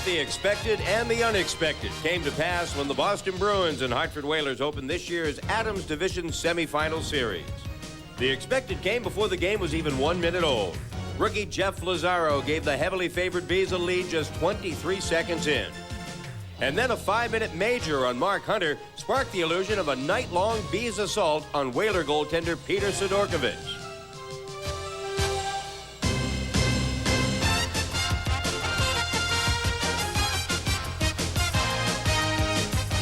Both the expected and the unexpected came to pass when the Boston Bruins and Hartford Whalers opened this year's Adams Division semifinal series. The expected came before the game was even 1 minute old. Rookie Jeff Lazaro gave the heavily favored Bees a lead just 23 seconds in. And then a 5-minute major on Mark Hunter sparked the illusion of a night-long Bees assault on Whaler goaltender Peter Sidorkovich.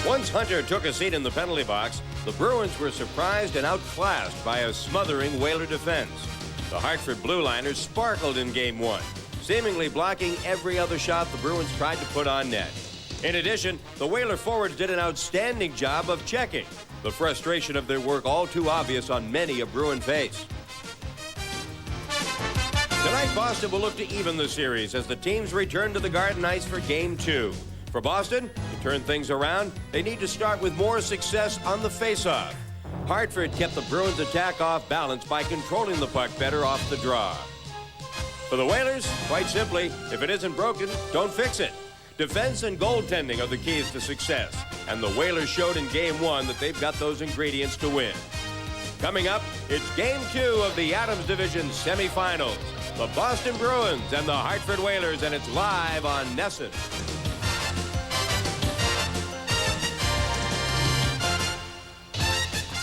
Once Hunter took a seat in the penalty box, the Bruins were surprised and outclassed by a smothering Whaler defense. The Hartford Blue Liners sparkled in Game 1, seemingly blocking every other shot the Bruins tried to put on net. In addition, the Whaler forwards did an outstanding job of checking, the frustration of their work all too obvious on many a Bruin face. Tonight, Boston will look to even the series as the teams return to the Garden Ice for Game 2. For Boston, to turn things around, they need to start with more success on the faceoff. Hartford kept the Bruins' attack off balance by controlling the puck better off the draw. For the Whalers, quite simply, if it isn't broken, don't fix it. Defense and goaltending are the keys to success, and the Whalers showed in Game 1 that they've got those ingredients to win. Coming up, it's Game 2 of the Adams Division semifinals. The Boston Bruins and the Hartford Whalers, and it's live on NESN.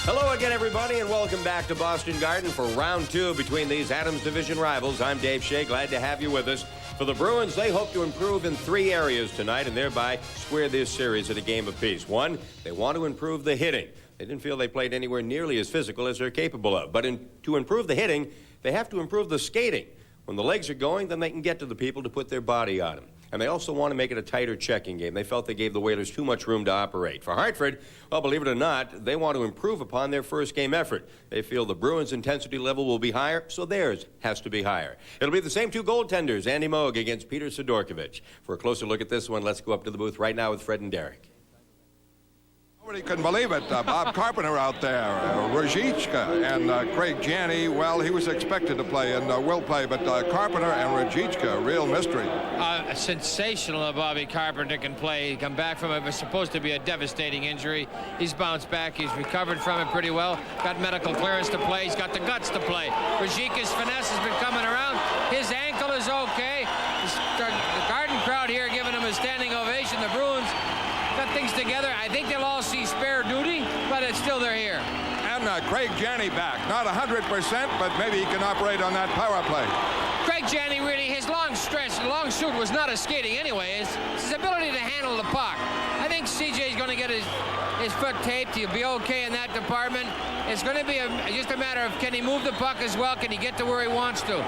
Hello again, everybody, and welcome back to Boston Garden for round 2 between these Adams Division rivals. I'm Dave Shea, glad to have you with us. For the Bruins, they hope to improve in 3 areas tonight and thereby square this series at a game apiece. 1, they want to improve the hitting. They didn't feel they played anywhere nearly as physical as they're capable of. But to improve the hitting, they have to improve the skating. When the legs are going, then they can get to the people to put their body on them. And they also want to make it a tighter checking game. They felt they gave the Whalers too much room to operate. For Hartford, well, believe it or not, they want to improve upon their first game effort. They feel the Bruins' intensity level will be higher, so theirs has to be higher. It'll be the same 2 goaltenders, Andy Moog against Peter Sidorkovich. For a closer look at this one, let's go up to the booth right now with Fred and Derek. Nobody can believe it. Bob Carpenter out there, Rajicka, and Craig Janney. Well, he was expected to play and will play, but Carpenter and Rajicka, real mystery. Sensational Bobby Carpenter can play. He come back from it. It was supposed to be a devastating injury. He's bounced back. He's recovered from it pretty well. Got medical clearance to play. He's got the guts to play. Rajicka's finesse has been coming around. His ankle is okay. The Garden crowd here giving him a standing ovation. The Bruins got things together. I think they'll all see spare duty, but it's still they're here. And Craig Janney back. Not 100%, but maybe he can operate on that power play. Craig Janney really, his long shoot was not a skating anyway. It's his ability to handle the puck. I think CJ's going to get his foot taped. He'll be okay in that department. It's going to be just a matter of can he move the puck as well? Can he get to where he wants to?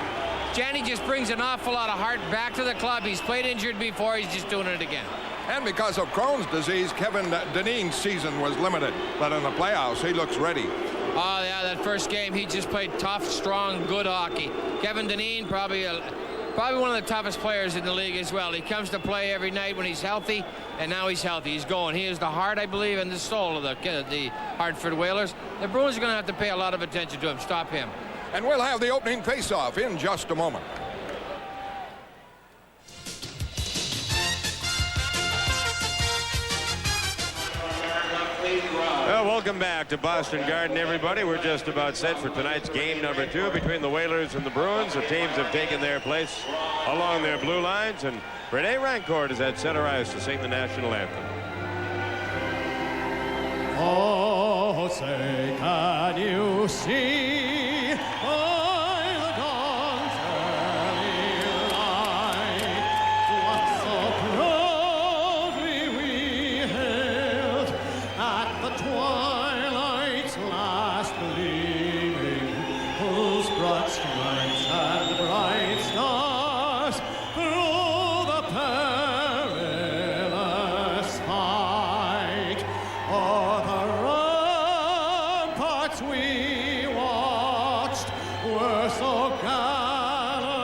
Janney just brings an awful lot of heart back to the club. He's played injured before. He's just doing it again. And because of Crohn's disease, Kevin Dineen's season was limited. But in the playoffs, he looks ready. Oh, yeah, that first game, he just played tough, strong, good hockey. Kevin Dineen, probably one of the toughest players in the league as well. He comes to play every night when he's healthy, and now he's healthy. He's going. He is the heart, I believe, and the soul of the Hartford Whalers. The Bruins are going to have to pay a lot of attention to him. Stop him. And we'll have the opening faceoff in just a moment. Well, welcome back to Boston Garden, everybody. We're just about set for tonight's game number 2 between the Whalers and the Bruins. The teams have taken their place along their blue lines, and Rene Rancourt is at center ice to sing the national anthem. Oh, say, can you see by the dawn's early light what so proudly we hailed at the twilight's last gleaming, whose broad stripes and bright stars through the perilous fight o'er the ramparts we watched were so gallantly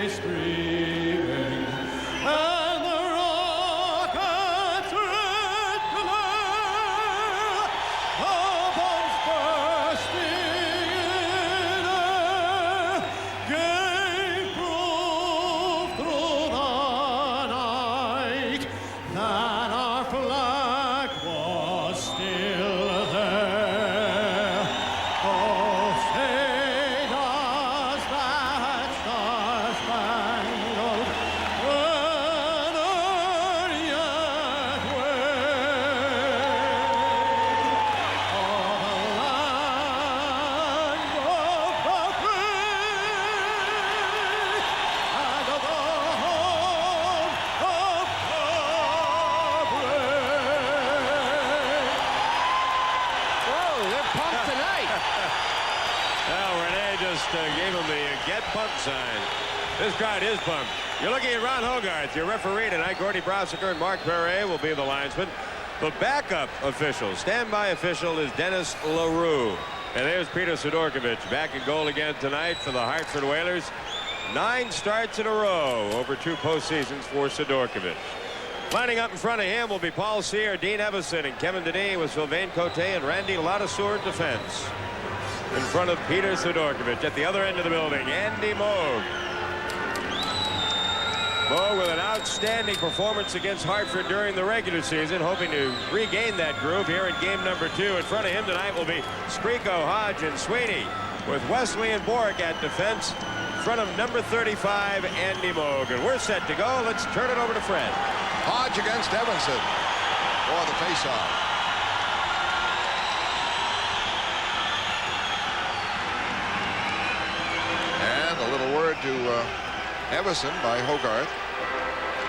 streaming, and the rockets' red glare, the bombs bursting in air, gave proof through the Well, Rene just gave him the get pumped sign. This crowd is pumped. You're looking at Ron Hogarth, your referee tonight. Gordy Brossiker and Mark Perret will be the linesmen. The backup official, standby official, is Dennis LaRue. And there's Peter Sidorkovich back in goal again tonight for the Hartford Whalers. 9 starts in a row over 2 postseasons for Sidorkovich. Lining up in front of him will be Paul Sear, Dean Evison, and Kevin Denis with Sylvain Cote and Randy Ladouceur at defense. In front of Peter Sidorkovich at the other end of the building, Andy Moog. Moog with an outstanding performance against Hartford during the regular season, hoping to regain that groove here in game number 2. In front of him tonight will be Skriko, Hodge, and Sweeney, with Wesley and Bork at defense. In front of number 35, Andy Moog. And we're set to go. Let's turn it over to Fred. Hodge against Evanson for the faceoff. And a little word to Evanson by Hogarth.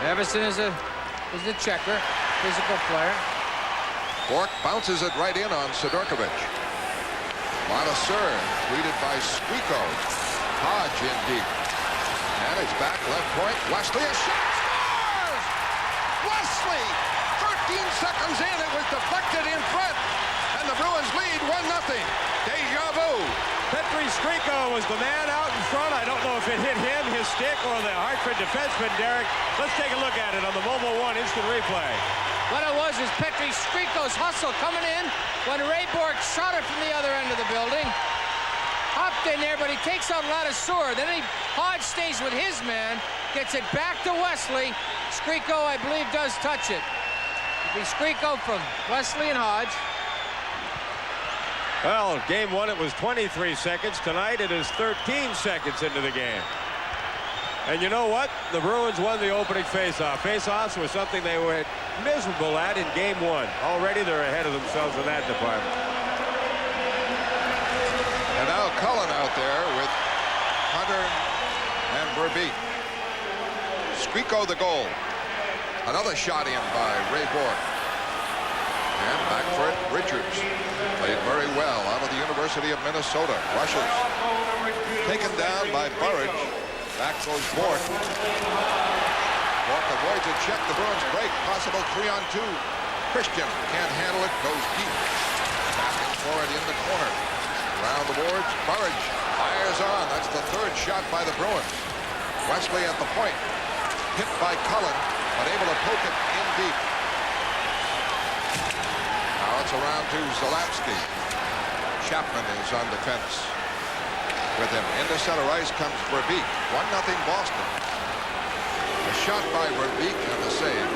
Evanson is a checker, physical player. Bork bounces it right in on Sidorkovich. Ladouceur greeted by Skriko. Hodge in deep. And it's back left point. Wesley, a shot, scores! Wesley! 13 seconds in, it was deflected in front. And the Bruins lead 1-0. Deja vu. Petri Skriko was the man out in front. I don't know if it hit him, his stick, or the Hartford defenseman, Derek. Let's take a look at it on the Mobile One instant replay. What it was is Petri Skriko's hustle coming in when Ray Bork shot it from the other end of the building. Hopped in there, but he takes out Ladouceur. Then Hodge stays with his man, gets it back to Wesley. Skriko, I believe, does touch it. It'll be Skriko from Wesley and Hodge. Well, game 1, it was 23 seconds. Tonight, it is 13 seconds into the game. And you know what? The Bruins won the opening faceoff. Faceoffs was something they were miserable at in game 1. Already they're ahead of themselves in that department. And now Cullen out there with Hunter and Verbeek. Skriko the goal. Another shot in by Ray Bork. And back for it, Richards. Played very well out of the University of Minnesota. Rushes. Taken down by Burridge. Back goes Bork. Bork avoids a check. The Bruins break. Possible 3-on-2. Christian can't handle it. Goes deep. Back and forward in the corner. Around the boards. Burridge fires on. That's the 3rd shot by the Bruins. Wesley at the point. Hit by Cullen, but able to poke it in deep. Now it's around to Zalapsky. Chapman is on defense with him. Into center ice comes Verbeek. 1-0 Boston. A shot by Verbeek and the save.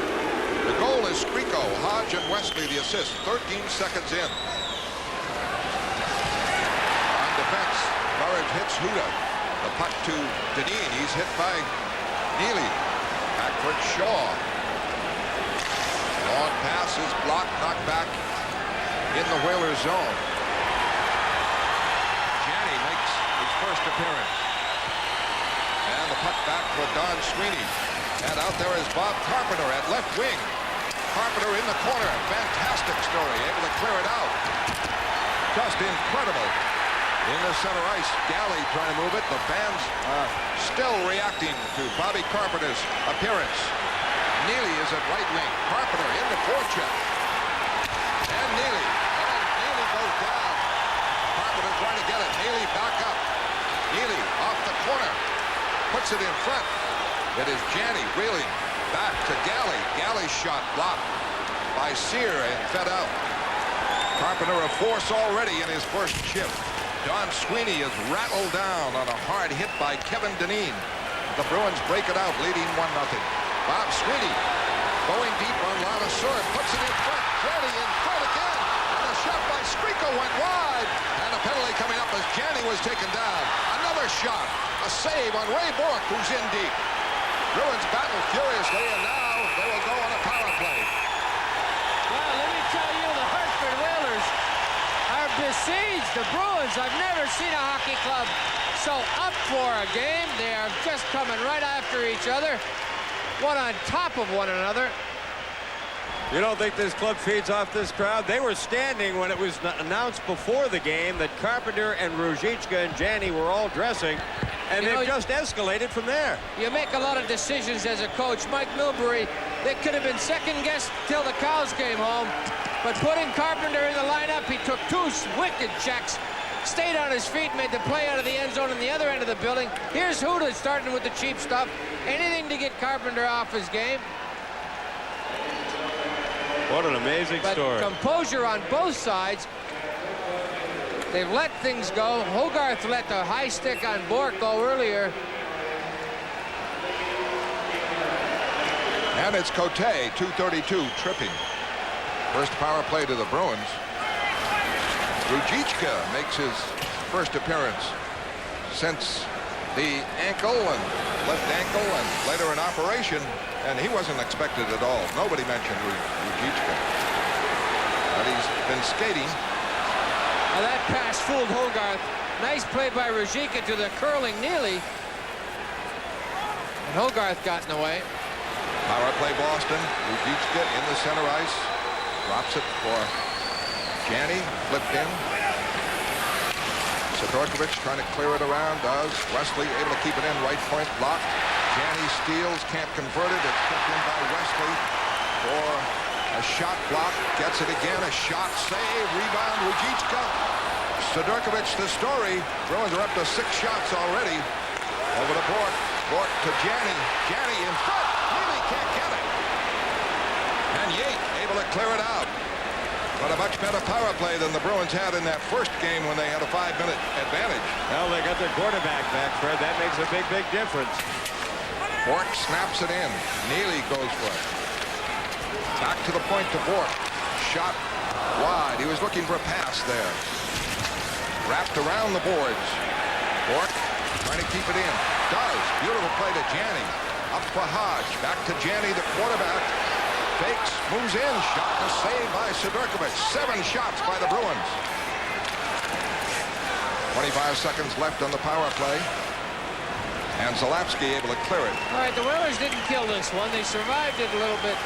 The goal is Skriko. Hodge and Wesley the assist. 13 seconds in. On defense, Burridge hits Huda. The puck to Deneen. He's hit by Neely. Back for Shaw. Long pass is blocked, knocked back in the Whalers zone. Janney makes his first appearance. And the puck back for Don Sweeney. And out there is Bob Carpenter at left wing. Carpenter in the corner. Fantastic story. Able to clear it out. Just incredible. In the center ice, Galley trying to move it. The fans still reacting to Bobby Carpenter's appearance. Neely is at right wing. Carpenter in the forecheck. And Neely. And Neely goes down. Carpenter trying to get it. Neely back up. Neely off the corner. Puts it in front. It is Janney reeling back to Galley. Galley's shot blocked by Sear and fed out. Carpenter a force already in his first shift. Don Sweeney is rattled down on a hard hit by Kevin Deneen. The Bruins break it out, leading 1-0. Bob Sweeney going deep on Ladouceur, puts it in front. Janney in front again. And the shot by Skriko went wide. And a penalty coming up as Janney was taken down. Another shot. A save on Ray Bork, who's in deep. Bruins battle furiously, and now they will go on a power play. Well, let me tell you, the Hartford Whalers are besieged. The Bruins, I've never seen a hockey club so up for a game. They are just coming right after each other, one on top of one another. You don't think this club feeds off this crowd? They were standing when it was announced before the game that Carpenter and Ruzicka and Janney were all dressing, and they've just escalated from there. You make a lot of decisions as a coach. Mike Milbury, they could have been second-guessed till the cows came home, but putting Carpenter in the lineup, he took 2 wicked checks, stayed on his feet, made the play out of the end zone on the other end of the building. Here's Huda starting with the cheap stuff. Anything to get Carpenter off his game. What an amazing story. Composure on both sides. They've let things go. Hogarth let the high stick on Bork go earlier. And it's Cote, 2:32, tripping. First power play to the Bruins. Ruzicka makes his first appearance since the ankle and left ankle and later an operation, and he wasn't expected at all. Nobody mentioned Ruzicka. But he's been skating. Now that pass fooled Hogarth. Nice play by Ruzicka to the curling Neely. And Hogarth got in the way. Power play Boston. Ruzicka in the center ice. Drops it for Janney. Flipped in. Sidorkovich trying to clear it around. Does. Wesley able to keep it in. Right point blocked. Janney steals. Can't convert it. It's kicked in by Wesley for a shot block. Gets it again. A shot save. Rebound. Ruzicka. Sidorkovich the story. Bruins are up to 6 shots already. Over to Bork. Bork to Janney. Janney in front. Neely can't get it. And Yates able to clear it out. But a much better power play than the Bruins had in that first game when they had a 5-minute advantage. Well, they got their quarterback back, Fred. That makes a big, big difference. Bork snaps it in. Neely goes for it. Back to the point to Bork. Shot wide. He was looking for a pass there. Wrapped around the boards. Bork trying to keep it in. Does. Beautiful play to Janney. Up for Hodge. Back to Janney, the quarterback. Fakes, moves in, shot to save by Sidorkovich. 7 shots by the Bruins. 25 seconds left on the power play. And Zalapsky able to clear it. All right, the Whalers didn't kill this one. They survived it a little bit.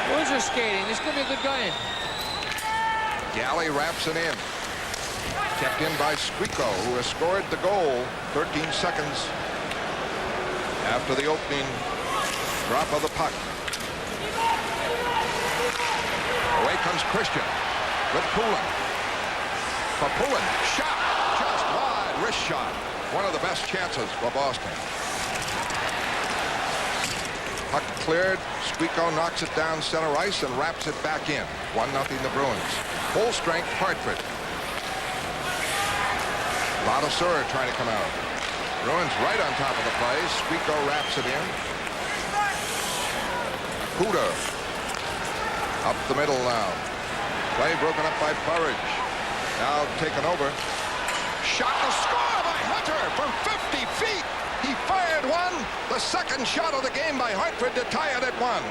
Bruins are skating. This could be a good game. Galley wraps it in. Kept in by Squeako, who has scored the goal 13 seconds after the opening drop of the puck. Away comes Christian with Poulin. For Poulin, shot just wide, wrist shot. One of the best chances for Boston. Puck cleared. Squeako knocks it down center ice and wraps it back in. 1-0 the Bruins. Full strength Hartford. Ladouceur trying to come out. Bruins right on top of the play. Squeako wraps it in. Huda up the middle now. Play broken up by Burridge. Now taken over. Shot to score by Hunter from 50 feet. He fired one. The second shot of the game by Hartford to tie it at 1.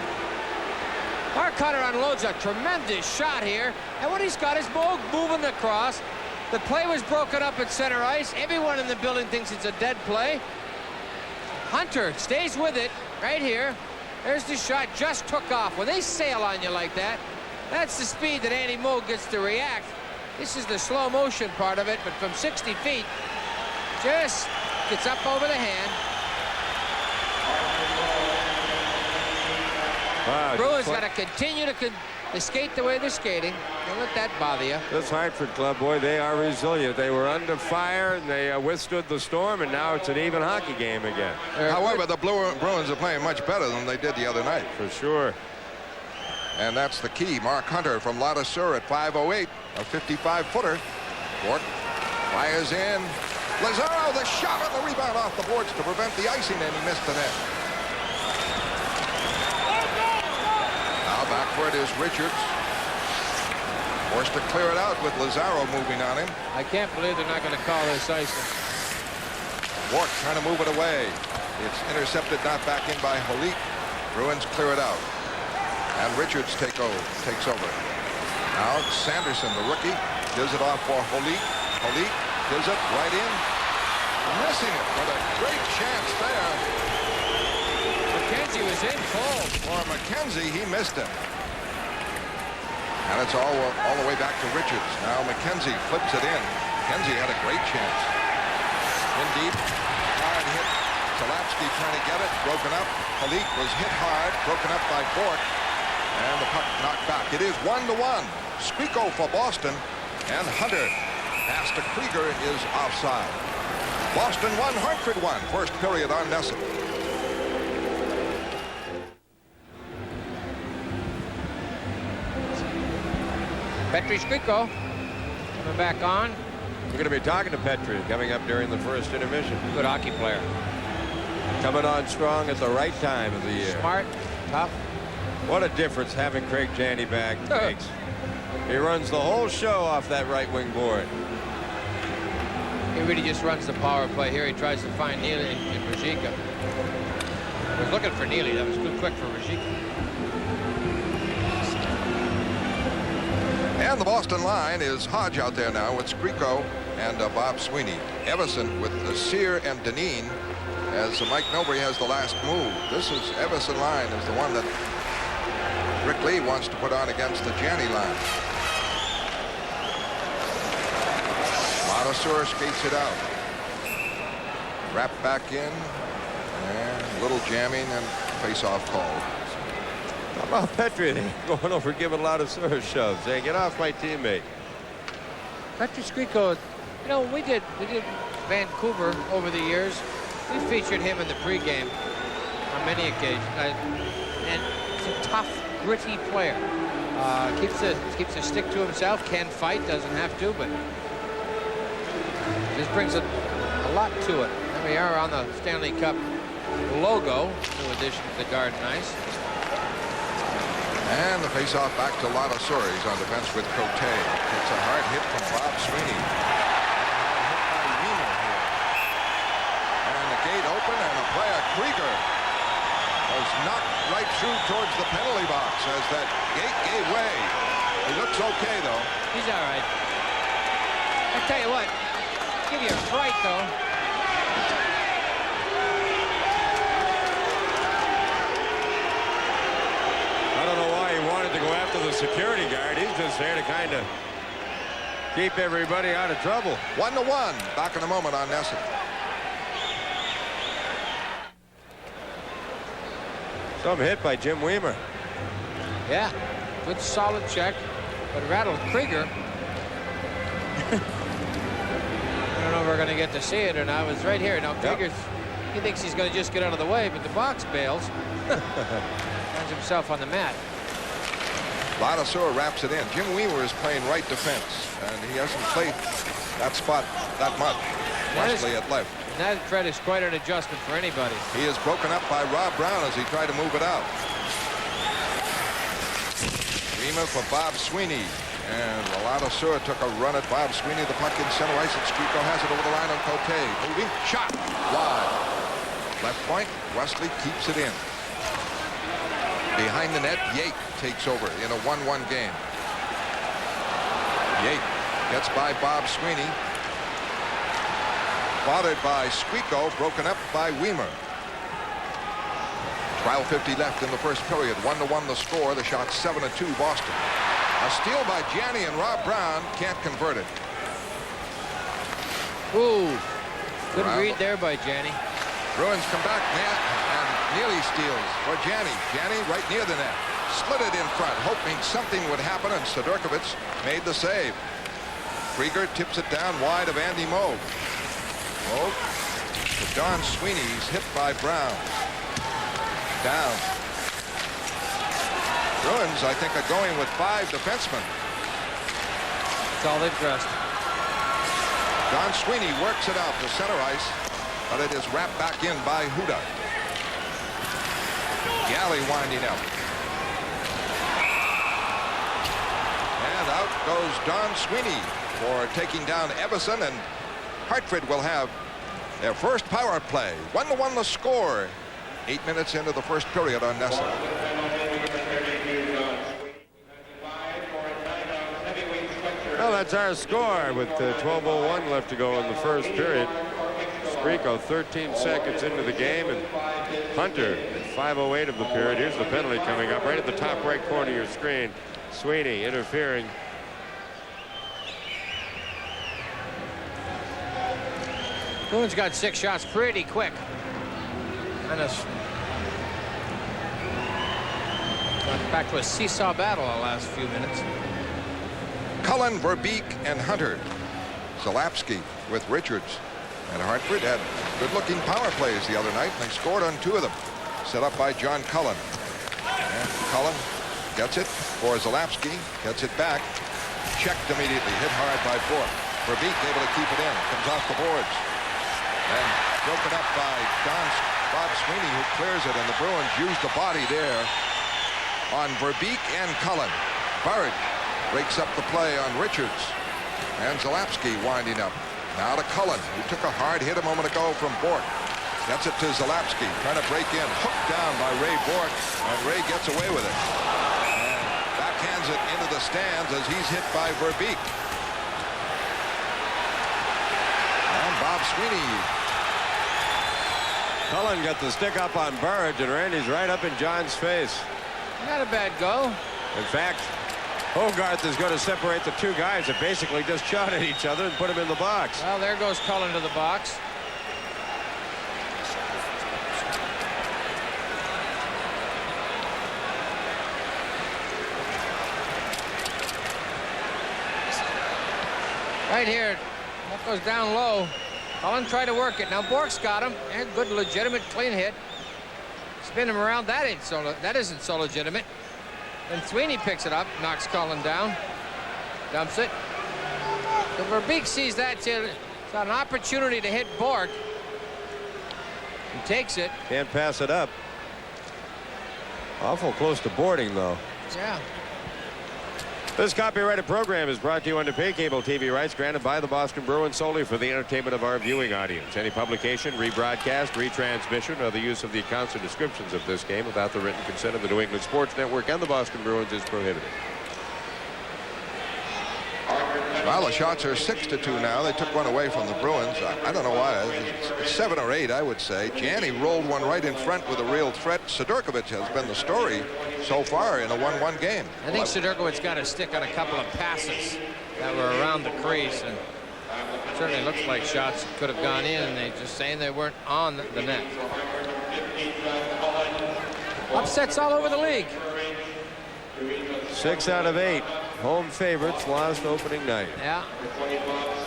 Mark Hunter unloads a tremendous shot here. And what he's got is Moog moving across. The play was broken up at center ice. Everyone in the building thinks it's a dead play. Hunter stays with it right here. There's the shot, just took off. When they sail on you like that, that's the speed that Andy Moog gets to react. This is the slow motion part of it, but from 60 feet, just gets up over the hand. Wow, Bruins got to continue to skate the way they're skating. Don't let that bother you. This Hartford club, boy, they are resilient. They were under fire, and they withstood the storm, and now it's an even hockey game again. However, the Bruins are playing much better than they did the other night. For sure. And that's the key. Mark Hunter from Ladouceur at 5:08, a 55-footer. Bork fires in. Lazaro, the shot on the rebound off the boards to prevent the icing, and he missed the net. Now back for it is Richards. Forced to clear it out with Lazaro moving on him. I can't believe they're not going to call this icing. Bork trying to move it away. It's intercepted, not back in by Holik. Bruins clear it out. And Richards takes over. Now Sanderson, the rookie, gives it off for Holik. Holik gives it right in. Missing it, but a great chance there. The McKenzie was in full. For McKenzie, he missed it. And it's all the way back to Richards. Now McKenzie flips it in. McKenzie had a great chance. In deep, hard hit. Salapsky trying to get it, broken up. Halik was hit hard, broken up by Bork. And the puck knocked back. It is 1-1. Skriko for Boston. And Hunter pass to Krieger is offside. Boston 1, Hartford 1. First period on NESN. Petri Skriko coming back on. We're going to be talking to Petri coming up during the first intermission. Good hockey player. Coming on strong at the right time of the year. Smart, tough. What a difference having Craig Janney back makes. He runs the whole show off that right wing board. He really just runs the power play here. He tries to find Neely and Ruzicka. He was looking for Neely. That was too quick for Ruzicka. And the Boston line is Hodge out there now with Skriko and Bob Sweeney. Everson with Sear and Deneen as Mike Milbury has the last move. This is Everson line is the one that Rick Lee wants to put on against the Janney line. Montesour skates it out. Wrap back in. And a little jamming and face-off call. How about Petri going over giving a lot of service shoves, saying, "Get off my teammate." Petri Skriko, you know, we did Vancouver over the years. We featured him in the pregame on many occasions. And he's a tough, gritty player. Keeps a stick to himself, can fight, doesn't have to, but just brings a lot to it. There we are on the Stanley Cup logo, new addition to the Garden Ice. And the face-off back to Ladouceur. He's on defense with Cote. It's a hard hit from Bob Sweeney. Hit by Wiener here. And the gate open, and the player, Krieger, was knocked right through towards the penalty box as that gate gave way. He looks okay, though. He's all right. I tell you what, give you a fright, though. I don't know why he wanted to go after the security guard. He's just there to kind of keep everybody out of trouble. 1-1. Back in a moment on NESN. Some hit by Jim Weimer. Yeah, good solid check, but rattled Krieger. I don't know if we're going to get to see it or not. It was right here. Now Krieger, he thinks he's going to just get out of the way, but the box bails. Finds himself on the mat. Ladouceur wraps it in. Jim Weimer is playing right defense, and he hasn't played that spot that much. Mostly at left. That threat is quite an adjustment for anybody. He is broken up by Rob Brown as he tried to move it out. Weimer for Bob Sweeney. And Ladouceur took a run at Bob Sweeney. The puck in center ice, and Skriko has it over the line on Cote. Moving. Shot. Wide. Left point. Wesley keeps it in. Behind the net, Yate takes over in a 1-1 game. Yate gets by Bob Sweeney. Bothered by Skriko, broken up by Weimer. 12:50 left in the first period. 1-1 the score. The shot 7-2 Boston. A steal by Janney, and Rob Brown can't convert it. Ooh, good read there by Janney. Bruins come back, and Neely steals for Janney. Janney right near the net. Slid it in front, hoping something would happen, and Sidorkovich made the save. Krieger tips it down wide of Andy Moog. Moog to Don Sweeney. He's hit by Brown. Down. Bruins, I think, are going with 5 defensemen. That's all they've dressed. Don Sweeney works it out to center ice, but it is wrapped back in by Huda. Galley winding up. And out goes Don Sweeney for taking down Everson, and Hartford will have their first power play. 1-1 the score. 8 minutes into the first period on NESN. Well, that's our score with 12:01 left to go in the first period. Skriko 13 seconds into the game, and Hunter at 5:08 of the period. Here's the penalty coming up right at the top right corner of your screen. Sweeney interfering. Bruins got 6 shots pretty quick. Kind of got back to a seesaw battle the last few minutes. Cullen, Verbeek, and Hunter. Zalapsky with Richards. And Hartford had good-looking power plays the other night, and they scored on 2 of them. Set up by John Cullen. And Cullen gets it for Zalapsky. Gets it back. Checked immediately. Hit hard by Bourque. Verbeek able to keep it in. Comes off the boards. And broken up by Bob Sweeney, who clears it. And the Bruins use the body there on Verbeek and Cullen. Burridge breaks up the play on Richards. And Zalapsky winding up. Now to Cullen, who took a hard hit a moment ago from Bourque. Gets it to Zalapsky, trying to break in. Hooked down by Ray Bourque, and Ray gets away with it. And backhands it into the stands as he's hit by Verbeek. And Bob Sweeney. Cullen got the stick up on Burridge, and Randy's right up in John's face. Not a bad go. In fact, Hogarth is going to separate the 2 guys that basically just shot at each other and put them in the box. Well, there goes Cullen to the box. Right here, that goes down low. Cullen tried to work it. Now Bourque's got him. And good, legitimate, clean hit. Spin him around. That isn't so legitimate. And Sweeney picks it up, knocks Cullen down, dumps it. So Verbeek sees that. It's got an opportunity to hit Bourque. He takes it. Can't pass it up. Awful close to boarding, though. Yeah. This copyrighted program is brought to you under pay cable TV rights granted by the Boston Bruins solely for the entertainment of our viewing audience. Any publication, rebroadcast, retransmission, or the use of the accounts or descriptions of this game without the written consent of the New England Sports Network and the Boston Bruins is prohibited. Well, the shots are 6-2 now. They took one away from the Bruins. I don't know why. It's 7 or 8, I would say. Janney rolled one right in front with a real threat. Sidorkovich has been the story so far in a 1-1 game. I think Sidorkovich got a stick on a couple of passes that were around the crease, and it certainly looks like shots that could have gone in, and they're just saying they weren't on the net. Upsets all over the league. 6 out of 8. Home favorites lost opening night. Yeah.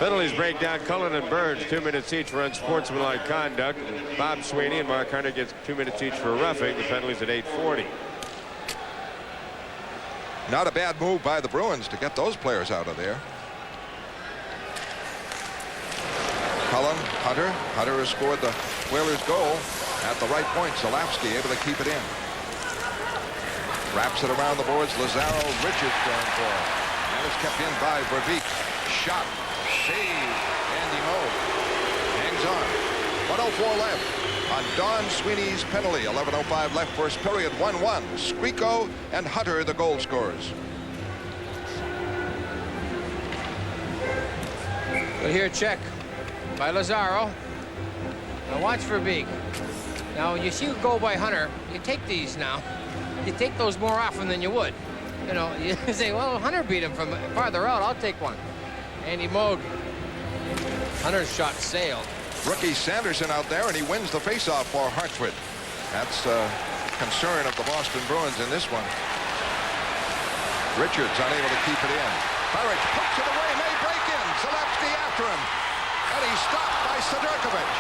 Penalties break down. Cullen and Burns 2 minutes each for unsportsmanlike conduct. Bob Sweeney and Mark Hunter gets 2 minutes each for roughing. The penalties at 8:40. Not a bad move by the Bruins to get those players out of there. Cullen, Hunter. Hunter has scored the Whalers goal at the right point. Zalapsky able to keep it in. Wraps it around the boards. Lazaro, Richards going for it. And it's kept in by Verbeek. Shot. Save. Andy Moe. Hangs on. 1:04 left on Don Sweeney's penalty. 11:05 left first period. 1-1. Skriko and Hunter the goal scorers. But here, check by Lazaro. Now watch Verbeek. Now, when you see a goal by Hunter, you take these now. You take those more often than you would. You know, you say, well, Hunter beat him from farther out. I'll take one. Andy Moe. Hunter's shot sailed. Rookie Sanderson out there, and he wins the faceoff for Hartford. That's a concern of the Boston Bruins in this one. Richards unable to keep it in. Burridge puts it away, may break in. Zalapsky after him. And he's stopped by Sidorkovich.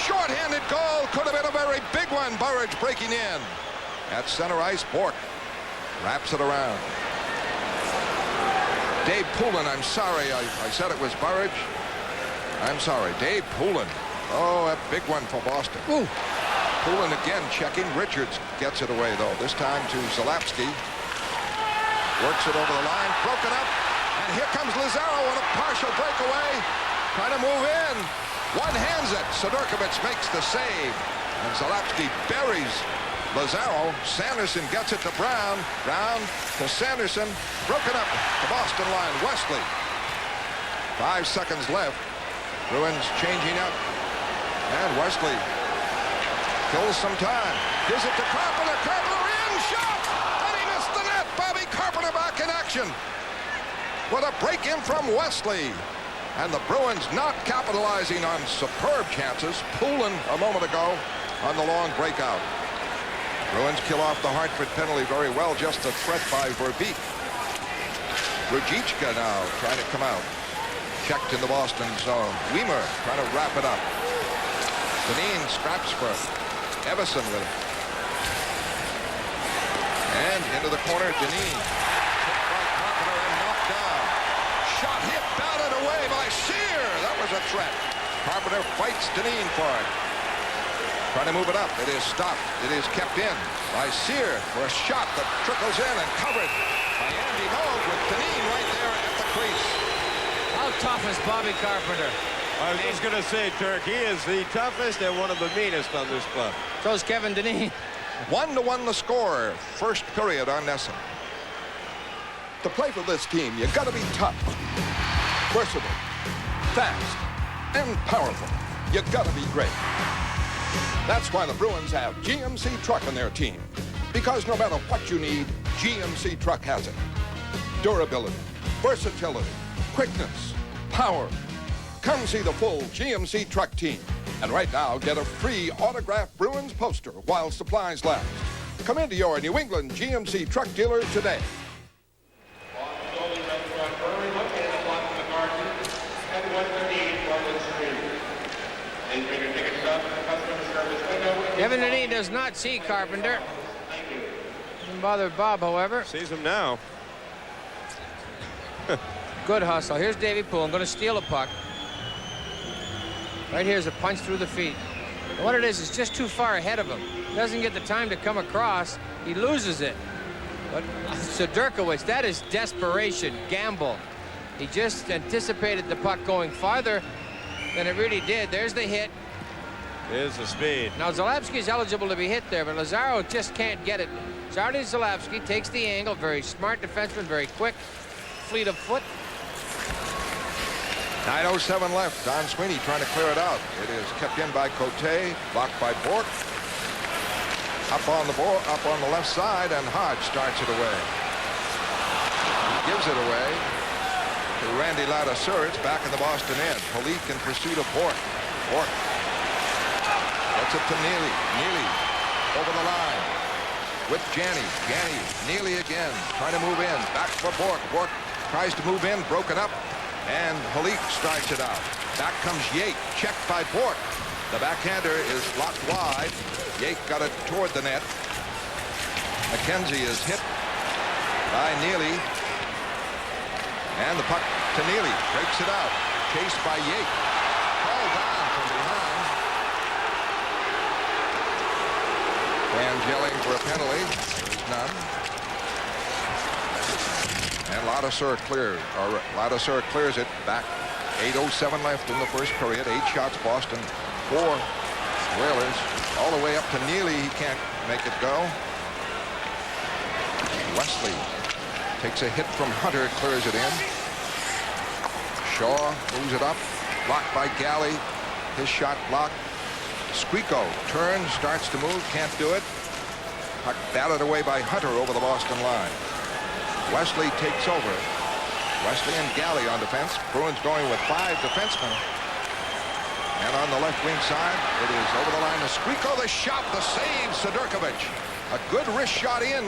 Short-handed goal. Could have been a very big one. Burridge breaking in. At center ice, Bourque wraps it around. Dave Poulin, I'm sorry. I said it was Burridge. I'm sorry. Dave Poulin. Oh, a big one for Boston. Ooh. Poulin again checking. Richards gets it away, though. This time to Zalapsky. Works it over the line. Broken up. And here comes Lazaro on a partial breakaway. Trying to move in. One hands it. Sidorkovich makes the save. And Zalapsky buries Lazaro. Sanderson gets it to Brown. Brown to Sanderson. Broken up. The Boston line. Wesley. 5 seconds left. Bruins changing up. And Wesley Kills some time. Gives it to Carpenter. Carpenter in. Shot! And he missed the net. Bobby Carpenter back in action. With a break in from Wesley. And the Bruins not capitalizing on superb chances. Poulin a moment ago on the long breakout. Bruins kill off the Hartford penalty very well. Just a threat by Verbeek. Ruzicka now trying to come out. Checked in the Boston zone. Weimer trying to wrap it up. Dineen scraps for Everson with it. And into the corner, Dineen. Hit by Carpenter and knocked down. Shot hit, batted away by Sear. That was a threat. Carpenter fights Dineen for it. Trying to move it up. It is stopped. It is kept in by Sear for a shot that trickles in and covered by Andy Moog with Dineen right there at the crease. How tough is Bobby Carpenter? I was just going to say, Turk, he is the toughest and one of the meanest on this club. So is Kevin Dineen. 1-1 the score. First period on NESN. To play for this team, you got to be tough, versatile, fast, and powerful. You got to be great. That's why the Bruins have GMC Truck on their team. Because no matter what you need, GMC Truck has it. Durability, versatility, quickness, power. Come see the full GMC Truck team. And right now, get a free autographed Bruins poster while supplies last. Come into your New England GMC Truck dealer today. Kevin Dineen does not see Carpenter. Doesn't bother Bob, however. Sees him now. Good hustle. Here's Davey Poulin going to steal a puck. Right here's a punch through the feet. And what it is just too far ahead of him. Doesn't get the time to come across. He loses it. But Sudurkowicz, that is desperation, gamble. He just anticipated the puck going farther than it really did. There's the hit. There's the speed. Now Zalapski's eligible to be hit there, but Lazaro just can't get it. Zardy Zalapski takes the angle. Very smart defenseman, very quick, fleet of foot. 9:07 left. Don Sweeney trying to clear it out. It is kept in by Cote, blocked by Bork. Up on the left side, and Hodge starts it away. He gives it away to Randy Ladouceur. It's back in the Boston end. Polique in pursuit of Bork. Bork gets it to Neely. Neely over the line with Janney. Janney, Neely again, trying to move in. Back for Bork. Bork tries to move in, broken up. And Halik strikes it out. Back comes Yake, checked by Bork. The backhander is blocked wide. Yake got it toward the net. McKenzie is hit by Neely. And the puck to Neely. Breaks it out. Chased by Yake. Called down from behind. And yelling for a penalty. There's none. And Ladouceur clears it back. 8:07 left in the first period. 8 shots Boston, 4 Whalers. All the way up to Neely. He can't make it go. Wesley takes a hit from Hunter, clears it in. Shaw moves it up. Blocked by Galley. His shot blocked. Squeako turns, starts to move, can't do it. Puck batted away by Hunter over the Boston line. Wesley takes over. Wesley and Galley on defense. Bruins going with 5 defensemen. And on the left wing side, it is over the line to Squeako. The shot, the save, Sudurkowicz. A good wrist shot in.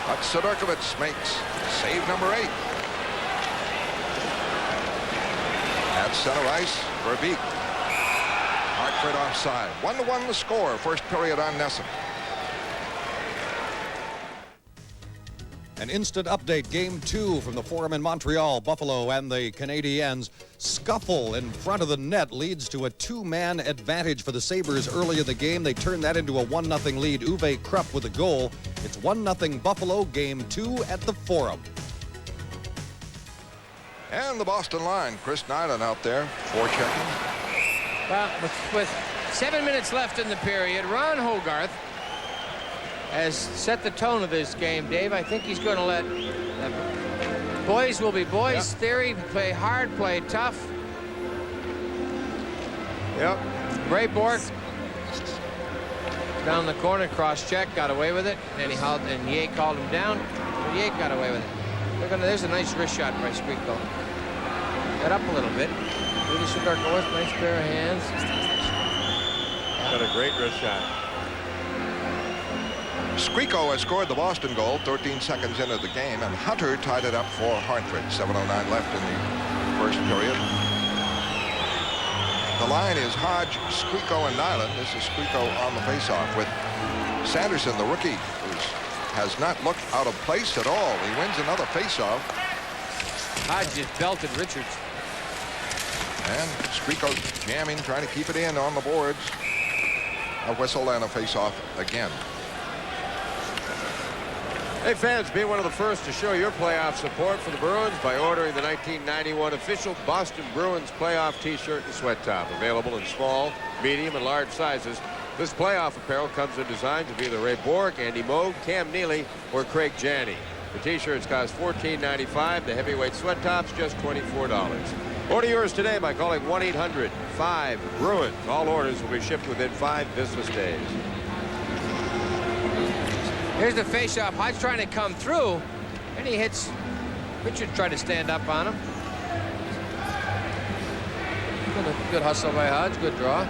But Sudurkowicz makes save number 8. At center ice, Verbeek. Hartford offside. 1-1 the score. First period on NESN. An instant update, Game 2 from the Forum in Montreal. Buffalo and the Canadiens. Scuffle in front of the net leads to a 2-man advantage for the Sabres early in the game. They turn that into a 1-0 lead. Uwe Krupp with a goal. It's 1-0 Buffalo, Game 2 at the Forum. And the Boston line. Chris Nyland out there, forechecking. Well, with 7 minutes left in the period, Ron Hogarth has set the tone of this game, Dave. I think he's going to let boys will be boys theory, play hard, play tough. Yep. Ray Bork Down the corner, cross check, got away with it. And Ye called him down. Ye got away with it. There's a nice wrist shot by Skriko. Got up a little bit. Really Sidorkowicz, nice pair of hands. Got a great wrist shot. Skriko has scored the Boston goal 13 seconds into the game, and Hunter tied it up for Hartford. 7:09 left in the first period. The line is Hodge, Skriko, and Nyland. This is Skriko on the faceoff with Sanderson, the rookie, who has not looked out of place at all. He wins another faceoff. Hodge just belted Richards. And Skriko jamming, trying to keep it in on the boards. A whistle and a faceoff again. Hey fans, be one of the first to show your playoff support for the Bruins by ordering the 1991 official Boston Bruins playoff t-shirt and sweat top. Available in small, medium, and large sizes. This playoff apparel comes in designs of either Ray Bork, Andy Moog, Cam Neely, or Craig Janney. The t-shirts cost $14.95. The heavyweight sweat tops just $24. Order yours today by calling 1-800-5-BRUINS. All orders will be shipped within 5 business days. Here's the face-off. Hodge trying to come through, and he hits. Richard tried to stand up on him. Good hustle by Hodge. Good draw.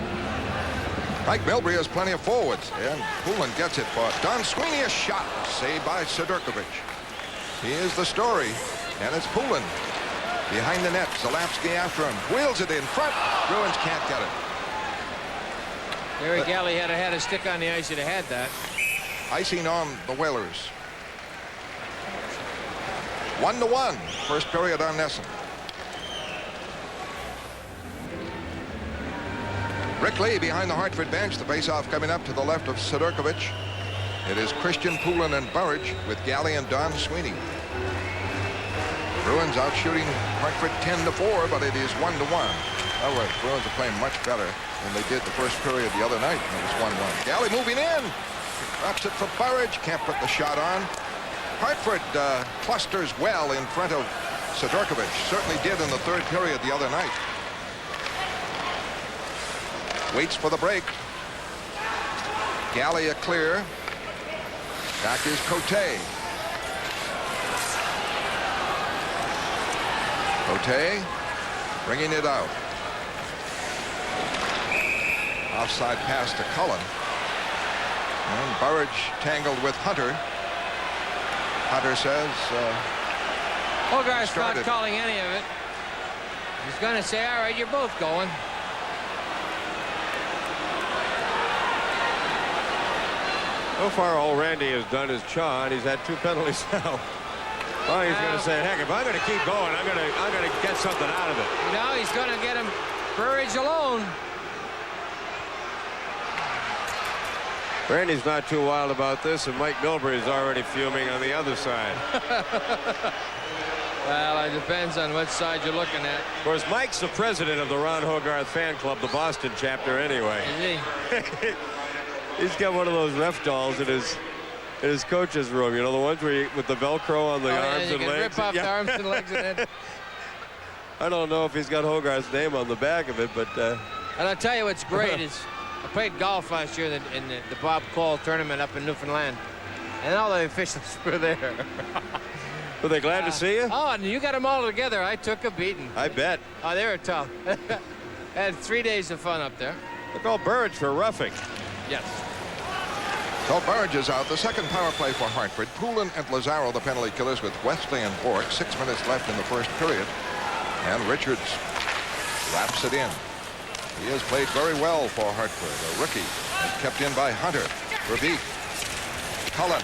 Mike Milbury has plenty of forwards, and Poulin gets it for Don Sweeney. A shot saved by Sidorkowicz. He is the story, and it's Poulin behind the net. Zalapsky after him, wheels it in front. Bruins can't get it. Gary Galley had a stick on the ice. He'd have had that. Icing on the Whalers. 1-1. First period on NESN. Rick Lee behind the Hartford bench. The faceoff coming up to the left of Sidorkowicz. It is Christian, Poulin, and Burridge with Galley and Don Sweeney. Bruins out shooting Hartford 10-4, but it is 1-1. However, Bruins are playing much better than they did the first period the other night. It was 1-1. Galley moving in. Drops it for Burridge. Can't put the shot on. Hartford clusters well in front of Sidorkowicz. Certainly did in the third period the other night. Waits for the break. Galley a clear. Back is Cote. Cote bringing it out. Offside pass to Cullen. And Burridge tangled with Hunter. Hunter says Hogarth's not calling any of it. He's going to say, all right, you're both going. So far, all Randy has done is chaw, and he's had 2 penalties now. Oh, he's going to say, heck, if I'm going to keep going, I'm going to get something out of it. No, he's going to get him Burridge alone. Randy's not too wild about this, and Mike Milbury's already fuming on the other side. Well, it depends on what side you're looking at. Of course, Mike's the president of the Ron Hogarth fan club, the Boston chapter, anyway. Is he? He's got one of those ref dolls in his coach's room. You know, the ones where you, with the Velcro on the arms and legs. You can rip off the arms and legs and then. I don't know if he's got Hogarth's name on the back of it, but. And I'll tell you what's great is I played golf last year in the Bob Cole tournament up in Newfoundland, and all the officials were there. Were they glad to see you? Oh, and you got them all together. I took a beating. I bet. Oh, they were tough. Had 3 days of fun up there. They call Burridge for roughing. Yes. So Burridge is out. The second power play for Hartford. Poulin and Lazaro, the penalty killers, with Wesley and Bork. 6 minutes left in the first period. And Richards wraps it in. He has played very well for Hartford. A rookie, and kept in by Hunter. Verbeek. Cullen.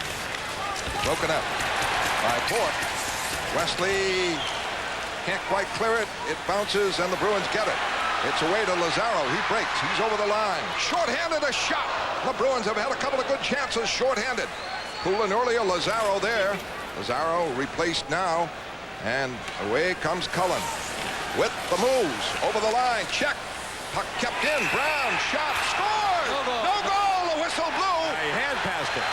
Broken up by Bork. Wesley can't quite clear it. It bounces, and the Bruins get it. It's away to Lazaro. He breaks. He's over the line. Short-handed, a shot. The Bruins have had a couple of good chances short-handed. Poulin earlier, Lazaro there. Lazaro replaced now. And away comes Cullen with the moves. Over the line. Check. Puck kept in. Brown shot. Scored. No goal. The whistle blew. He hand passed it.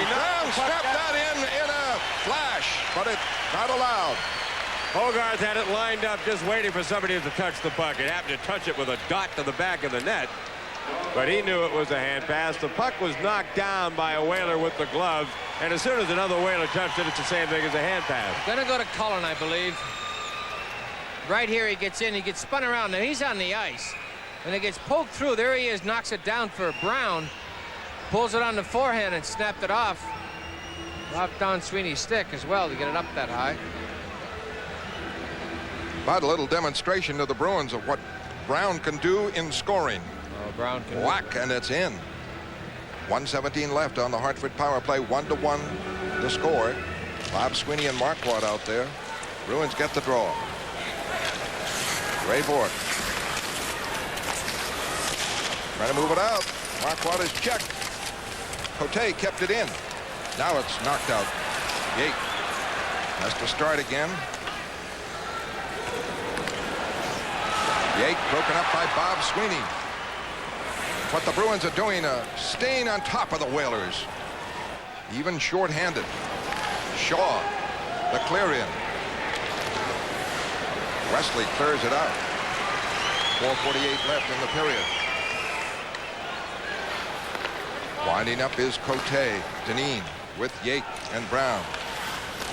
And Brown snapped that in a flash. But it's not allowed. Hogarth had it lined up, just waiting for somebody to touch the puck. It happened to touch it with a dot to the back of the net. but he knew it was a hand pass. The puck was knocked down by a Whaler with the glove, and as soon as another Whaler touched it, it's the same thing as a hand pass. Gonna go to Cullen, I believe. Right here he gets in, he gets spun around. Now he's on the ice. And it gets poked through. There he is, knocks it down for Brown. Pulls it on the forehand and snapped it off. Off Don Sweeney's stick as well to get it up that high. About a little demonstration to the Bruins of what Brown can do in scoring. Oh, Brown can whack, and it's in. 1:17 left on the Hartford power play. 1-1 the score. Bob Sweeney and Marquardt out there. Bruins get the draw. Ray Bork trying to move it out. Marquardt is checked. Cote kept it in. Now it's knocked out. Yate has to start again. Yate broken up by Bob Sweeney. What the Bruins are doing, staying on top of the Whalers. Even short-handed. Shaw, the clear in. Wesley clears it out. 4:48 left in the period. Winding up is Cote. Dineen with Yate and Brown.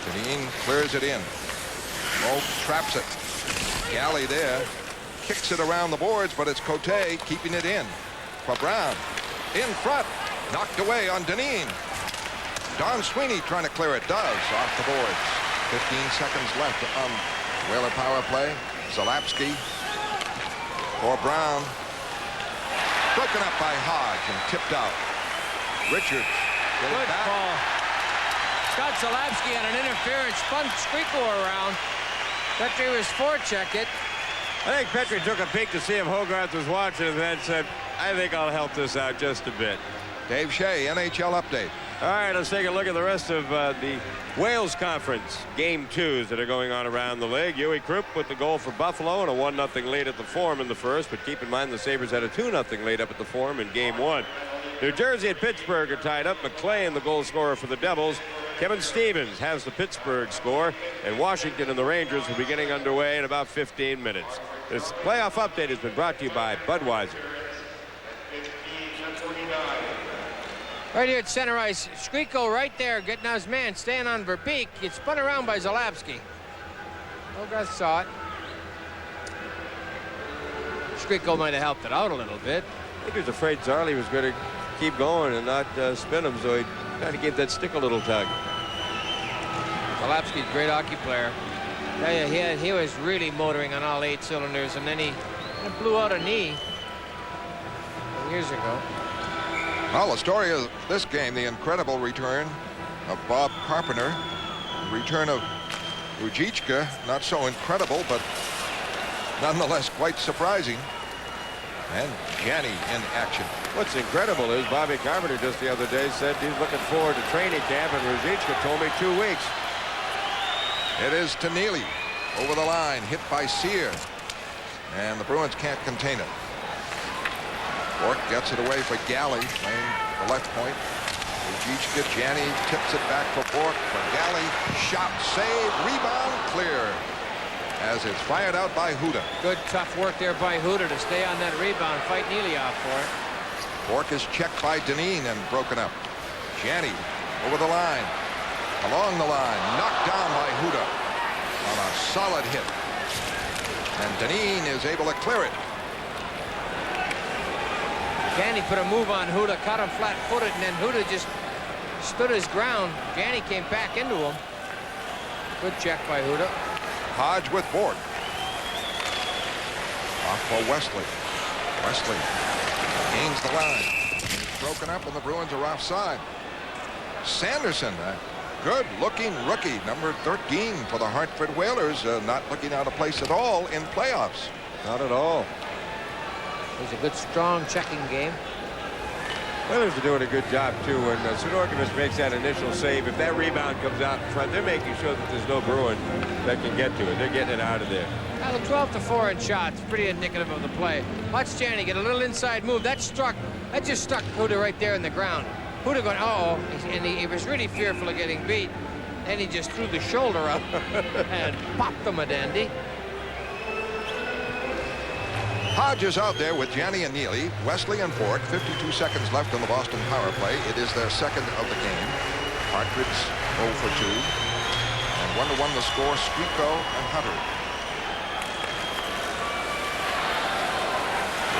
Dineen clears it in. Moe traps it. Galley there. Kicks it around the boards, but it's Cote keeping it in. For Brown. In front. Knocked away on Dineen. Don Sweeney trying to clear it. Does. Off the boards. 15 seconds left on Whaler power play. Zalapski for Brown. Broken up by Hodge and tipped out. Richards. Good ball. Scott Zalapski on an interference. Spun Skriko around. Petrie was forecheck it. I think Petrie took a peek to see if Hogarth was watching and then said, I think I'll help this out just a bit. Dave Shea, NHL update. All right, let's take a look at the rest of the Wales Conference Game 2s that are going on around the league. Huey Krupp with the goal for Buffalo and a 1-0 lead at the Forum in the first, but keep in mind the Sabres had a 2-0 lead up at the Forum in Game 1. New Jersey and Pittsburgh are tied up. McLean, the goal scorer for the Devils. Kevin Stevens has the Pittsburgh score, and Washington and the Rangers will be getting underway in about 15 minutes. This playoff update has been brought to you by Budweiser. Right here at center ice, Skriko right there, getting on his man, staying on Verbeek. Gets spun around by Zalapski. Hogarth saw it. Skriko might have helped it out a little bit. I think he was afraid Zarley was going to keep going and not spin him, so he tried to give that stick a little tug. Zalapski's a great hockey player. Yeah, he was really motoring on all 8 cylinders, and then he blew out a knee years ago. Well, the story of this game, the incredible return of Bob Carpenter, the return of Ujichka, not so incredible, but nonetheless quite surprising. And Janney in action. What's incredible is Bobby Carpenter just the other day said he's looking forward to training camp, and Ruzicka told me 2 weeks. It is to Neely. Over the line, hit by Sear. And the Bruins can't contain it. Bork gets it away for Galley, playing the left point. Ujichka, Janney tips it back for Bork. For Galley, shot, save, rebound, clear. As it's fired out by Huda. Good tough work there by Huda to stay on that rebound, fight Neely off for it. Bork is checked by Dineen and broken up. Janney over the line. Along the line, knocked down by Huda on a solid hit. And Dineen is able to clear it. Janney put a move on Huda, caught him flat-footed, and then Huda just stood his ground. Janney came back into him. Good check by Huda. Hodge with Bork. Off for Wesley. Wesley gains the line. He's broken up and the Bruins are offside. Sanderson, a good-looking rookie, number 13 for the Hartford Whalers, not looking out of place at all in playoffs. Not at all. It was a good, strong checking game. Whalers are doing a good job, too. When Sidorkovich makes that initial save, if that rebound comes out in front, they're making sure that there's no Bruin that can get to it. They're getting it out of there. Now, the 12-4 in shots, pretty indicative of the play. Watch Janney get a little inside move. That just stuck Huda right there in the ground. Huda going, uh-oh, and he was really fearful of getting beat. And he just threw the shoulder up and popped him a dandy. Hodge is out there with Janney and Neely, Wesley and Bork. 52 seconds left on the Boston power play. It is their second of the game. Hartford's 0 for 2. And 1-1 the score, Squeako and Hunter.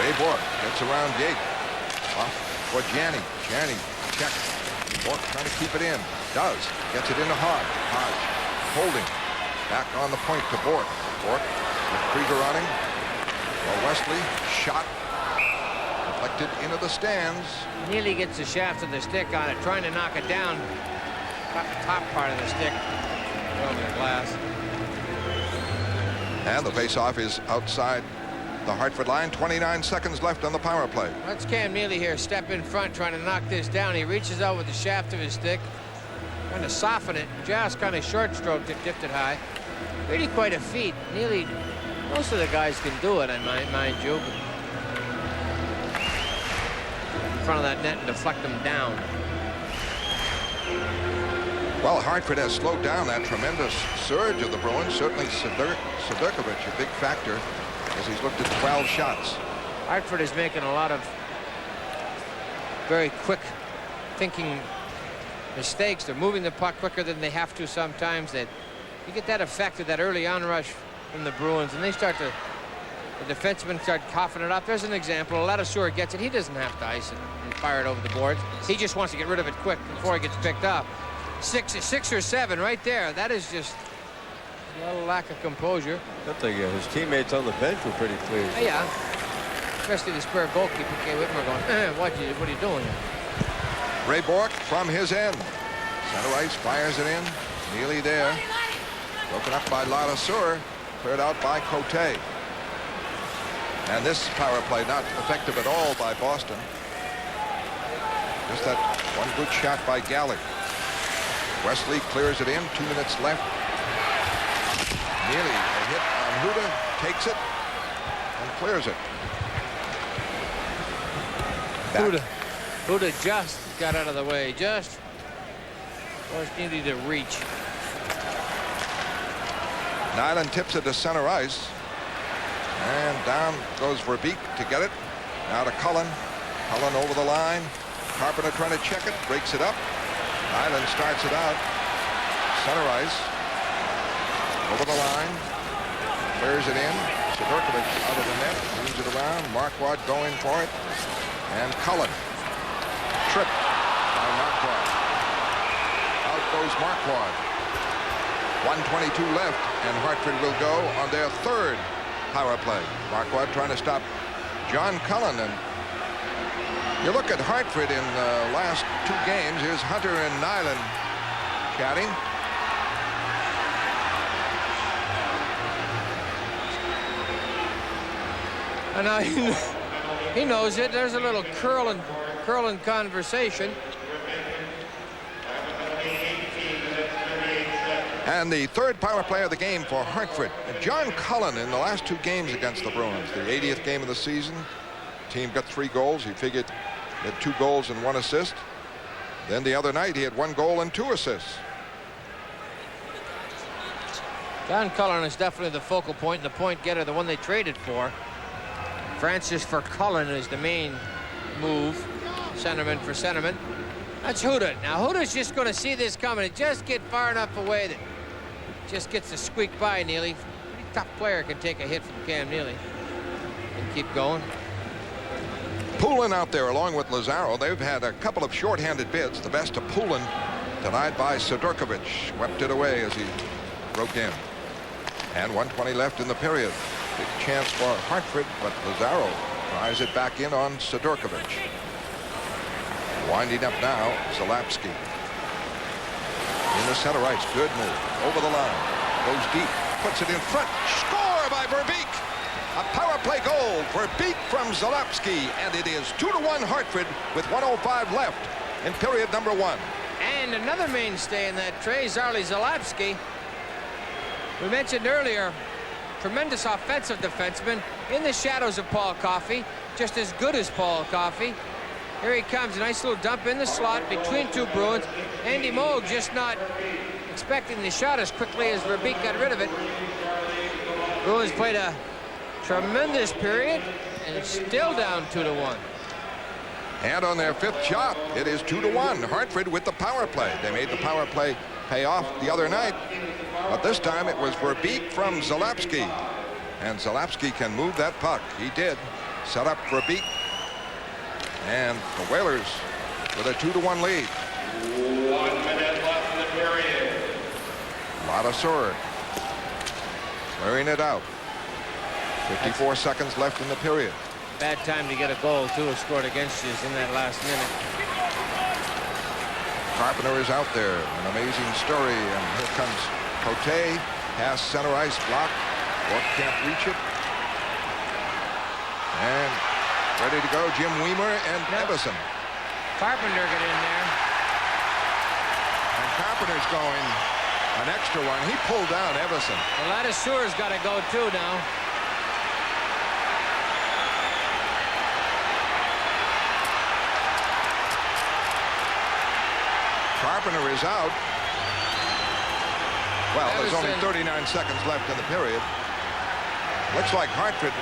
Ray Bork gets around Yake. Off for Janney. Janney check. Bork trying to keep it in. Does. Gets it into Hodge. Hodge holding. Back on the point to Bork. Bork with Krieger on him. Well, Wesley shot. Deflected into the stands. Neely gets the shaft of the stick on it, trying to knock it down. Got the top part of the stick over the glass. And the faceoff is outside the Hartford line. 29 seconds left on the power play. Let's Cam Neely here step in front trying to knock this down. He reaches out with the shaft of his stick, trying to soften it. Just kind of short stroked it, dipped it high. Really quite a feat. Neely, most of the guys can do it, I mind you. In front of that net and deflect them down. Well, Hartford has slowed down that tremendous surge of the Bruins. Certainly Sidorkovich a big factor as he's looked at 12 shots. Hartford is making a lot of very quick thinking mistakes. They're moving the puck quicker than they have to sometimes. That you get that effect of that early onrush from the Bruins, and they start to, the defensemen start coughing it up. There's an example. Ladouceur gets it. He doesn't have to ice it and fire it over the boards. He just wants to get rid of it quick before he gets picked up. Six or seven right there. That is just a little lack of composure. I think his teammates on the bench were pretty pleased. Yeah, especially the spare goalkeeper, Kay Whitmer, going, what are you doing here? Ray Bork from his end. Center ice fires it in. Neely there. Broken up by Ladouceur. Cleared out by Cote. And this power play not effective at all by Boston. Just that one good shot by Galley. Wesley clears it in. 2 minutes left. Neely a hit on Huda. Takes it and clears it. Huda just got out of the way. Just was needed to reach. Nyland tips it to center ice. And down goes Verbeek to get it. Now to Cullen. Cullen over the line. Carpenter trying to check it. Breaks it up. Nyland starts it out. Center ice. Over the line. Clears it in. Sidorkovich out of the net. Moves it around. Marquardt going for it. And Cullen. Trip by Marquardt. Out goes Marquardt. 1:22 left. And Hartford will go on their third power play. Marquardt trying to stop John Cullen. And you look at Hartford in the last 2 games. Here's Hunter and Nyland chatting. And now he knows it. There's a little curling conversation. And the third power play of the game for Hartford. John Cullen in the last 2 games against the Bruins. The 80th game of the season. Team got 3 goals. He figured he had 2 goals and 1 assist. Then the other night he had 1 goal and 2 assists. John Cullen is definitely the focal point and the point getter, the one they traded for. Francis for Cullen is the main move. Centerman for centerman. That's Huda. Now Huda's just going to see this coming and just get far enough away that just gets to squeak by Neely. Pretty tough player, can take a hit from Cam Neely and keep going. Poulin out there along with Lazaro. They've had a couple of shorthanded bids. The best to Poulin denied by Sidorkovich. Swept it away as he broke in. And 1:20 left in the period. Big chance for Hartford, but Lazaro tries it back in on Sidorkovich. Winding up now, Zalapski. In the center ice, good move. Over the line, goes deep, puts it in front. Score by Verbeek. A power play goal for Verbeek from Zalapski, and it is 2-1 Hartford with 1:05 left in period number 1. And another mainstay in that tray, Zarley Zalapski. We mentioned earlier, tremendous offensive defenseman in the shadows of Paul Coffey, just as good as Paul Coffey. Here he comes, a nice little dump in the slot between 2 Bruins. Andy Moog just not expecting the shot as quickly as Verbeek got rid of it. Bruins played a tremendous period, and it's still down 2-1. And on their 5th shot, it is 2-1. Hartford with the power play. They made the power play pay off the other night, but this time it was Verbeek from Zalapsky. And Zalapsky can move that puck. He did. Set up Verbeek. And the Whalers with a 2-1 lead. 1 minute left in the period. Ladasur clearing it out. 54 seconds left in the period. Bad time to get a goal, too, scored against you in that last minute. Carpenter is out there. An amazing story. And here comes Cote. Pass center ice block. Bork can't reach it. And ready to go, Jim Weimer and Everson. Carpenter got in there. And Carpenter's going an extra one. He pulled down Everson. Well, Ladisur's got to go, too, now. Carpenter is out. Well, there's only Everson. 39 seconds left in the period. Looks like Hartford,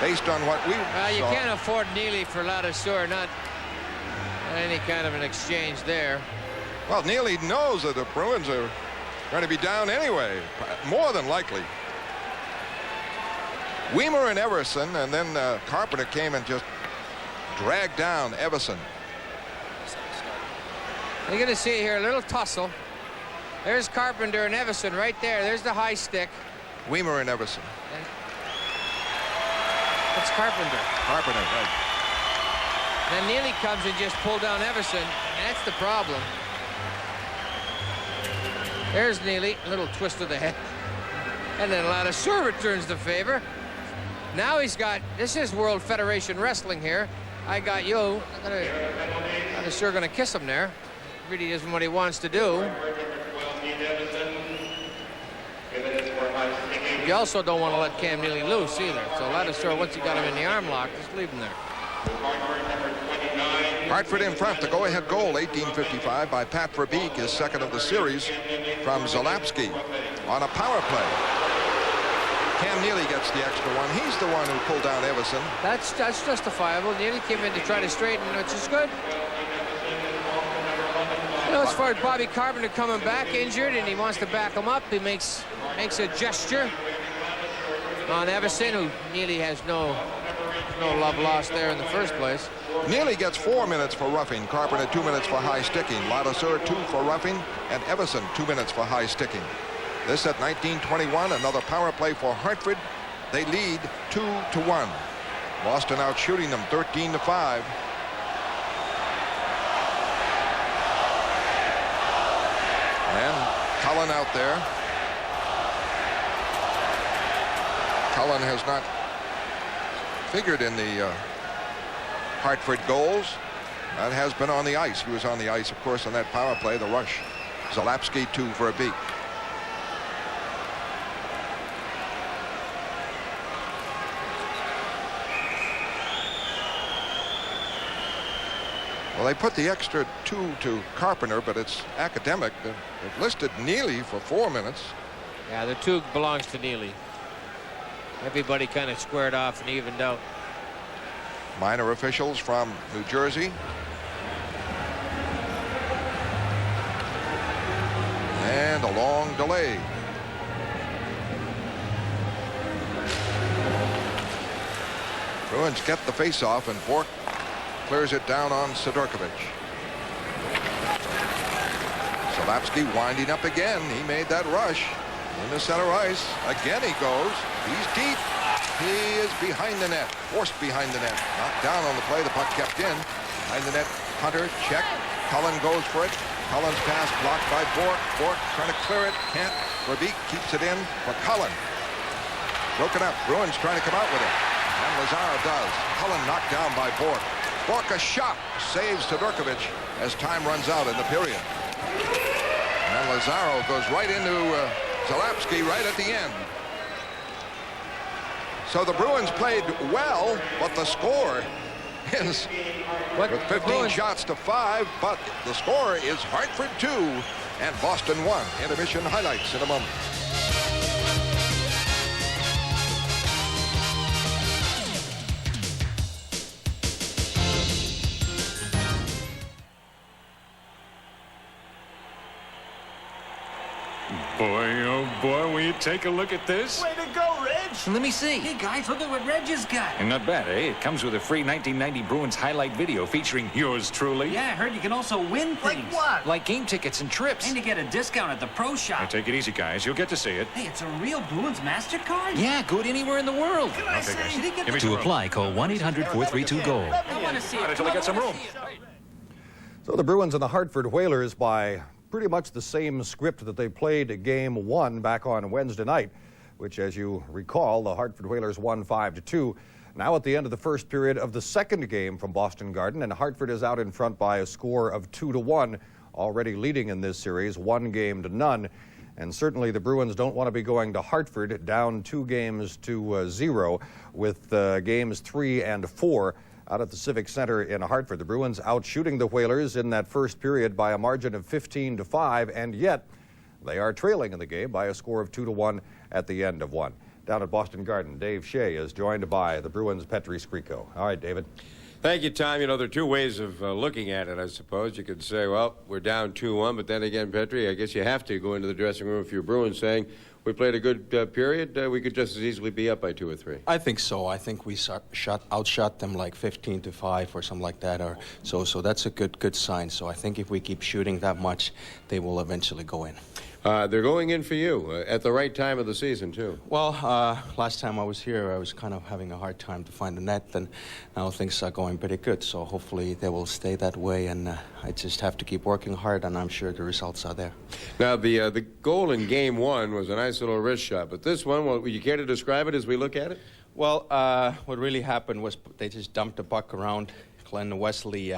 based on what we Well, you saw. can't afford Neely for Ladasur, not any kind of an exchange there. Well, Neely knows that the Bruins are going to be down anyway, more than likely. Weimer and Everson, and then Carpenter came and just dragged down Everson. You're going to see here a little tussle. There's Carpenter and Everson right there. There's the high stick. Weimer and Everson. That's Carpenter. Carpenter, right. Then Neely comes and just pulled down Everson. That's the problem. There's Neely, a little twist of the head. And then Ladasur returns the favor. Now he's got, this is World Federation Wrestling here. I got you. Ladasur going to kiss him there. Really isn't what he wants to do. You also don't want to let Cam Neely loose either. So Ladasur, once you got him in the arm lock, just leave him there. Hartford in front. The go-ahead goal, 18:55 by Pat Verbeek, his second of the series from Zalapsky on a power play. Cam Neely gets the extra one. He's the one who pulled down Everson. That's justifiable. Neely came in to try to straighten, which is good. You know, as far as Bobby Carpenter coming back injured and he wants to back him up, he makes a gesture on Everson, who Neely has no love lost there in the first place. Neely gets 4 minutes for roughing. Carpenter 2 minutes for high sticking. Ladasur 2 for roughing, and Everson 2 minutes for high sticking. This at 19:21. Another power play for Hartford. They lead 2-1. Boston out shooting them 13-5. And Cullen out there. Cullen has not figured in the Hartford goals. That has been on the ice. He was on the ice, of course, on that power play, the rush. Zalapsky to Verbeek. Well, they put the extra 2 to Carpenter, but it's academic. They've listed Neely for 4 minutes. Yeah, the 2 belongs to Neely. Everybody kind of squared off and evened out. Minor officials from New Jersey. And a long delay. Bruins get the faceoff, and Bork clears it down on Sidorkovich. Zalapsky winding up again. He made that rush in the center ice. Again he goes. He's deep. He is behind the net. Forced behind the net. Knocked down on the play. The puck kept in. Behind the net. Hunter check. Cullen goes for it. Cullen's pass blocked by Bork. Bork trying to clear it. Can't. Verbeek keeps it in for Cullen. Broken up. Bruins trying to come out with it. And Lazaro does. Cullen knocked down by Bork. Bork a shot. Saves Sidorkovich as time runs out in the period. And Lazaro goes right into Zalapsky right at the end. So the Bruins played well, but the score is with 15 shots to 5, but the score is Hartford 2 and Boston 1. Intermission highlights in a moment. Boy, oh boy, will you take a look at this? Way to go, Reg! Let me see. Hey, guys, look at what Reg has got. And not bad, eh? It comes with a free 1990 Bruins highlight video featuring yours truly. Yeah, I heard you can also win things. Like what? Like game tickets and trips. And you get a discount at the pro shop. Now, take it easy, guys. You'll get to see it. Hey, it's a real Bruins MasterCard? Yeah, good anywhere in the world. Can I say? guys. Give me To apply, call 1-800-432-GOAL. I want to see it. Until I get some room. So the Bruins and the Hartford Whalers, by pretty much the same script that they played game 1 back on Wednesday night, which, as you recall, the Hartford Whalers won 5-2. Now at the end of the first period of the second game from Boston Garden, and Hartford is out in front by a score of 2-1, already leading in this series, 1-0. And certainly the Bruins don't want to be going to Hartford down 2-0 with games 3 and 4 out at the Civic Center in Hartford. The Bruins out shooting the Whalers in that first period by a margin of 15-5, and yet they are trailing in the game by a score of 2-1 at the end of one. Down at Boston Garden, Dave Shea is joined by the Bruins' Petri Skriko. All right, David. Thank you, Tom. You know, there are two ways of looking at it, I suppose. You could say, well, we're down 2-1, but then again, Petri, I guess you have to go into the dressing room if you're Bruins saying, we played a good period, we could just as easily be up by 2 or 3. I think so. I think we outshot them like 15-5 or something like that. Or so that's a good sign. So I think if we keep shooting that much, they will eventually go in. They're going in for you at the right time of the season, too. Well, last time I was here, I was kind of having a hard time to find the net, and now things are going pretty good. So hopefully they will stay that way, and I just have to keep working hard, and I'm sure the results are there. Now, the goal in Game 1 was a nice little wrist shot, but this one, well, would you care to describe it as we look at it? Well, what really happened was they just dumped the puck around. Glenn Wesley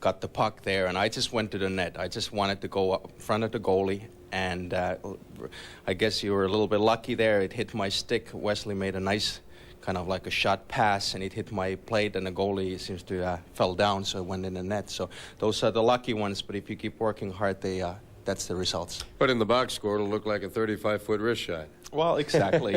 got the puck there, and I just went to the net. I just wanted to go up in front of the goalie. And I guess you were a little bit lucky there. It hit my stick. Wesley made a nice kind of like a shot pass, and it hit my plate, and the goalie seems to fell down, so it went in the net. So those are the lucky ones, but if you keep working hard, that's the results. But in the box score, it'll look like a 35-foot wrist shot. Well, exactly.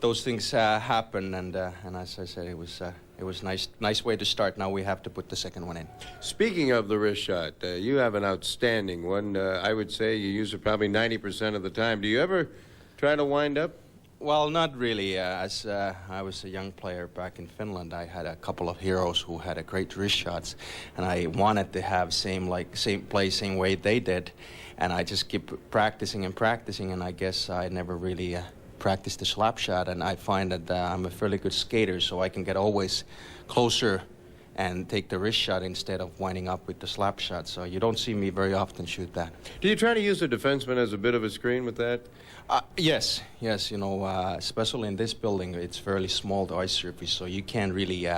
Those things happen, and as I said, it was nice way to start. Now we have to put the second one in. Speaking of the wrist shot, you have an outstanding one. I would say you use it probably 90% of the time. Do you ever try to wind up? Well, not really. As I was a young player back in Finland, I had a couple of heroes who had a great wrist shots, and I wanted to have same way they did, and I just keep practicing, and I guess I never really practiced the slap shot, and I find that I'm a fairly good skater, so I can get always closer and take the wrist shot instead of winding up with the slap shot. So you don't see me very often shoot that. Do you try to use the defenseman as a bit of a screen with that? Yes. You know, especially in this building, it's fairly small, the ice surface, so you can't really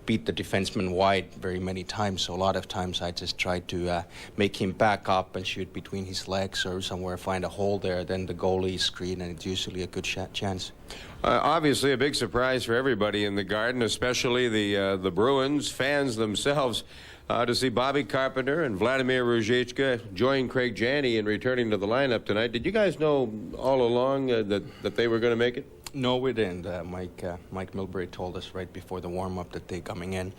beat the defenseman wide very many times. So a lot of times I just try to make him back up and shoot between his legs or somewhere, find a hole there, then the goalie screen, and it's usually a good chance. Obviously, a big surprise for everybody in the Garden, especially the Bruins fans themselves, to see Bobby Carpenter and Vladimir Ruzicka join Craig Janney in returning to the lineup tonight. Did you guys know all along that they were going to make it? No, we didn't. Mike Milbury told us right before the warm-up that they're coming in.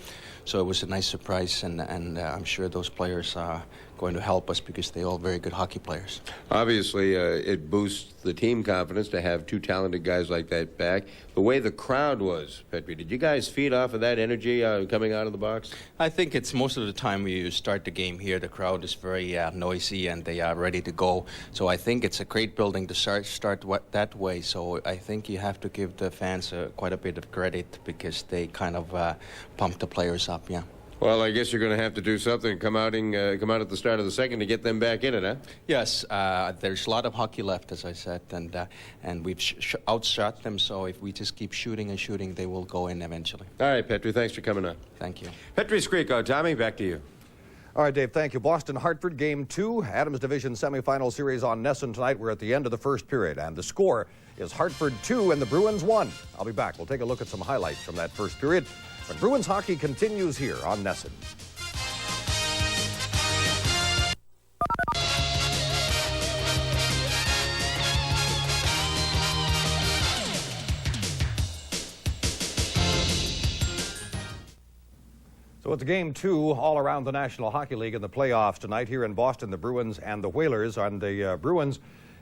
So it was a nice surprise, and I'm sure those players are going to help us because they're all very good hockey players. Obviously, it boosts the team confidence to have two talented guys like that back. The way the crowd was, Petri, did you guys feed off of that energy coming out of the box? I think it's most of the time when you start the game here, the crowd is very noisy and they are ready to go. So I think it's a great building to start that way. So I think you have to give the fans quite a bit of credit because they kind of pump the players up, yeah. Well, I guess you're going to have to do something, come out at the start of the second to get them back in it, huh? Yes, there's a lot of hockey left, as I said, and we've outshot them, so if we just keep shooting and shooting, they will go in eventually. All right, Petri, thanks for coming on. Thank you. Petri Skriko, Tommy, back to you. All right, Dave, thank you. Boston-Hartford, Game 2, Adams Division semifinal series on NESN tonight. We're at the end of the first period, and the score is Hartford 2 and the Bruins 1. I'll be back. We'll take a look at some highlights from that first period. But Bruins hockey continues here on NESN. So it's Game 2 all around the National Hockey League in the playoffs tonight here in Boston. The Bruins and the Whalers. And the Bruins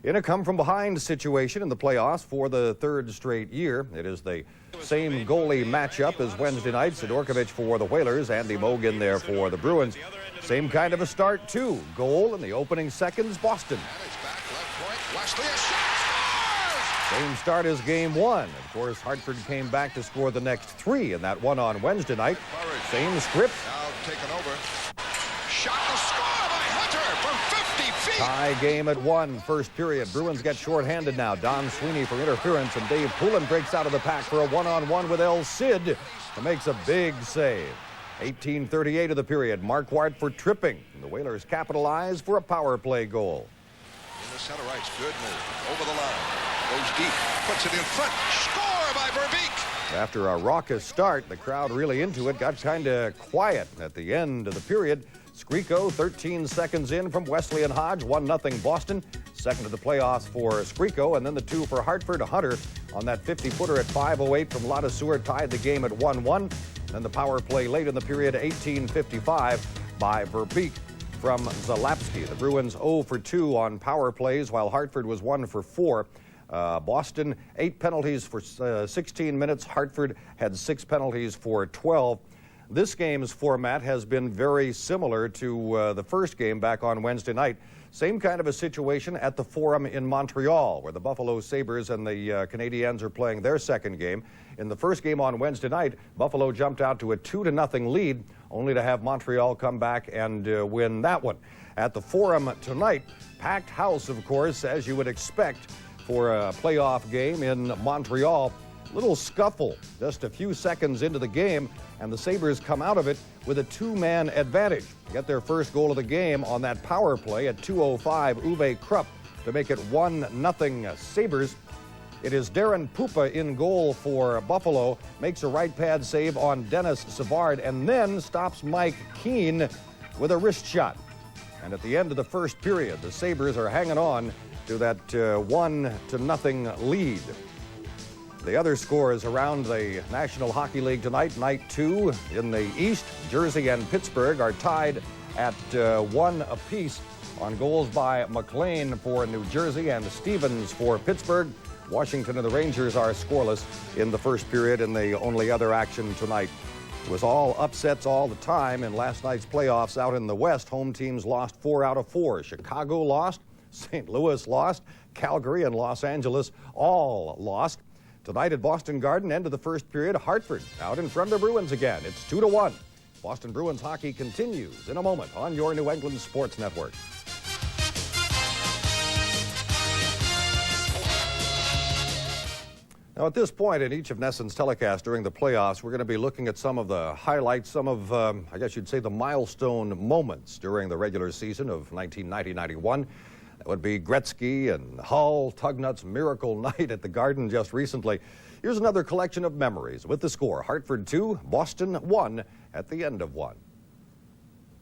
In a come-from-behind situation in the playoffs for the third straight year, it is the same goalie matchup as Wednesday night. Sidorkovich for the Whalers, Andy Mogan there for the Bruins. Same kind of a start, too. Goal in the opening seconds, Boston. Same start as game one. Of course, Hartford came back to score the next three in that one on Wednesday night. Same script. Now taken over. Shot and score by Hunter from 50 feet. Tie game at 1, first period. Bruins get shorthanded now. Don Sweeney for interference, and Dave Poulin breaks out of the pack for a one-on-one with El Cid, who makes a big save. 18:38 of the period. Marquardt for tripping. And the Whalers capitalize for a power play goal. In the center ice, good move. Over the line. Goes deep. Puts it in front. Score by Verbeek. After a raucous start, the crowd really into it, got kind of quiet at the end of the period. Skriko, 13 seconds in from Wesley and Hodge, 1-0 Boston. Second of the playoffs for Skriko, and then the two for Hartford. Hunter on that 50-footer at 5:08 from Ladouceur tied the game at 1-1. Then the power play late in the period, 18:55 by Verbeek from Zalapski. The Bruins 0 for 2 on power plays, while Hartford was 1 for 4. Boston, 8 penalties for 16 minutes. Hartford had 6 penalties for 12. This game's format has been very similar to the first game back on Wednesday night. Same kind of a situation at the Forum in Montreal, where the Buffalo Sabres and the Canadiens are playing their second game. In the first game on Wednesday night, Buffalo jumped out to a 2-0 lead, only to have Montreal come back and win that one. At the Forum tonight, packed house, of course, as you would expect for a playoff game in Montreal. Little scuffle just a few seconds into the game, and the Sabres come out of it with a 2-man advantage. Get their first goal of the game on that power play at 2:05, Uwe Krupp to make it 1-0 Sabres. It is Darren Pupa in goal for Buffalo, makes a right pad save on Dennis Savard, and then stops Mike Keane with a wrist shot. And at the end of the first period, the Sabres are hanging on to that 1-0 lead. The other scores around the National Hockey League tonight, night 2 in the East. Jersey and Pittsburgh are tied at 1 apiece on goals by McLean for New Jersey and Stevens for Pittsburgh. Washington and the Rangers are scoreless in the first period in the only other action tonight. It was all upsets all the time in last night's playoffs out in the West. Home teams lost 4 out of 4. Chicago lost, St. Louis lost, Calgary and Los Angeles all lost. Tonight at Boston Garden, end of the first period, Hartford out in front of the Bruins again. It's 2-1. Boston Bruins hockey continues in a moment on your New England Sports Network. Now, at this point in each of NESN's telecasts during the playoffs, we're going to be looking at some of the highlights, some of, I guess you'd say, the milestone moments during the regular season of 1990-91. That would be Gretzky and Hull, Tugnut's miracle night at the Garden just recently. Here's another collection of memories with the score. Hartford 2, Boston 1 at the end of 1.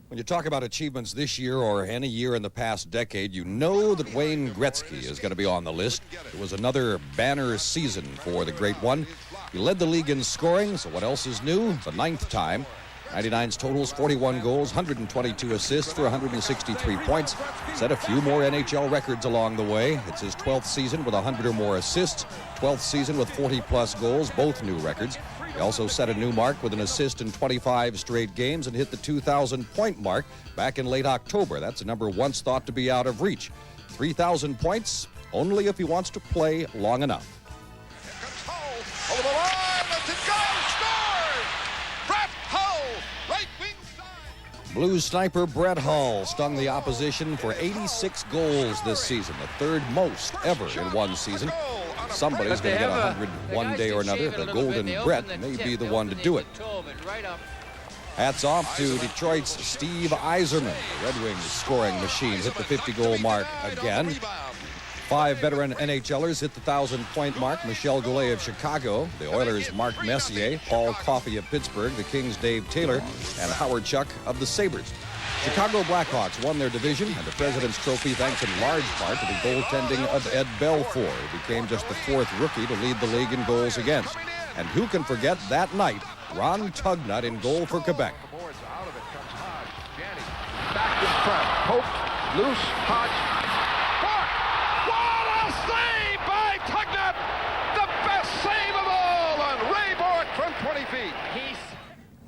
When you talk about achievements this year or any year in the past decade, you know that Wayne Gretzky is going to be on the list. It was another banner season for the Great One. He led the league in scoring, so what else is new? The 9th time. 99's totals, 41 goals, 122 assists for 163 points. Set a few more NHL records along the way. It's his 12th season with 100 or more assists, 12th season with 40-plus goals, both new records. He also set a new mark with an assist in 25 straight games and hit the 2,000-point mark back in late October. That's a number once thought to be out of reach. 3,000 points, only if he wants to play long enough. Over the line, lets it go, scores! Brett Hull, right wing side. Blues sniper Brett Hull stung the opposition for 86 goals this season, the third most ever in one season. Somebody's going to get 100 one day or another. The Golden Brett may be the one to do it. Hats off to Detroit's Steve Yzerman. The Red Wings scoring machine hit the 50-goal mark again. 5 veteran NHLers hit the 1,000-point mark. Michel Goulet of Chicago, the Oilers' Mark Messier, Paul Coffey of Pittsburgh, the Kings' Dave Taylor, and Howard Chuck of the Sabres. Chicago Blackhawks won their division, and the President's Trophy thanks in large part to the goaltending of Ed Belfour, who became just the 4th rookie to lead the league in goals against. And who can forget that night, Ron Tugnut in goal for Quebec. Out of it comes Hodge. Janney back in front. Pope, loose, Hodge. Score!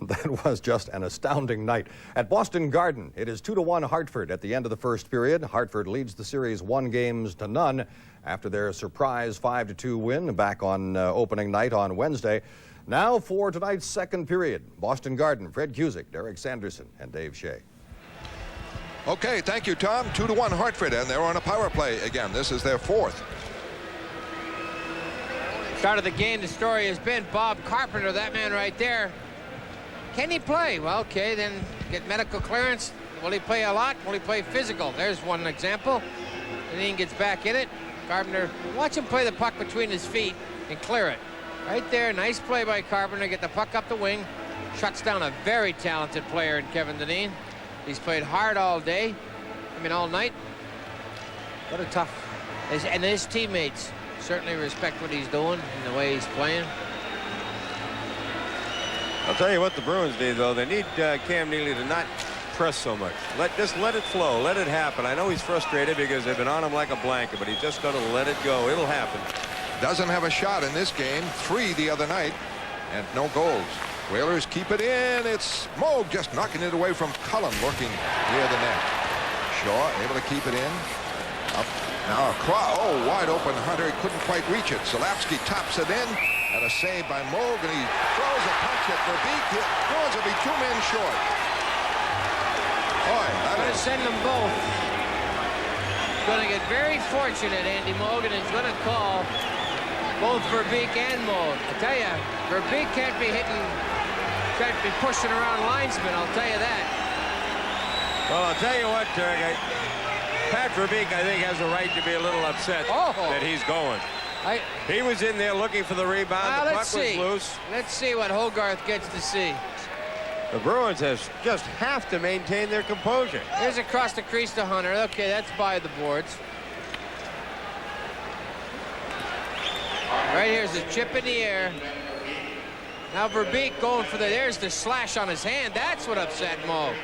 That was just an astounding night. At Boston Garden, it is 2-1 Hartford at the end of the first period. Hartford leads the series 1-0 after their surprise 5-2 win back on opening night on Wednesday. Now for tonight's second period. Boston Garden, Fred Cusick, Derek Sanderson, and Dave Shea. Okay, thank you, Tom. 2-1 Hartford, and they're on a power play again. This is their fourth. Start of the game, the story has been Bob Carpenter, that man right there. Can he play? Well, okay, then get medical clearance. Will he play a lot? Will he play physical? There's one example. And then he gets back in it. Carpenter, watch him play the puck between his feet and clear it. Right there, nice play by Carpenter. Get the puck up the wing. Shuts down a very talented player in Kevin Dineen. He's played hard all day. I mean, all night. What a tough... And his teammates certainly respect what he's doing and the way he's playing. I'll tell you what the Bruins need, though. They need Cam Neely to not press so much. Just let it flow. Let it happen. I know he's frustrated because they've been on him like a blanket, but he's just got to let it go. It'll happen. Doesn't have a shot in this game. 3 the other night, and no goals. Whalers keep it in. It's Moog just knocking it away from Cullen, looking near the net. Shaw able to keep it in. Up now, oh, wide open. Hunter couldn't quite reach it. Zalapsky tops it in. And a save by Moog, and he throws a punch at Verbeek. Bruins will be 2 men short. Boy, I'm going to send them both. Going to get very fortunate, Andy Moog, and he's going to call both Verbeek and Moog. I tell you, Verbeek can't be pushing around linesmen, I'll tell you that. Well, I'll tell you what, Derek, Pat Verbeek, I think, has a right to be a little upset that he's going. He was in there looking for the rebound. The puck was loose. Let's see what Hogarth gets to see. The Bruins just have to maintain their composure. Here's across the crease to Hunter. Okay, that's by the boards. Right here's a chip in the air. Now Verbeek going for there's the slash on his hand. That's what upset Moog.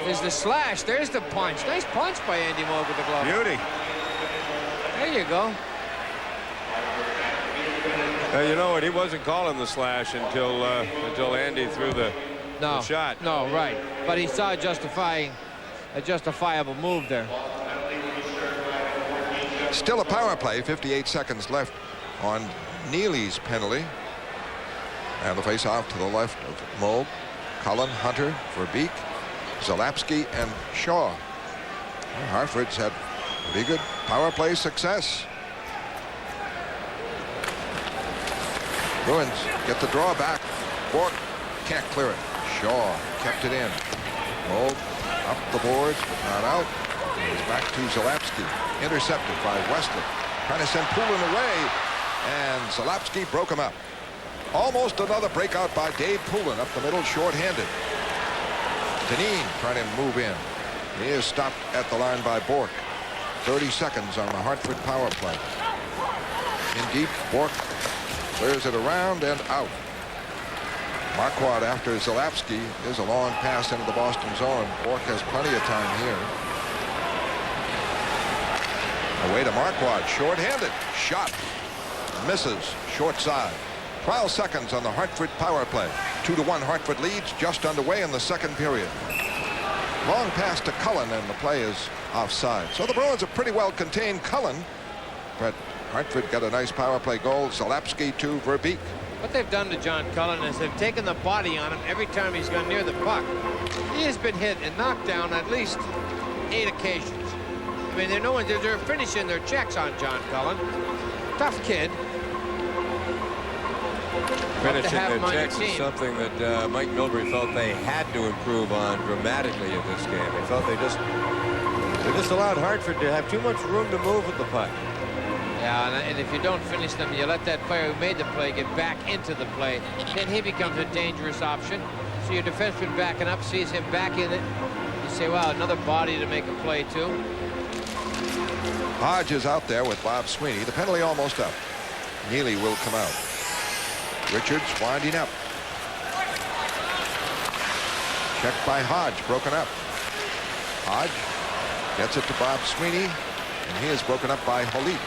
There's the slash. There's the punch. Nice punch by Andy Moog with the glove. Beauty. There you go. You know what? He wasn't calling the slash until Andy threw the shot. No, right. But he saw a justifiable move there. Still a power play. 58 seconds left on Neely's penalty. And the face-off to the left of Moog, Cullen, Hunter, Verbeek, Zalapsky, and Shaw. Well, Hartford's had pretty good power play success. Bruins get the draw back. Bork can't clear it. Shaw kept it in. Moog up the boards, but not out. He's back to Zalapsky. Intercepted by Westlake. Trying to send Poulin away, and Zalapsky broke him up. Almost another breakout by Dave Poulin up the middle, short-handed. Dineen trying to move in. He is stopped at the line by Bork. 30 seconds on the Hartford power play. In deep, Bork clears it around and out. Marquardt after Zalapsky is a long pass into the Boston zone. Bork has plenty of time here. Away to Marquardt, short-handed. Shot. Misses, short side. 12 seconds on the Hartford power play. 2-1 Hartford leads, just underway in the second period. Long pass to Cullen, and the play is offside. So the Bruins have pretty well contained Cullen, but Hartford got a nice power play goal. Zalapsky to Verbeek. What they've done to John Cullen is they've taken the body on him every time he's gone near the puck. He has been hit and knocked down at least 8 occasions. I mean, they're finishing their checks on John Cullen. Tough kid. Finishing their checks is something that Mike Milbury felt they had to improve on dramatically in this game. They felt they just allowed Hartford to have too much room to move with the puck. Yeah, and if you don't finish them, you let that player who made the play get back into the play, then he becomes a dangerous option. So your defenseman backing up sees him back in it. You say, wow, another body to make a play too. Hodge is out there with Bob Sweeney. The penalty almost up. Neely will come out. Richards winding up. Checked by Hodge, broken up. Hodge gets it to Bob Sweeney, and he is broken up by Holit.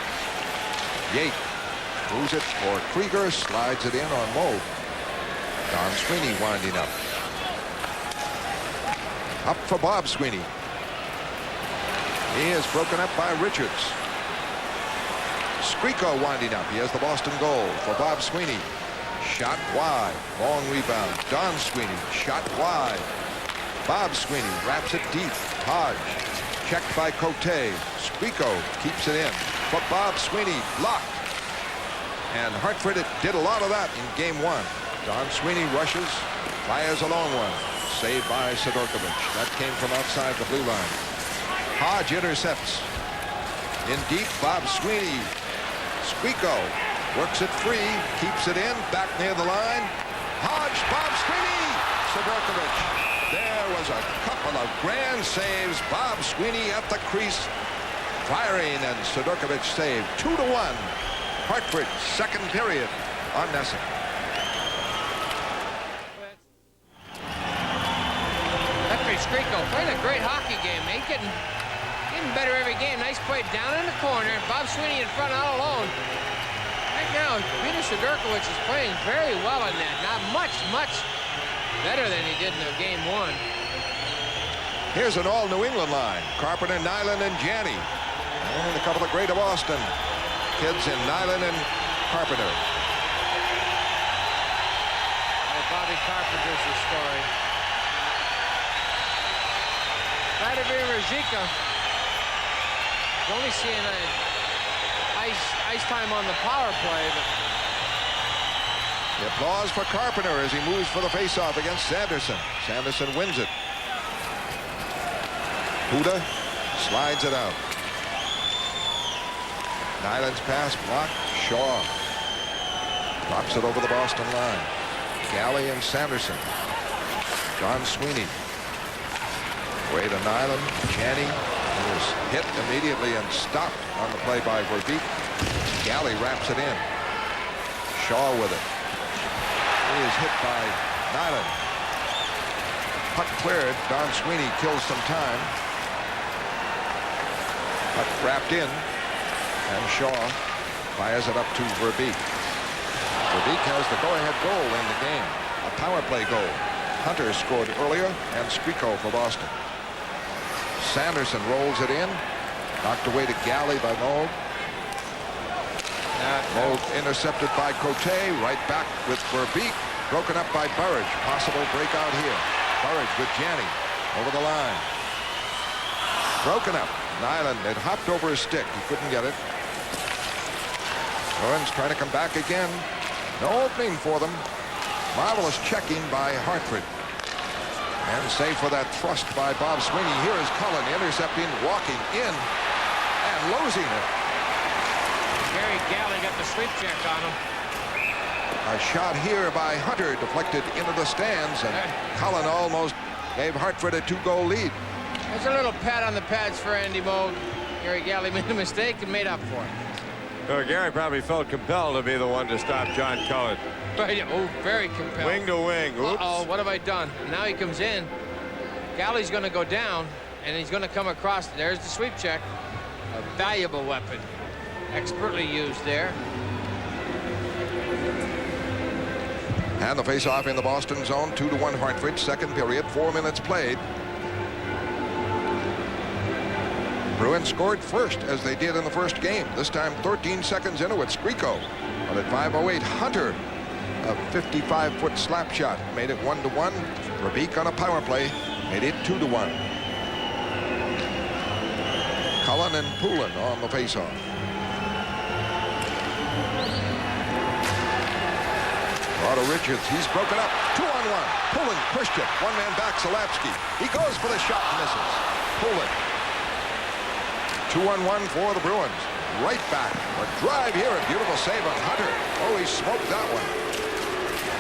Yate moves it for Krieger, slides it in on Moog. Don Sweeney winding up. Up for Bob Sweeney. He is broken up by Richards. Skriko winding up. He has the Boston goal for Bob Sweeney. Shot wide. Long rebound. Don Sweeney. Shot wide. Bob Sweeney wraps it deep. Hodge. Checked by Cote. Skriko keeps it in. For Bob Sweeney. Blocked. And Hartford did a lot of that in game one. Don Sweeney rushes. Fires a long one. Saved by Sidorkovich. That came from outside the blue line. Hodge intercepts. In deep, Bob Sweeney. Skriko works it free. Keeps it in. Back near the line. Hodge. Bob Sweeney. Sidorkovich. There was a couple of grand saves. Bob Sweeney at the crease. Firing, and Sidorkovich saved. 2-1. Hartford, second period on NESN. Skriko playing a great hockey game. He's getting better every game. Nice play down in the corner. Bob Sweeney in front all alone. Right now, Peter Sidorkovich is playing very well in that. Not much better than he did in the game one. Here's an all New England line. Carpenter, Nyland, and Janney. And a couple of Greater Boston kids in Nyland and Carpenter. Oh, Bobby Carpenter's the story. Vladimir Rizika is only seeing ice time on the power play, but the applause for Carpenter as he moves for the faceoff against Sanderson. Sanderson wins it. Huda slides it out. Nyland's pass blocked. Shaw drops it over the Boston line. Galley and Sanderson. John Sweeney. Way to Nyland. Janney was hit immediately and stopped on the play by Verbeek. Galley wraps it in. Shaw with it. He is hit by Nyland. Puck cleared. Don Sweeney kills some time. Puck wrapped in. And Shaw fires it up to Verbeek. Verbeek has the go-ahead goal in the game. A power play goal. Hunter scored earlier, and Skriko for Boston. Sanderson rolls it in. Knocked away to Galley by Mold. Mold intercepted by Cote. Right back with Verbeek. Broken up by Burridge. Possible breakout here. Burridge with Janney. Over the line. Broken up. Nyland had hopped over his stick. He couldn't get it. Bruins trying to come back again. No opening for them. Marvelous checking by Hartford. And save for that thrust by Bob Sweeney. Here is Cullen intercepting, walking in, and losing it. Gary Galley got the sweep check on him. A shot here by Hunter deflected into the stands, and Cullen almost gave Hartford a 2-goal lead. There's a little pat on the pads for Andy Moog. Gary Galley made a mistake and made up for it. Well, Gary probably felt compelled to be the one to stop John Cullen. Right, oh, very compelled. Wing to wing. Oops. Uh-oh, what have I done? Now he comes in. Galley's going to go down, and he's going to come across. There's the sweep check. A valuable weapon. Expertly used there. And the face-off in the Boston zone. 2-1 Hartford. Second period. 4 minutes played. Bruins scored first, as they did in the first game. This time 13 seconds into it. Skriko. But at 5:08, Hunter, a 55-foot slap shot, made it 1-1. Verbeek on a power play made it 2-1. Cullen and Poulin on the faceoff. Otto Richards, he's broken up. 2-on-1. Poulin, Christian, one man back, Zalapski. He goes for the shot, misses. Poulin. 2-on-1 for the Bruins. Right back. A drive here. A beautiful save on Hunter. Oh, he smoked that one.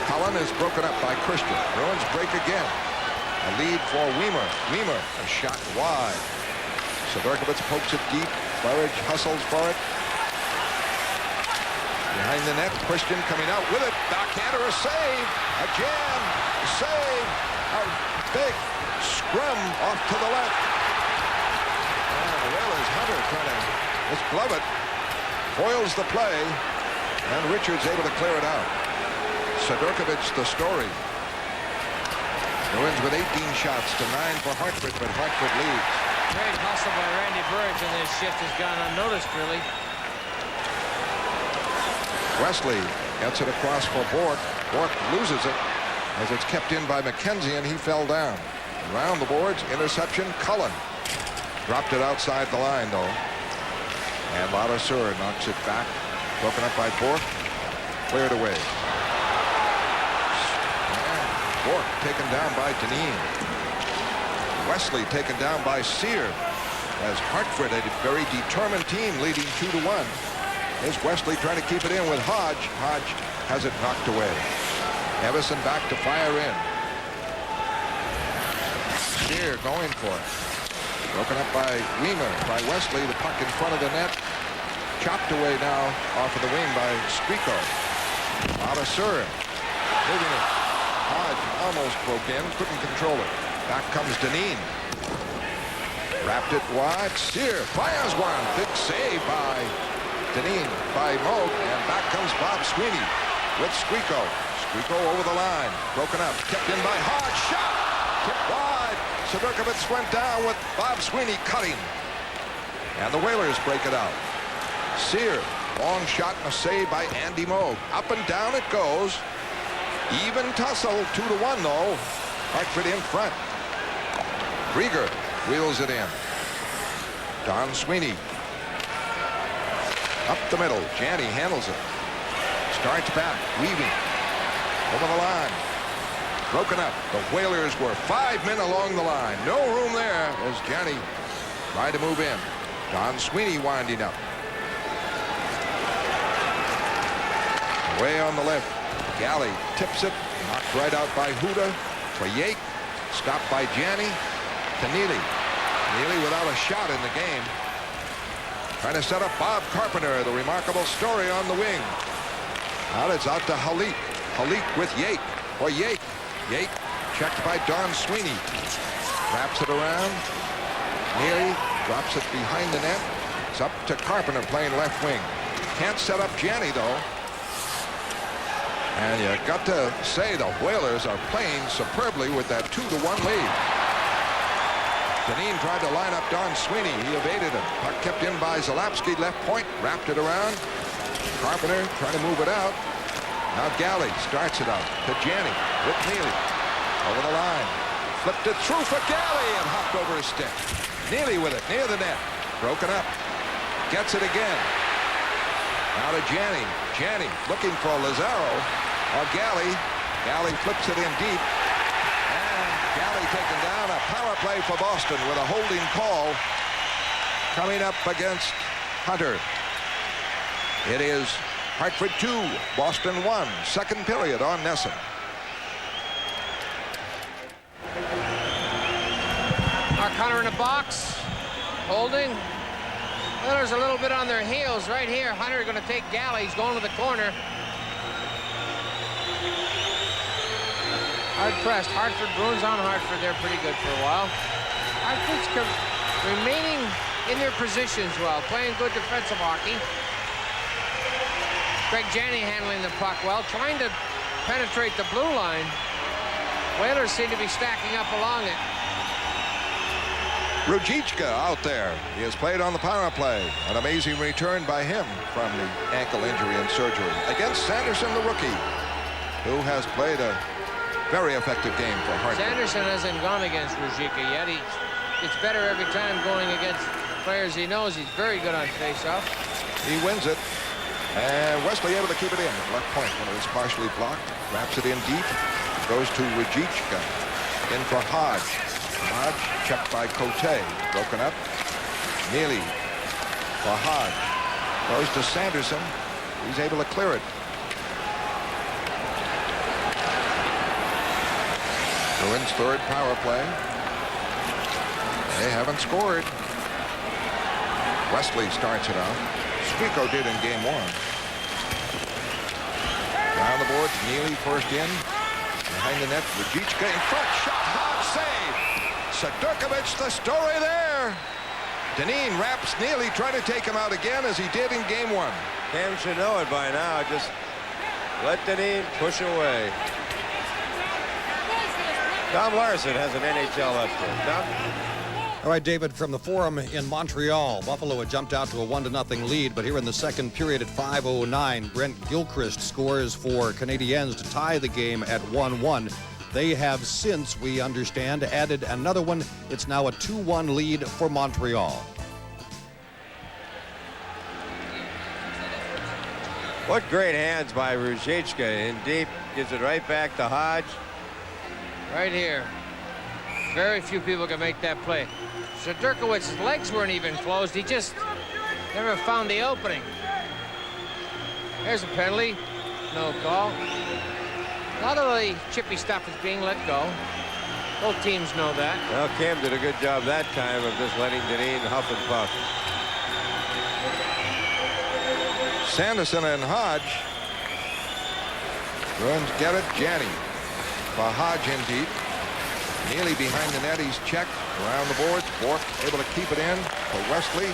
Cullen is broken up by Christian. Bruins break again. A lead for Weimer. Weimer, a shot wide. Sidorkovich pokes it deep. Burridge hustles for it. Behind the net, Christian coming out with it. Backhander, a save. A jam. A save. A big scrum off to the left. And the Whalers, Hunter trying to just glove it. Foils the play. And Richards able to clear it out. Sidorkovich the story. Bruins with 18 shots to 9 for Hartford, but Hartford leads. Great hustle by Randy Burridge, and this shift has gone unnoticed, really. Wesley gets it across for Bork. Bork loses it as it's kept in by McKenzie, and he fell down. Around the boards, interception, Cullen. Dropped it outside the line, though. And Ladouceur knocks it back. Broken up by Bork. Cleared away. Bork taken down by Dineen. Wesley taken down by Sear. As Hartford, a very determined team, leading 2-1. Here's Wesley trying to keep it in with Hodge. Hodge has it knocked away. Evison back to fire in. Sear going for it. Broken up by Weimer, by Wesley. The puck in front of the net. Chopped away now off of the wing by Skriko. Ladouceur moving it. Hodge almost broke in, couldn't control it. Back comes Dineen. Wrapped it wide. Sear fires one. Big save by Dineen, by Moog. And back comes Bob Sweeney with Skriko. Skriko over the line. Broken up. Kept in by Hodge. Shot. Tipped wide. Sedurkovich went down with Bob Sweeney cutting. And the Whalers break it out. Sear. Long shot and a save by Andy Moog. Up and down it goes. Even tussle, 2-1 though. Hartford in front. Krieger wheels it in. Don Sweeney. Up the middle. Janney handles it. Starts back. Weaving. Over the line. Broken up. The Whalers were 5 men along the line. No room there as Janney tried to move in. Don Sweeney winding up. Way on the left. Galley tips it, knocked right out by Huda for Yake. Stopped by Janney to Neely. Neely without a shot in the game. Trying to set up Bob Carpenter, the remarkable story on the wing. Now it's out to Halik. Halik with Yake for Yake. Yake checked by Don Sweeney. Wraps it around. Neely drops it behind the net. It's up to Carpenter playing left wing. Can't set up Janney though. And you got to say the Whalers are playing superbly with that 2-1 lead. Dineen tried to line up Don Sweeney. He evaded him. Puck kept in by Zalapski, left point, wrapped it around. Carpenter trying to move it out. Now Galley starts it out to Janney with Neely. Over the line. Flipped it through for Galley and hopped over his stick. Neely with it near the net. Broken up. Gets it again. Now to Janney. Janney looking for Lazaro. Or Galley. Galley flips it in deep. And Galley taken down. A power play for Boston with a holding call coming up against Hunter. It is Hartford 2, Boston 1. Second period on NESN. Mark Hunter in the box. Holding. Whalers a little bit on their heels right here. Hunter going to take Galley. He's going to the corner. Hard pressed. Hartford Bruins on Hartford. They're pretty good for a while. Hartford's remaining in their positions well, playing good defensive hockey. Greg Janney handling the puck well, trying to penetrate the blue line. Whalers seem to be stacking up along it. Ruzicka out there. He has played on the power play. An amazing return by him from the ankle injury and surgery against Sanderson, the rookie, who has played a very effective game for Hartford. Sanderson hasn't gone against Ruzicka yet. It's better every time going against players he knows. He's very good on faceoff. He wins it. And Wesley able to keep it in. Left point when it was partially blocked. Wraps it in deep. Goes to Ruzicka. In for Hodge. Hodge checked by Cote. Broken up. Neely for Hodge. Goes to Sanderson. He's able to clear it. Bruins third power play. They haven't scored. Wesley starts it out. Skriko did in game one. Down the boards, Neely first in. Behind the net, Ruzicka in front. Shot, hard save. Sedurkovich, the story there. Dineen wraps Neely, trying to take him out again as he did in game one. Cam should know it by now. Just let Dineen push away. Tom Larson has an NHL update. Tom? All right, David, from the Forum in Montreal, Buffalo had jumped out to a 1-0 lead, but here in the second period at 5:09, Brent Gilchrist scores for Canadiens to tie the game at 1-1. They have since, we understand, added another one. It's now a 2-1 lead for Montreal. What great hands by Ruzicka in deep. Gives it right back to Hodge. Right here. Very few people can make that play. Sudurkowitz's legs weren't even closed. He just never found the opening. There's a penalty. No call. A lot of the chippy stuff is being let go. Both teams know that. Well, Cam did a good job that time of just letting Dineen huff and puff. Sanderson and Hodge. Bruins get it. Janney for Hodge in deep. Neely behind the net. He's checked around the boards. Bourque able to keep it in for Wesley.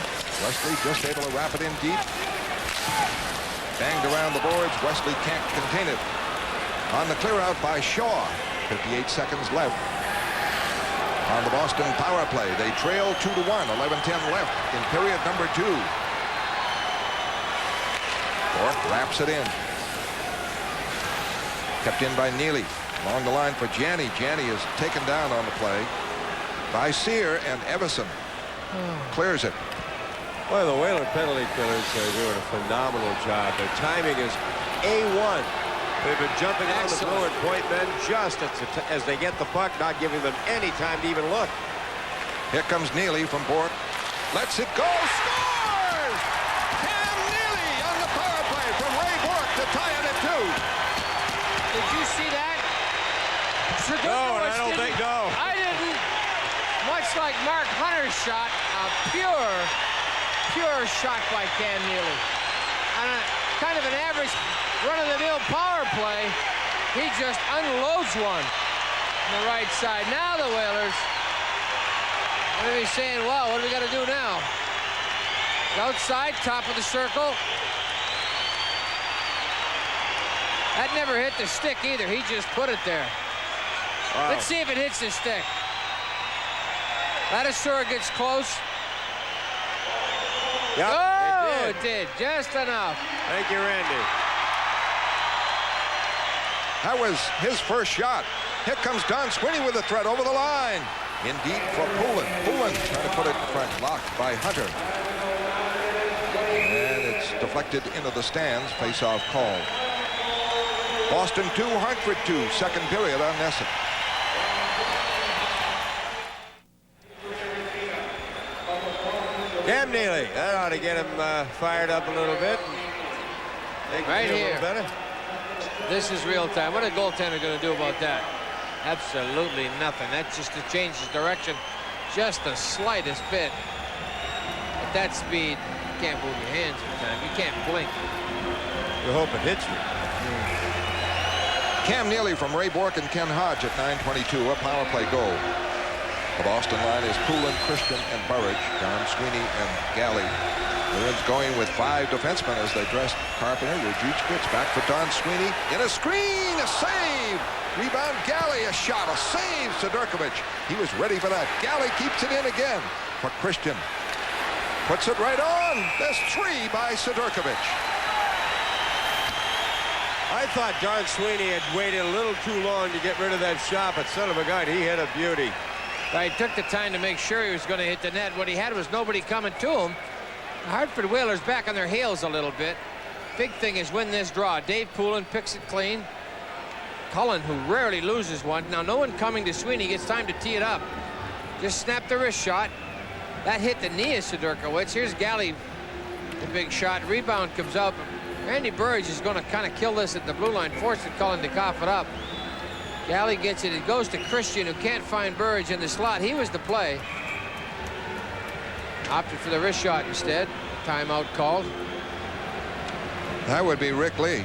Wesley just able to wrap it in deep. Banged around the boards. Wesley can't contain it. On the clear out by Shaw. 58 seconds left. On the Boston power play, they trail 2-1. 11:10 left in period number 2. Bourque wraps it in. Kept in by Neely. Along the line for Janney. Janney is taken down on the play by Sear, and Evison clears it. Boy, the Whaler penalty killers are doing a phenomenal job. Their timing is A1. They've been jumping on the Bruin point men just as they get the puck, not giving them any time to even look. Here comes Neely from Bourque. Lets it go. Scores! Cam Neely on the power play from Ray Bourque to tie it at 2. Did you see that? No, I don't think no. I didn't. Much like Mark Hunter's shot, a pure shot by Cam Neely. On a kind of an average run-of-the-mill power play, he just unloads one on the right side. Now the Whalers are going to be saying, well, what do we got to do now? Outside, top of the circle. That never hit the stick either. He just put it there. Wow. Let's see if it hits the stick. Ladisura gets close. Yep, oh, it did. Just enough. Thank you, Randy. That was his first shot. Here comes Don Sweeney with a threat over the line. In deep for Poulin. Poulin trying to put it in front. Blocked by Hunter. And it's deflected into the stands. Face-off call. Boston 2, Hartford 2. Second period on NESN. Cam Neely. That ought to get him fired up a little bit. Right here. A little better. This is real time. What a goaltender going to do about that? Absolutely nothing. That's just to change his direction just the slightest bit. At that speed, you can't move your hands in time. You can't blink. You hope it hits you. Cam Neely from Ray Bourque and Ken Hodge at 9:22. A power play goal. The Boston line is Poulin, Christian, and Burridge. Don Sweeney and Galley. Bruins going with 5 defensemen as they dress Carpenter. Ruzicka back for Don Sweeney. In a screen, a save. Rebound Galley, a shot, a save. Sudurkovic. He was ready for that. Galley keeps it in again for Christian. Puts it right on. There's 3 by Sudurkovic. I thought Don Sweeney had waited a little too long to get rid of that shot, but son of a gun, he hit a beauty. He took the time to make sure he was going to hit the net. What he had was nobody coming to him. The Hartford Whalers back on their heels a little bit. Big thing is win this draw. Dave Poulin picks it clean. Cullen, who rarely loses one. Now no one coming to Sweeney, gets time to tee it up. Just snap the wrist shot. That hit the knee of Sudurkowicz. Here's Galley, the big shot. Rebound comes up. Randy Burridge is going to kind of kill this at the blue line, forcing Cullen to cough it up. Galley gets it. It goes to Christian, who can't find Burridge in the slot. He was the play. Opted for the wrist shot instead. Timeout called. That would be Rick Lee.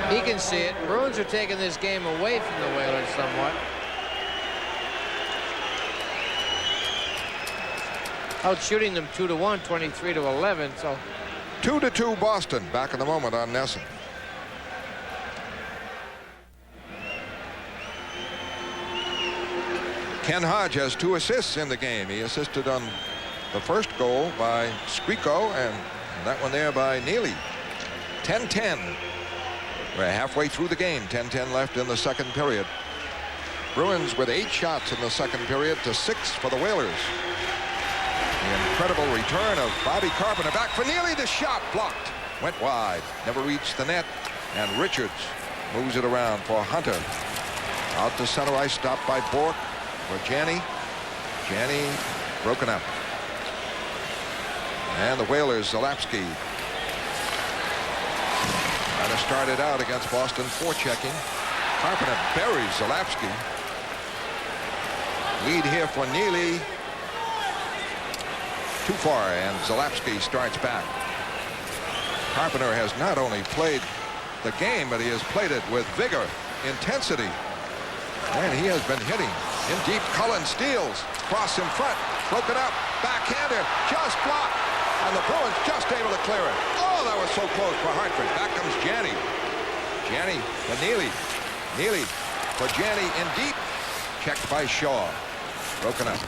He can see it. Bruins are taking this game away from the Whalers somewhat. Out shooting them 2-1, 23-11. So 2-2 Boston. Back in a moment on NESN. Ken Hodge has 2 assists in the game. He assisted on the first goal by Skriko and that one there by Neely. 10-10. We're halfway through the game. 10-10 left in the second period. Bruins with 8 shots in the second period to 6 for the Whalers. The incredible return of Bobby Carpenter. Back for Neely. The shot blocked. Went wide. Never reached the net. And Richards moves it around for Hunter. Out to center ice. Stopped by Bork for Janney. Janney broken up. And the Whalers, Zalapsky. Trying to start it out against Boston, forechecking. Carpenter buries Zalapsky. Lead here for Neely. Too far, and Zalapsky starts back. Carpenter has not only played the game, but he has played it with vigor, intensity. And he has been hitting. In deep, Cullen steals. Cross in front. Broken up. Backhander. Just blocked. And the Bruins just able to clear it. Oh, that was so close for Hartford. Back comes Janney. Janney to Neely. Neely for Janney in deep. Checked by Shaw. Broken up.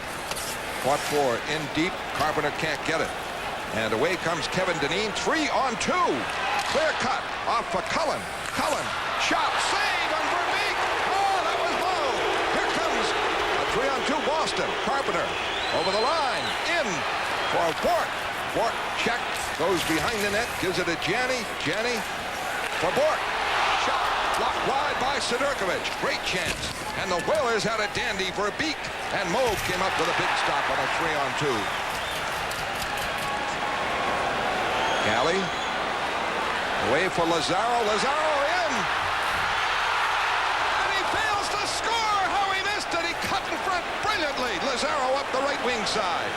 Fought for in deep. Carpenter can't get it. And away comes Kevin Dineen. 3-on-2. Clear cut. Off for Cullen. Cullen. Shot. Save on Verbeek. Oh, that was low. Here comes a 3-on-2 Boston. Carpenter over the line. In for Bork. Bork check. Goes behind the net. Gives it to Janney. Janney for Bork. Shot. Blocked wide by Sidorkovich. Great chance. And the Whalers had a dandy for Verbeek. And Moog came up with a big stop on a 3-on-2. Galley. Away for Lazaro. Lazaro in. And he fails to score. How he missed it. He cut in front brilliantly. Lazaro up the right wing side.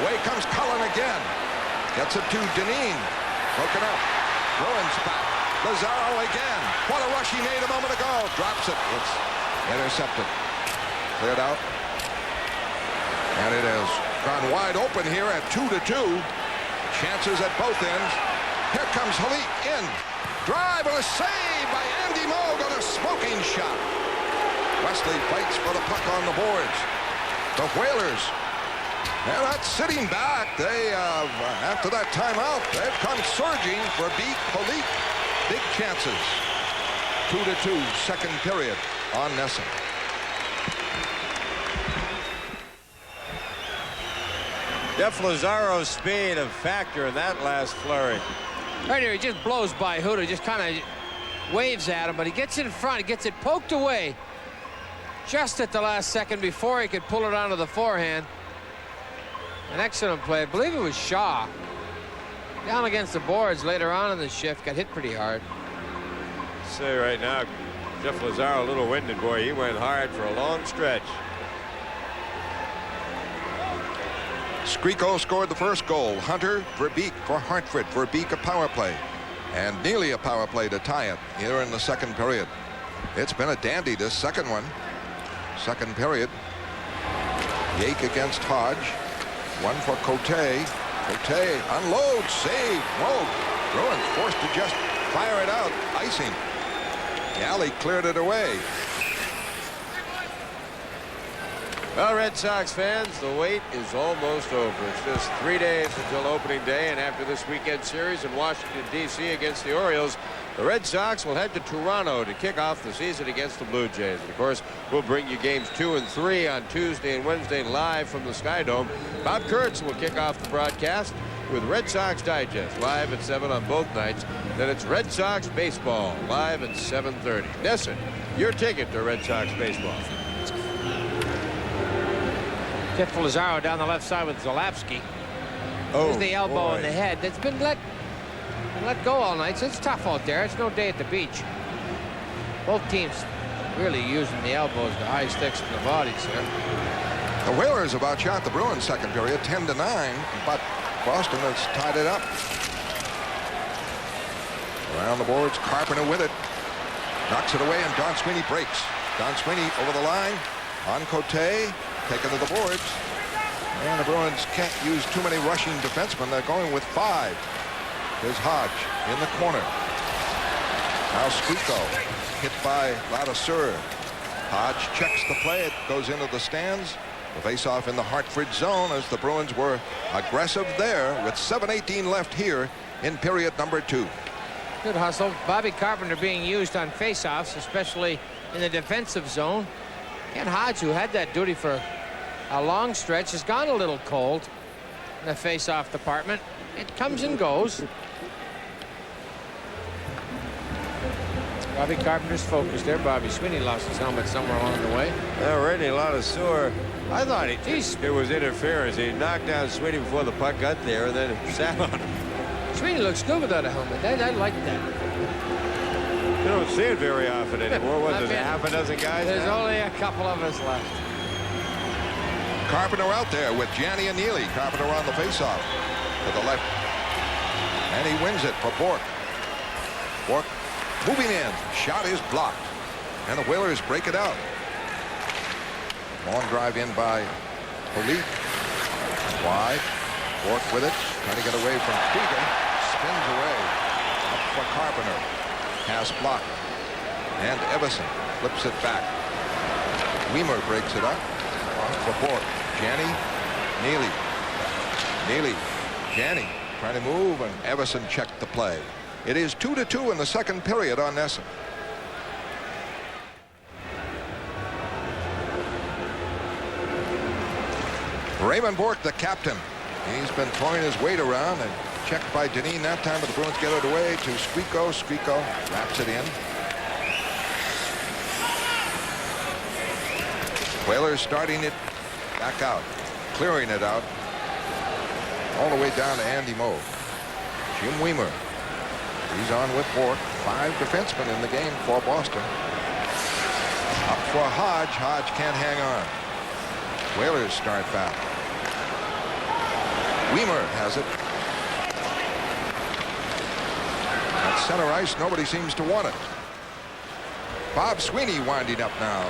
Away comes Cullen again. Gets it to Dineen. Broken up. Bruins back. Lazaro again. What a rush he made a moment ago. Drops it. It's intercepted. Cleared out. And it has gone wide open here at 2-2. Chances at both ends. Here comes Halik in. Drive and a save by Andy Moog on a smoking shot. Wesley fights for the puck on the boards. The Whalers, they're not sitting back. They, after that timeout, they've come surging for Verbeek, Halik. Big chances. 2-2, second period on NESN. Jeff Lazaro's speed a factor in that last flurry. Right here, he just blows by Huda, just kind of waves at him, but he gets in front, he gets it poked away just at the last second before he could pull it onto the forehand. An excellent play. I believe it was Shaw. Down against the boards later on in the shift, got hit pretty hard. Say right now, Jeff Lazaro, a little winded, boy. He went hard for a long stretch. Skriko scored the first goal. Hunter, Verbeek for Hartford. Verbeek a power play. And Neely a power play to tie it here in the second period. It's been a dandy, this second one. Second period. Yake against Hodge. One for Cote. Cote unloads, save. Whoa. Bruins forced to just fire it out. Icing. Galley cleared it away. Well, Red Sox fans, the wait is almost over. It's just 3 days until opening day, and after this weekend series in Washington, D.C. against the Orioles, the Red Sox will head to Toronto to kick off the season against the Blue Jays. And of course, we'll bring you games 2 and 3 on Tuesday and Wednesday live from the Sky Dome. Bob Kurtz will kick off the broadcast with Red Sox Digest live at 7 on both nights. Then it's Red Sox Baseball live at 7:30. NESN, your ticket to Red Sox Baseball. Jeff Lazaro down the left side with Zalapsky. There's the elbow in the head. That's been let go all night. So it's tough out there. It's no day at the beach. Both teams really using the elbows, the high sticks, and the bodies here. The Whalers have outshot the Bruins second period 10-9, but Boston has tied it up. Around the boards, Carpenter with it. Knocks it away, and Don Sweeney breaks. Don Sweeney over the line on Cote. Taken to the boards. And the Bruins can't use too many rushing defensemen. They're going with 5. Here's Hodge in the corner. Now Skriko hit by Ladouceur. Hodge checks the play. It goes into the stands. The face-off in the Hartford zone as the Bruins were aggressive there with 7:18 left here in period number 2. Good hustle. Bobby Carpenter being used on face-offs, especially in the defensive zone. Ken Hodge, who had that duty for a long stretch, has gone a little cold in the face-off department. It comes and goes. Bobby Carpenter's focused there. Bobby Sweeney lost his helmet somewhere along the way. Already a lot of sore. I thought it was interference. He knocked down Sweeney before the puck got there and then sat on him. Sweeney looks good without a helmet. I like that. You don't see it very often anymore. What, there's a half a dozen guys There's now? only a couple of us left. Carpenter out there with Janny and Neely. Carpenter on the faceoff to the left. And he wins it for Bourque. Bourque moving in. Shot is blocked. And the Whalers break it out. Long drive in by Polique. Wide. Bourque with it. Trying to get away from Krieger. Spins away. Up for Carpenter. Pass blocked. And Everson flips it back. Weimer breaks it up. Off for Bourque. Janny. Neely. Neely. Janny trying to move, and Everson checked the play. It is 2-2 in the second period on NESN. Raymond Bourque, the captain. He's been throwing his weight around and checked by Deneen that time, but the Bruins get it away to Squeako. Squeako wraps it in. Whalers starting it back out, clearing it out all the way down to Andy Moe. Jim Weimer. He's on with Bourque. 5 defensemen in the game for Boston. Up for Hodge. Hodge can't hang on. Whalers start back. Weimer has it. At center ice, nobody seems to want it. Bob Sweeney winding up now.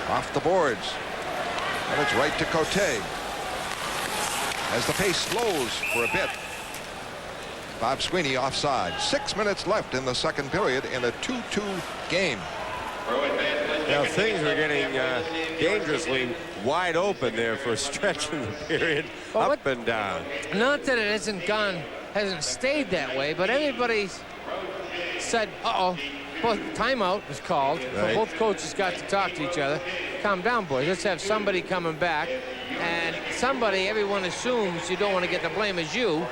Off the boards. And it's right to Cote. As the pace slows for a bit. Bob Sweeney offside. 6 minutes left in the second period in a 2-2 game. Now things were getting dangerously wide open there for a stretch of the period, well, up and down. Not that it hasn't stayed that way, but everybody said, uh-oh, well, timeout was called. Right. Both coaches got to talk to each other. Calm down, boys. Let's have somebody coming back. And somebody, everyone assumes you don't want to get the blame as you.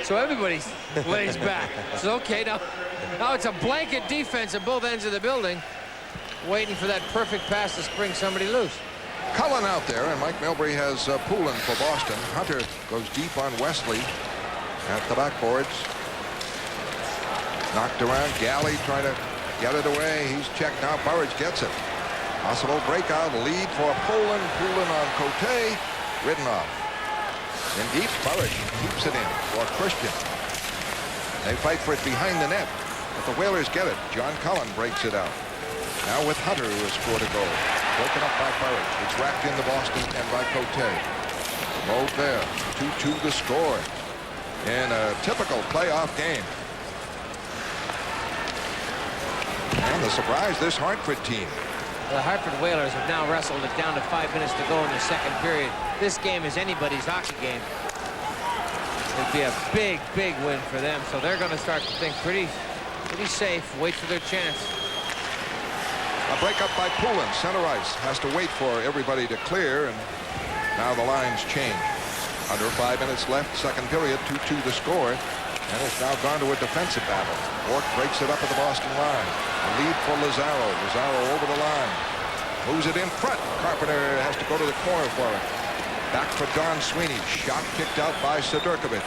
So everybody lays back. So, okay, now it's a blanket defense at both ends of the building, waiting for that perfect pass to spring somebody loose. Cullen out there, and Mike Milbury has Poulin for Boston. Hunter goes deep on Wesley at the backboards. Knocked around. Galley trying to get it away. He's checked now. Burridge gets it. Possible breakout lead for Poulin. Poulin on Cote. Ridden off. In deep, Burridge keeps it in for Christian. They fight for it behind the net, but the Whalers get it. John Cullen breaks it out. Now with Hunter, who has scored a goal. Broken up by Burridge. It's racked into Boston and by Cote. Move there. 2-2 the score in a typical playoff game. And the surprise, this Hartford team. The Hartford Whalers have now wrestled it down to 5 minutes to go in the second period. This game is anybody's hockey game. It'd be a big, big win for them. So they're going to start to think pretty safe. Wait for their chance. A breakup by Poulin. Center ice has to wait for everybody to clear, and now the lines change. Under 5 minutes left, second period, 2-2 the score. And it's now gone to a defensive battle. Bourque breaks it up at the Boston line. A lead for Lazaro. Lazaro over the line. Moves it in front. Carpenter has to go to the corner for it. Back for Don Sweeney. Shot kicked out by Sidorkovich.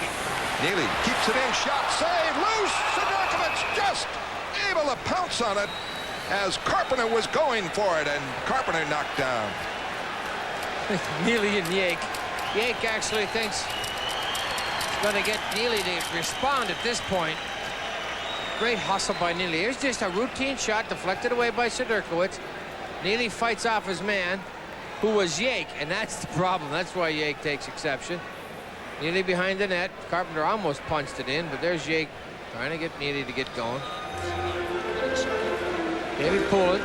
Neely keeps it in. Shot save. Loose. Sidorkovich just able to pounce on it as Carpenter was going for it, and Carpenter knocked down. Neely and Yake. Yake actually thinks going to get Neely to respond at this point. Great hustle by Neely. Here's just a routine shot deflected away by Sidorkovich. Neely fights off his man, who was Yake, and that's the problem. That's why Yake takes exception. Neely behind the net. Carpenter almost punched it in, but there's Yake trying to get Neely to get going. Maybe pull it.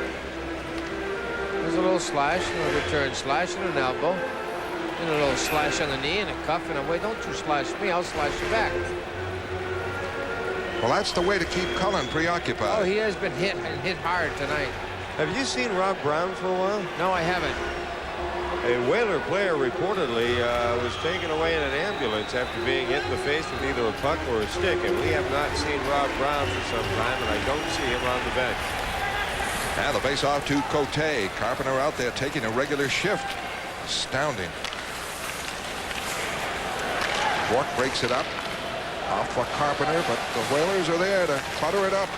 a little slash, and a return slash, and an elbow, and a little slash on the knee, and a cuff, and a way. Don't you slash me, I'll slash you back. Well, that's the way to keep Cullen preoccupied. Oh, he has been hit, and hit hard tonight. Have you seen Rob Brown for a while? No, I haven't. A Whaler player reportedly was taken away in an ambulance after being hit in the face with either a puck or a stick, and we have not seen Rob Brown for some time, and I don't see him on the bench. And the face-off to Cote. Carpenter out there taking a regular shift. Astounding. Bork breaks it up. Off for Carpenter, but the Whalers are there to clutter it up.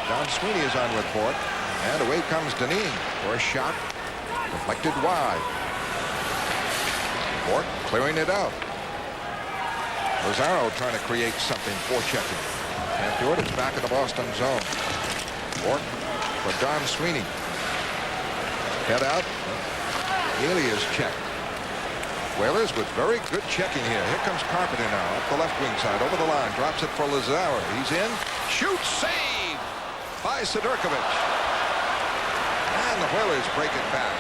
Don Sweeney is on with Bork. And away comes Dineen for a shot. Deflected wide. Bork clearing it out. Lazaro trying to create something for checking. Can't do it. It's back in the Boston zone. Bork for Don Sweeney. Head out. Healy is checked. Whalers with very good checking here. Here comes Carpenter now up the left wing side over the line. Drops it for Lazaro. He's in. Shoots. Save by Sidorkovich. And the Whalers break it back.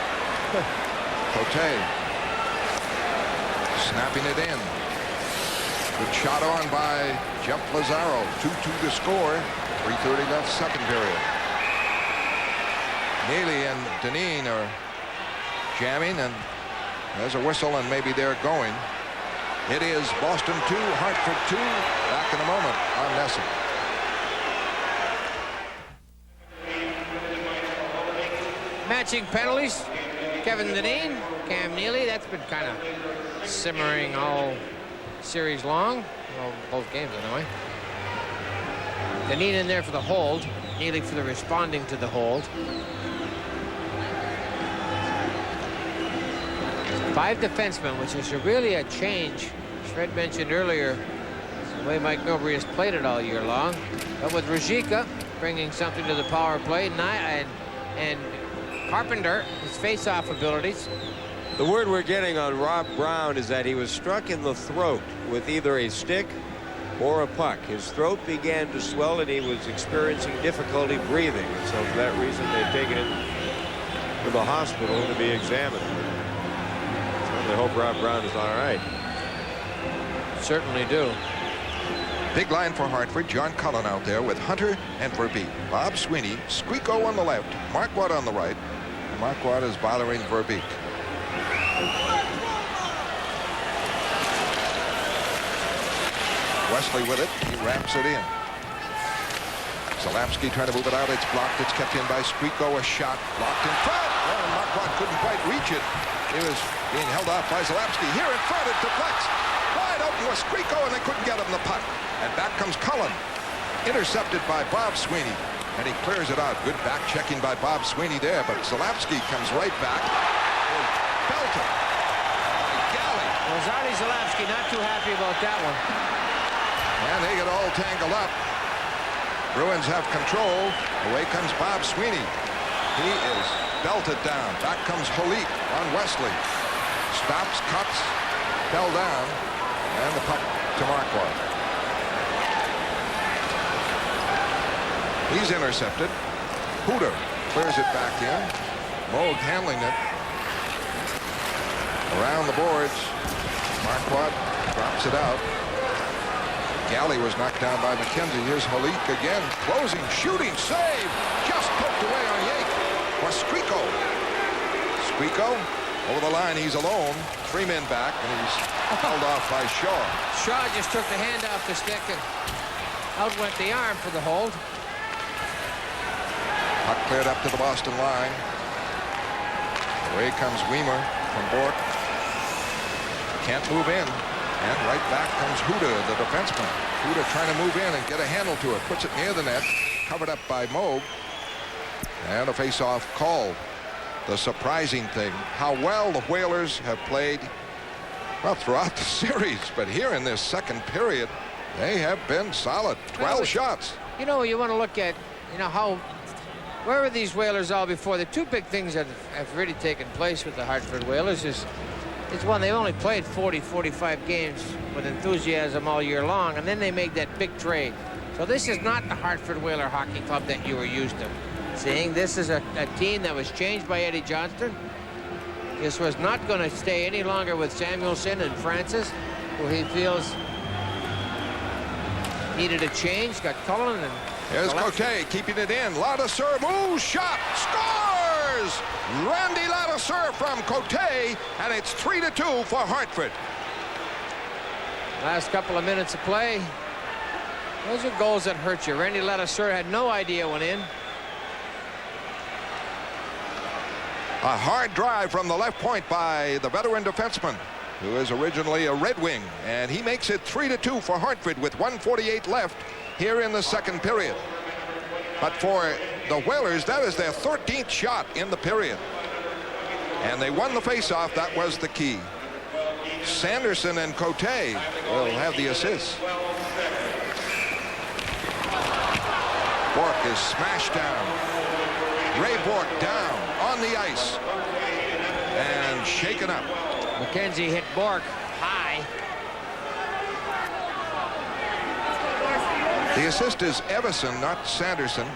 Cote snapping it in. Good shot on by Jeff Lazaro. 2-2 to score. 3:30 left second period. Neely and Dineen are jamming, and there's a whistle, and maybe they're going. It is Boston 2, Hartford 2. Back in a moment on NESN. Matching penalties. Kevin Dineen, Cam Neely. That's been kind of simmering all series long. Well, both games anyway. Dineen in there for the hold. Neely for the responding to the hold. 5 defensemen, which is really a change. As Fred mentioned earlier, the way Mike Milbury has played it all year long. But with Ruzicka bringing something to the power play, and Carpenter, his face-off abilities. The word we're getting on Rob Brown is that he was struck in the throat with either a stick or a puck. His throat began to swell, and he was experiencing difficulty breathing. And so for that reason, they've taken him to the hospital to be examined. I hope Rob Brown is all right. Certainly do. Big line for Hartford. John Cullen out there with Hunter and Verbeek. Bob Sweeney, Squeako on the left, Marquardt on the right. Marquardt is bothering Verbeek. Wesley with it. He wraps it in. Zalapsky trying to move it out. It's blocked. It's kept in by Squeako. A shot blocked in front. Oh, Marquardt couldn't quite reach it. It was being held off by Zalapsky. Here in front, it deflects. Wide open was Squeako, and they couldn't get him the puck. And back comes Cullen. Intercepted by Bob Sweeney. And he clears it out. Good back checking by Bob Sweeney there. But Zalapsky comes right back. Belted by Galley. Well, Zardy Zalapsky not too happy about that one. And they get all tangled up. Bruins have control. Away comes Bob Sweeney. He is belted down. Back comes Holik on Wesley. Stops, cuts, fell down, and the puck to Marquardt. He's intercepted. Huda clears it back in. Moog handling it. Around the boards. Marquardt drops it out. Galley was knocked down by McKenzie. Here's Holik again. Closing, shooting, save. Just poked away on Yake. Was Squeako. Squeako over the line. He's alone. 3 men back, and he's held off by Shaw. Shaw just took the hand off the stick, and out went the arm for the hold. Puck cleared up to the Boston line. Away comes Weimer from Bork. Can't move in. And right back comes Huda, the defenseman. Huda trying to move in and get a handle to it. Puts it near the net. Covered up by Moog. And a face-off called. The surprising thing, how well the Whalers have played, well, throughout the series. But here in this second period, they have been solid. 12 shots. You know, you want to look at, where were these Whalers all before? The 2 big things that have really taken place with the Hartford Whalers is one, they only played 40-45 games with enthusiasm all year long, and then they made that big trade. So this is not the Hartford Whaler Hockey Club that you were used to. Seeing this is a team that was changed by Eddie Johnston. This was not going to stay any longer with Samuelson and Francis, who he feels needed a change. Got Cullen and... Here's Cote keeping it in. Ladouceur moves, shot, scores! Randy Ladouceur from Cote, and it's 3-2 for Hartford. Last couple of minutes of play. Those are goals that hurt you. Randy Ladouceur had no idea went in. A hard drive from the left point by the veteran defenseman, who is originally a Red Wing, and he makes it 3-2 for Hartford with 1:48 left here in the second period. But for the Whalers, that is their 13th shot in the period. And they won the faceoff. That was the key. Sanderson and Cote will have the assists. Bourque is smashed down. Ray Bourque down on the ice and shaken up. McKenzie hit Bourque high. The assist is Evison, not Sanderson.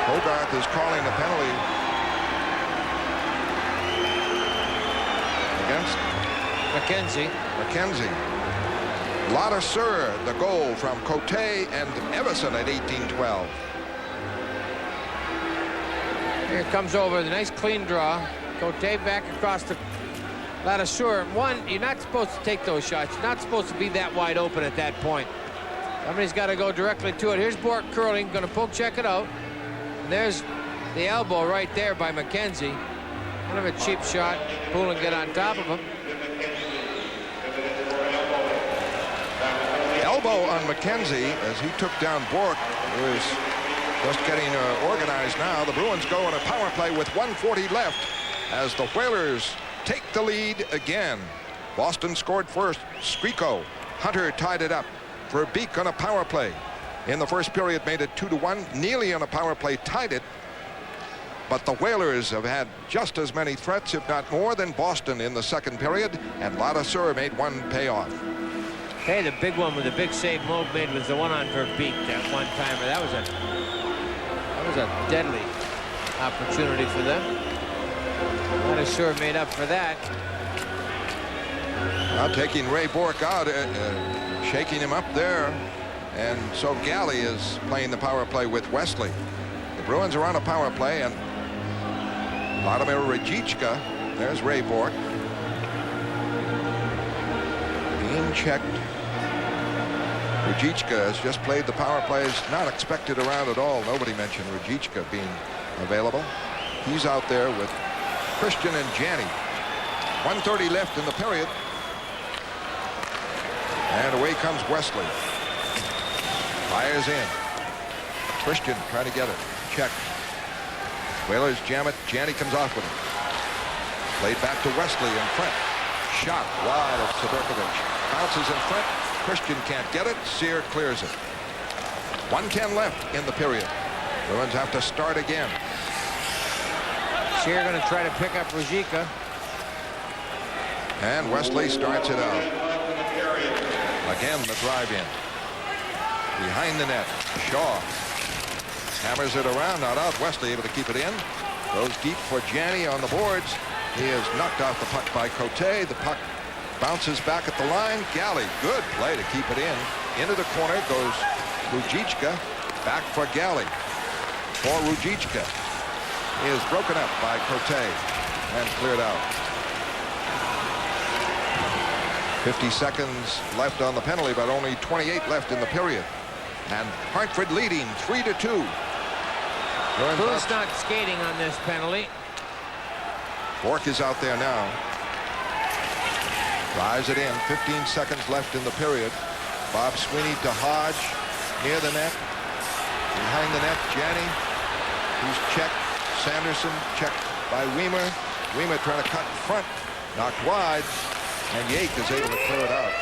Hogarth is calling the penalty against McKenzie. Ladouceur, the goal from Cote and Evison at 18-12. Here comes over the nice clean draw. Cote back across the Ladouceur. One, you're not supposed to take those shots. You're not supposed to be that wide open at that point. Somebody's got to go directly to it. Here's Bourque curling, going to poke check it out. And there's the elbow right there by McKenzie. Kind of a cheap shot. Poulin get on top of him. Elbow on McKenzie as he took down Bourque, who is just getting organized now. The Bruins go on a power play with 1:40 left as the Whalers take the lead again. Boston scored first. Skriko. Hunter tied it up. Verbeek on a power play in the first period made it 2-1. Neely on a power play tied it. But the Whalers have had just as many threats, if not more, than Boston in the second period, and Ladouceur made one payoff. Hey, the big one with the big save Moog made was the one on Verbeek, that one-timer. That was a deadly opportunity for them. Ladouceur made up for that. Now taking Ray Bourque out, shaking him up there, and so Galley is playing the power play with Wesley. The Bruins are on a power play, and Vladimir Rajicka, there's Ray Bourque, being checked. Rajicka has just played the power plays, not expected around at all. Nobody mentioned Rajicka being available. He's out there with Christian and Janney. 1:30 left in the period. And away comes Wesley. Fires in. Christian trying to get it. Check. Whalers jam it. Janney comes off with it. Played back to Wesley in front. Shot wide of Sidorkovich. Bounces in front. Christian can't get it. Sear clears it. 1:10 left in the period. Bruins have to start again. Sear going to try to pick up Rajicka. And Wesley starts it out. Again, the drive in. Behind the net. Shaw hammers it around, not out. Wesley able to keep it in. Goes deep for Janney on the boards. He is knocked off the puck by Cote. The puck bounces back at the line. Galley, good play to keep it in. Into the corner goes Rujicka. Back for Galley. For Rujicka. He is broken up by Cote and cleared out. 50 seconds left on the penalty, but only 28 left in the period. And Hartford leading 3-2. Who's not skating on this penalty? Bourque is out there now. Drives it in. 15 seconds left in the period. Bob Sweeney to Hodge near the net. Behind the net, Janney. He's checked. Sanderson checked by Weimer. Weimer trying to cut in front. Knocked wide. And Yake is able to clear it out.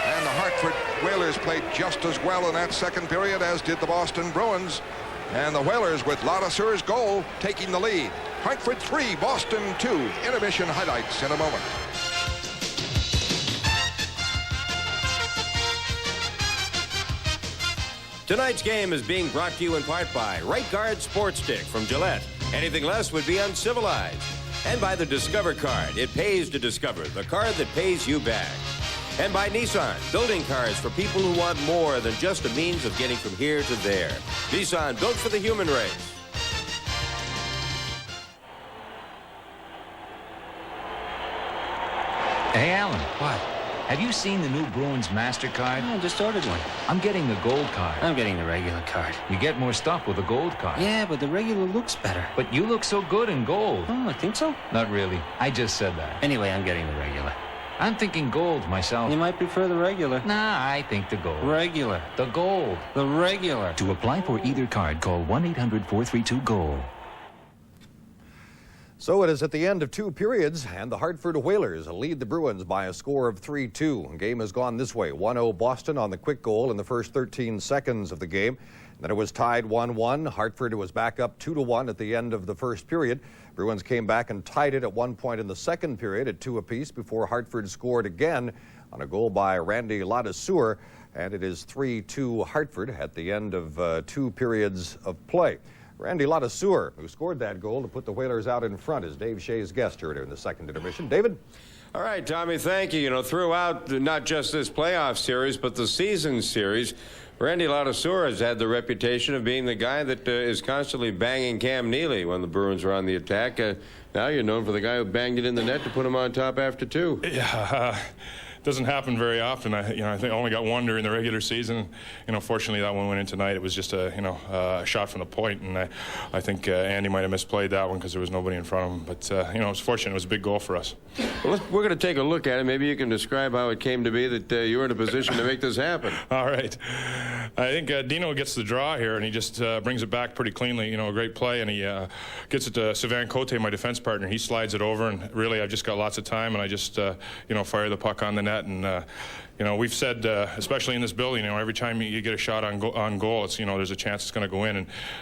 And the Hartford Whalers played just as well in that second period as did the Boston Bruins. And the Whalers, with Ladouceur's goal, taking the lead. Hartford 3, Boston 2. Intermission highlights in a moment. Tonight's game is being brought to you in part by Right Guard Sports Stick from Gillette. Anything less would be uncivilized. And by the Discover card. It pays to discover, the card that pays you back. And by Nissan, building cars for people who want more than just a means of getting from here to there. Nissan, built for the human race. Hey, Alan. What? Have you seen the new Bruins MasterCard? I just ordered one. I'm getting the gold card. I'm getting the regular card. You get more stuff with the gold card. Yeah, but the regular looks better. But you look so good in gold. Oh, I think so? Not really. I just said that. Anyway, I'm getting the regular. I'm thinking gold myself. You might prefer the regular. Nah, I think the gold. Regular. The gold. The regular. To apply for either card, call 1-800-432-GOAL. So it is at the end of 2 periods, and the Hartford Whalers lead the Bruins by a score of 3-2. The game has gone this way. 1-0 Boston on the quick goal in the first 13 seconds of the game. Then it was tied 1-1. Hartford was back up 2-1 at the end of the first period. Bruins came back and tied it at one point in the second period at 2 apiece before Hartford scored again on a goal by Randy Ladouceur. And it is 3-2 Hartford at the end of 2 periods of play. Randy Ladouceur, who scored that goal to put the Whalers out in front, is Dave Shea's guest here in the second intermission. David? All right, Tommy, thank you. You know, throughout not just this playoff series, but the season series, Randy Ladouceur has had the reputation of being the guy that is constantly banging Cam Neely when the Bruins are on the attack. Now you're known for the guy who banged it in the net to put him on top after 2. Yeah, doesn't happen very often. I think I only got one during the regular season. Fortunately that one went in tonight. It was just a shot from the point, and I think Andy might have misplayed that one because there was nobody in front of him. But it was fortunate. It was a big goal for us. Well, we're going to take a look at it. Maybe you can describe how it came to be that you were in a position to make this happen. All right. I think Dino gets the draw here, and he just brings it back pretty cleanly. A great play, and he gets it to Sivan Cote, my defense partner. He slides it over, and really I've just got lots of time, and I just fire the puck on the net. And we've said, especially in this building, every time you get a shot on goal, it's there's a chance it's going to go in.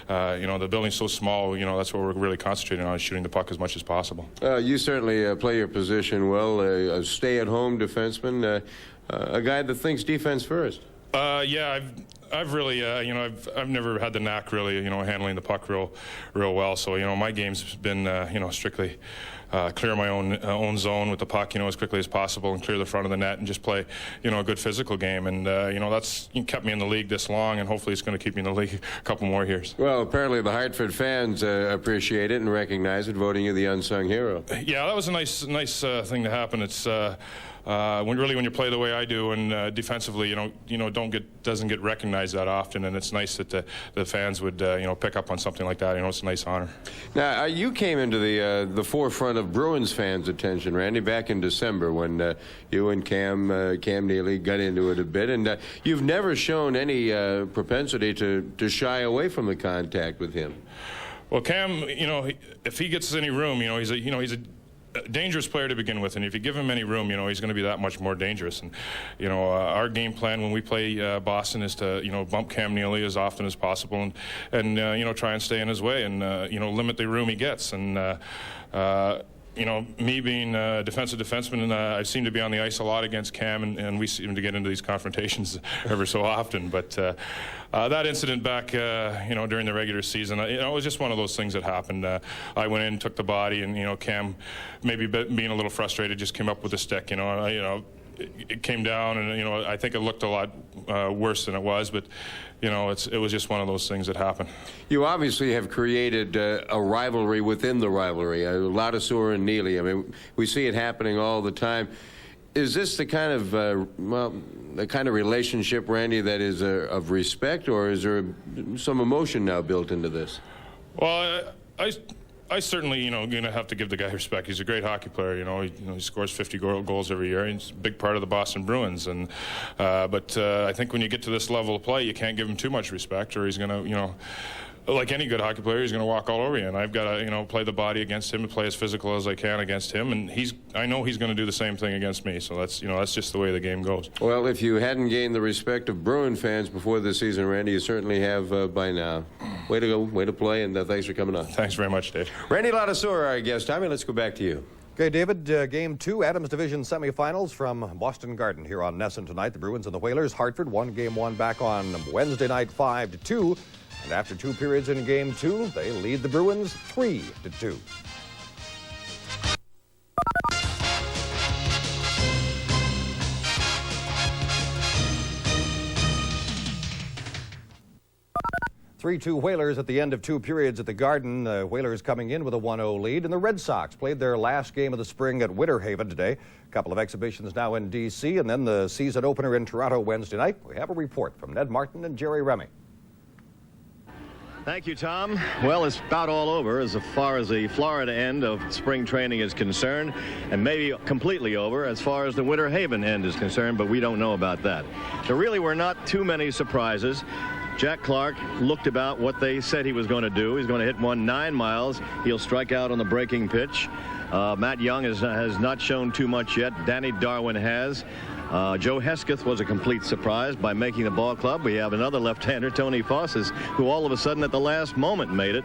And the building's so small, that's what we're really concentrating on, is shooting the puck as much as possible. You certainly play your position well. A stay-at-home defenseman, a guy that thinks defense first. Yeah, I've really, I've never had the knack really, handling the puck real well. So, my game's been, strictly clear my own zone with the puck, as quickly as possible, and clear the front of the net, and just play, a good physical game. And that's kept me in the league this long, and hopefully it's going to keep me in the league a couple more years. Well, apparently the Hartford fans appreciate it and recognize it, voting you the unsung hero. Yeah, that was a nice thing to happen. It's when you play the way I do, and defensively, doesn't get recognized that often, and it's nice that the fans would pick up on something like that. It's a nice honor. Now you came into the forefront of Bruins fans' attention, Randy, back in December when you and Cam Neely got into it a bit, and you've never shown any propensity to shy away from the contact with him. Well, Cam, if he gets any room, he's a dangerous player to begin with, and if you give him any room, he's going to be that much more dangerous. And our game plan when we play Boston is to bump Cam Neely as often as possible, and try and stay in his way, and limit the room he gets. And me being a defensive defenseman, and I seem to be on the ice a lot against Cam, and we seem to get into these confrontations ever so often. But that incident back, during the regular season, it was just one of those things that happened. I went in, took the body, and Cam, maybe being a little frustrated, just came up with a stick. It came down, and I think it looked a lot worse than it was, but it was just one of those things that happened. You obviously have created a rivalry within the rivalry. Ladouceur and Neely. I mean, we see it happening all the time. Is this the kind of the kind of relationship, Randy, that is of respect, or is there some emotion now built into this? Well, I certainly, going to have to give the guy respect. He's a great hockey player. He scores 50 goals every year. He's a big part of the Boston Bruins. And but I think when you get to this level of play, you can't give him too much respect, or he's going to, like any good hockey player, he's going to walk all over you. And I've got to, play the body against him and play as physical as I can against him. And I know he's going to do the same thing against me. So that's, that's just the way the game goes. Well, if you hadn't gained the respect of Bruin fans before this season, Randy, you certainly have by now. Way to go, way to play, and thanks for coming on. Thanks very much, Dave. Randy Ladouceur, our guest. Tommy, let's go back to you. Okay, David, Game 2, Adams Division semifinals from Boston Garden here on NESN tonight. The Bruins and the Whalers. Hartford won Game 1 back on Wednesday night 5-2. And after 2 periods in Game 2, they lead the Bruins 3-2. Three-two Whalers at the end of 2 periods at the Garden. The Whalers coming in with a 1-0 lead. And the Red Sox played their last game of the spring at Winter Haven today. A couple of exhibitions now in D.C. and then the season opener in Toronto Wednesday night. We have a report from Ned Martin and Jerry Remy. Thank you, Tom. Well, it's about all over as far as the Florida end of spring training is concerned, and maybe completely over as far as the Winter Haven end is concerned, but we don't know about that. There really were not too many surprises. Jack Clark looked about what they said he was going to do. He's going to hit one 9 miles. He'll strike out on the breaking pitch. Matt Young has not shown too much yet. Danny Darwin has. Joe Hesketh was a complete surprise by making the ball club. We have another left-hander, Tony Fosses, who all of a sudden at the last moment made it.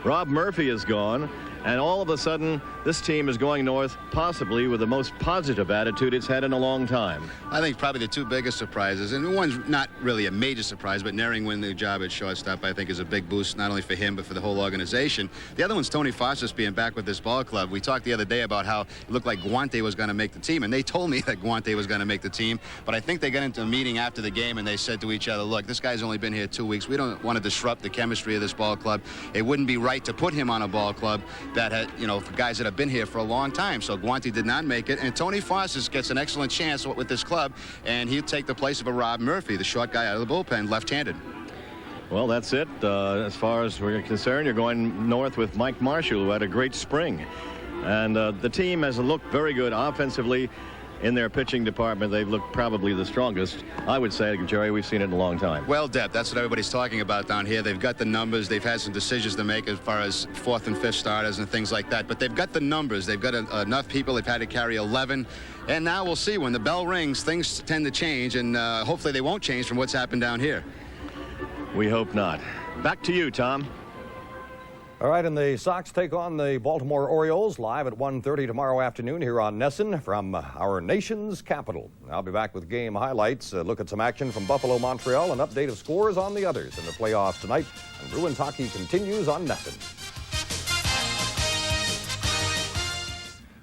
Rob Murphy is gone. And all of a sudden, this team is going north, possibly with the most positive attitude it's had in a long time. I think probably the 2 biggest surprises, and one's not really a major surprise, but Naring winning the job at shortstop, I think, is a big boost, not only for him, but for the whole organization. The other one's Tony Fosses being back with this ball club. We talked the other day about how it looked like Guante was going to make the team, and they told me that Guante was going to make the team, but I think they got into a meeting after the game, and they said to each other, look, this guy's only been here 2 weeks. We don't want to disrupt the chemistry of this ball club. It wouldn't be right to put him on a ball club that had, for guys that have been here for a long time. So Guante did not make it, and Tony Fosses gets an excellent chance with this club, and he'll take the place of a Rob Murphy, the short guy out of the bullpen, left-handed. Well, that's it. As far as we're concerned, you're going north with Mike Marshall, who had a great spring. And the team has looked very good offensively. In their pitching department, they've looked probably the strongest, I would say, Jerry, we've seen it in a long time. Well, Deb, that's what everybody's talking about down here. They've got the numbers. They've had some decisions to make as far as 4th and 5th starters and things like that. But they've got the numbers. They've got enough people. They've had to carry 11. And now we'll see. When the bell rings, things tend to change. And hopefully they won't change from what's happened down here. We hope not. Back to you, Tom. All right, and the Sox take on the Baltimore Orioles live at 1:30 tomorrow afternoon here on NESN from our nation's capital. I'll be back with game highlights, a look at some action from Buffalo, Montreal, an update of scores on the others in the playoffs tonight. And Bruins hockey continues on NESN.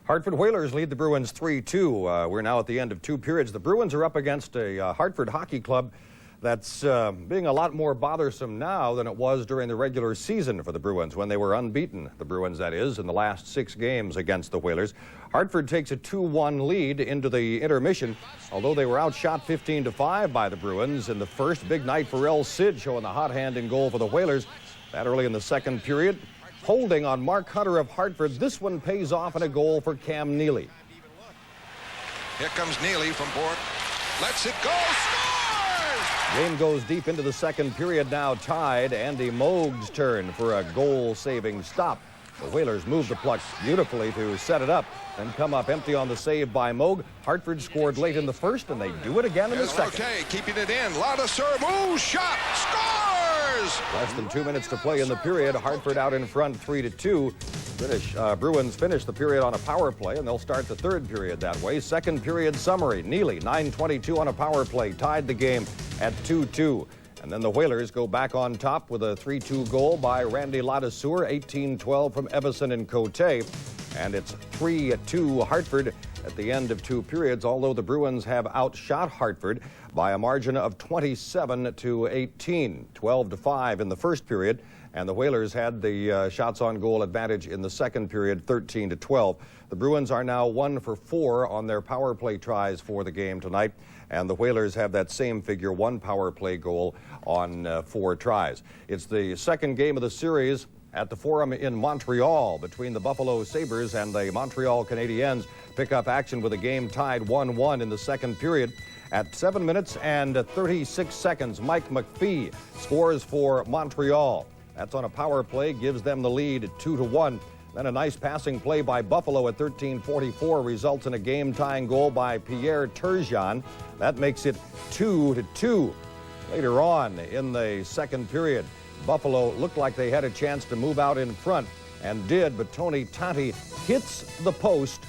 Hartford Whalers lead the Bruins 3-2. We're now at the end of 2 periods. The Bruins are up against a Hartford hockey club that's being a lot more bothersome now than it was during the regular season for the Bruins when they were unbeaten, the Bruins that is, in the last 6 games against the Whalers. Hartford takes a 2-1 lead into the intermission, although they were outshot 15-5 by the Bruins in the first. Big night for El Cid, showing the hot hand in goal for the Whalers. That early in the second period. Holding on Mark Hunter of Hartford. This one pays off in a goal for Cam Neely. Here comes Neely from Bourque. Lets it go. Game goes deep into the second period, now tied. Andy Moog's turn for a goal-saving stop. The Whalers move the puck beautifully to set it up and come up empty on the save by Moog. Hartford scored late in the first, and they do it again in the second. Okay, keeping it in. Lauda serve. Ooh, shot. Scores! Less than 2 minutes to play in the period. Hartford out in front 3-2. Bruins finish the period on a power play, and they'll start the third period that way. Second period summary. Neely, 9:22 on a power play, tied the game at 2-2. And then the Whalers go back on top with a 3-2 goal by Randy Ladouceur, 18-12 from Evison and Cote. And it's 3-2 Hartford at the end of 2 periods, although the Bruins have outshot Hartford by a margin of 27-18, 12-5 in the first period. And the Whalers had the shots on goal advantage in the second period, 13-12. The Bruins are now 1 for 4 on their power play tries for the game tonight. And the Whalers have that same figure, 1 power play goal on 4 tries. It's the second game of the series at the Forum in Montreal between the Buffalo Sabres and the Montreal Canadiens. Pick up action with a game tied 1-1 in the second period. At 7 minutes and 36 seconds, Mike McPhee scores for Montreal. That's on a power play, gives them the lead at 2-1. Then a nice passing play by Buffalo at 13:44 results in a game-tying goal by Pierre Turgeon. That makes it 2-2. Later on in the second period, Buffalo looked like they had a chance to move out in front. and did, but Tony Tanti hits the post,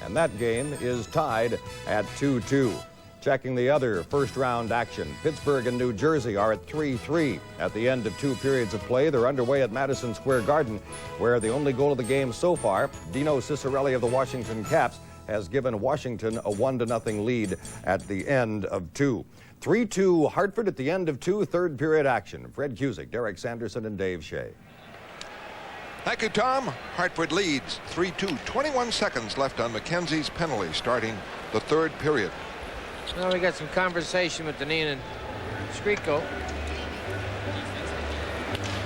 and that game is tied at 2-2. Checking the other first-round action, Pittsburgh and New Jersey are at 3-3. At the end of 2 periods of play, they're underway at Madison Square Garden, where the only goal of the game so far, Dino Ciccarelli of the Washington Caps, has given Washington a 1-0 lead at the end of 2. 3-2 Hartford at the end of 2, third period action. Fred Cusick, Derek Sanderson, and Dave Shea. Thank you, Tom. Hartford leads 3-2. 21 seconds left on McKenzie's penalty starting the third period. Now we got some conversation with Dineen and Skriko.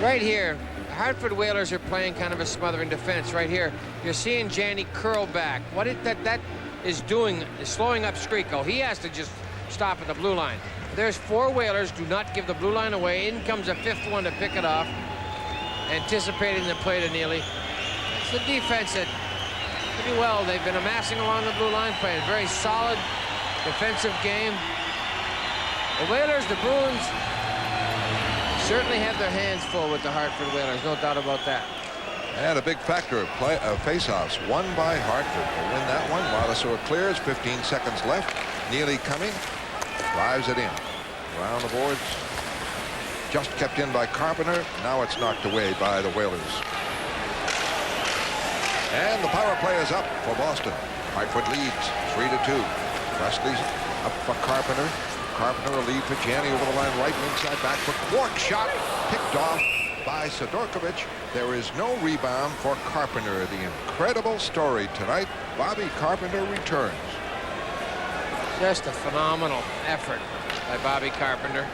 Right here, the Hartford Whalers are playing kind of a smothering defense. Right here, you're seeing Janney curl back. What that is doing is slowing up Skriko. He has to just stop at the blue line. There's 4 Whalers. Do not give the blue line away. In comes a 5th one to pick it off. Anticipating the play to Neely. It's the defense that pretty well they've been amassing along the blue line, playing a very solid defensive game. The Whalers, the Bruins, certainly have their hands full with the Hartford Whalers, no doubt about that. And a big factor of face-offs won by Hartford. They'll win that one. Ladouceur clears, 15 seconds left. Neely coming, drives it in. Around the boards, just kept in by Carpenter. Now it's knocked away by the Whalers. And the power play is up for Boston. Hartford leads 3-2. Wesley's up for Carpenter. Carpenter will lead for Janney over the line, right wing side, back for Quark. Shot picked off by Sidorkovich. There is no rebound for Carpenter. The incredible story tonight. Bobby Carpenter returns. Just a phenomenal effort by Bobby Carpenter.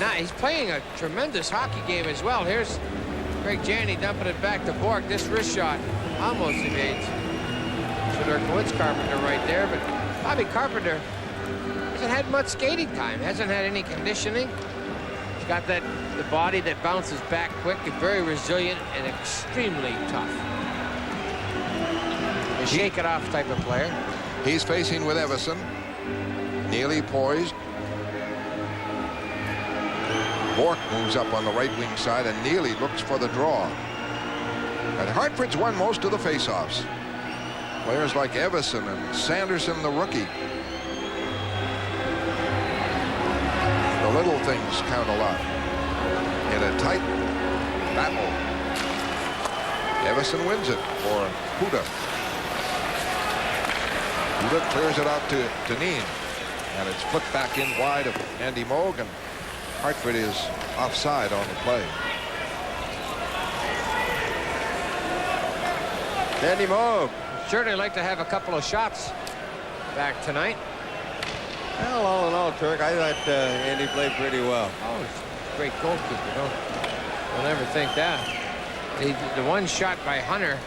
Now he's playing a tremendous hockey game as well. Here's Craig Janney dumping it back to Bork. This wrist shot almost evades Sidorkovich. Carpenter right there, but Bobby Carpenter hasn't had much skating time, hasn't had any conditioning. He's got the body that bounces back quick and very resilient and extremely tough. A shake-it-off type of player. He's facing with Everson. Neely poised. Bork moves up on the right wing side, and Neely looks for the draw. And Hartford's won most of the faceoffs. Players like Everson and Sanderson, the rookie. The little things count a lot. In a tight battle, Everson wins it for Huda. Huda clears it out to Dineen, and it's flipped back in wide of Andy Moog, and Hartford is offside on the play. Andy Moog certainly like to have a couple of shots back tonight. Well, all in all, Turk, I thought Andy played pretty well. Oh, he's a great goalkeeper. Don't ever think that. The one shot by Hunter,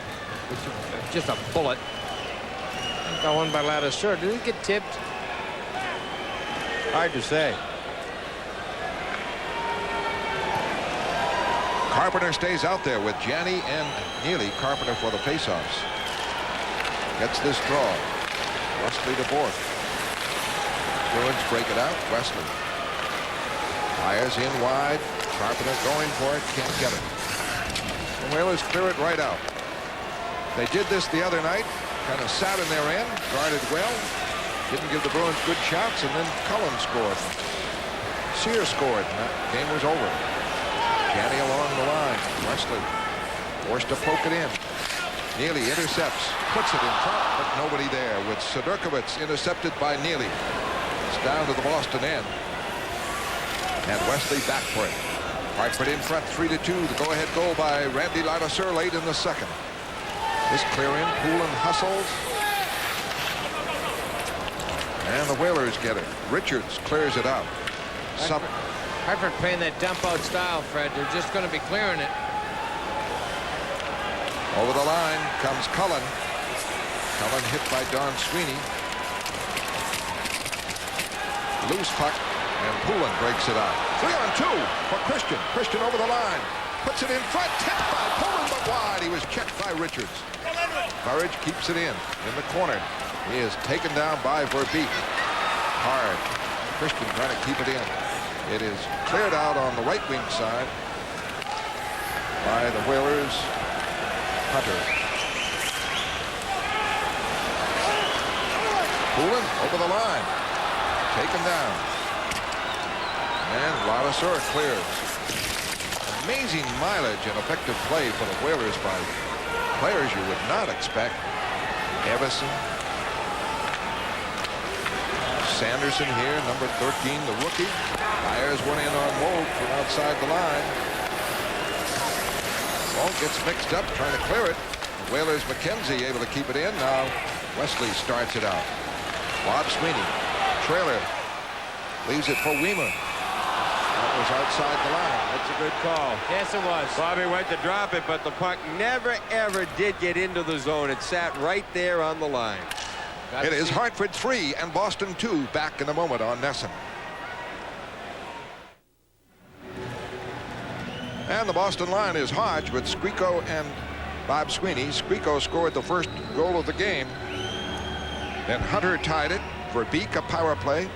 which was just a bullet. Got one by Ladouceur. Did it get tipped? Hard to say. Carpenter stays out there with Janney and Neely. Carpenter for the faceoffs. Gets this draw. Wesley to Bork. Bruins break it out. Wesley fires in wide. Carpenter going for it. Can't get it. The Whalers clear it right out. They did this the other night. Kind of sat in their end. Guarded well. Didn't give the Bruins good shots. And then Cullen scored. Sear scored. And that game was over. Janney along the line. Wesley forced to poke it in. Neely intercepts. Puts it in front. But nobody there. With Sidorkovich intercepted by Neely. It's down to the Boston end. And Wesley back for it. Hartford in front 3-2. The go-ahead goal by Randy Ladouceur late in the second. This clear in. Poulin hustles. And the Whalers get it. Richards clears it out. Hartford playing that dump-out style, Fred. They're just going to be clearing it. Over the line comes Cullen. Cullen hit by Don Sweeney. Loose puck, and Poulin breaks it out. 3-on-2 for Christian. Christian over the line. Puts it in front. Tipped by Poulin, but wide. He was checked by Richards. Burridge keeps it in the corner. He is taken down by Verbeek. Hard. Christian trying to keep it in. It is cleared out on the right wing side by the Whalers. Hunter. Poulin over the line. Taken down. And Ladouceur clears. Amazing mileage and effective play for the Whalers by players you would not expect. Everson. Sanderson here, number 13, the rookie. Fires one in on Moog from outside the line. Ball gets mixed up, trying to clear it. The Whalers McKenzie able to keep it in. Now Wesley starts it out. Bob Sweeney, trailer, leaves it for Weimer. That was outside the line. That's a good call. Yes, it was. Bobby went to drop it, but the puck never, ever did get into the zone. It sat right there on the line. It is Hartford 3 and Boston 2. Back in a moment on NESN. And the Boston line is Hodge with Skriko and Bob Sweeney. Skriko scored the first goal of the game. Then Hunter tied it. Verbeek, a power play,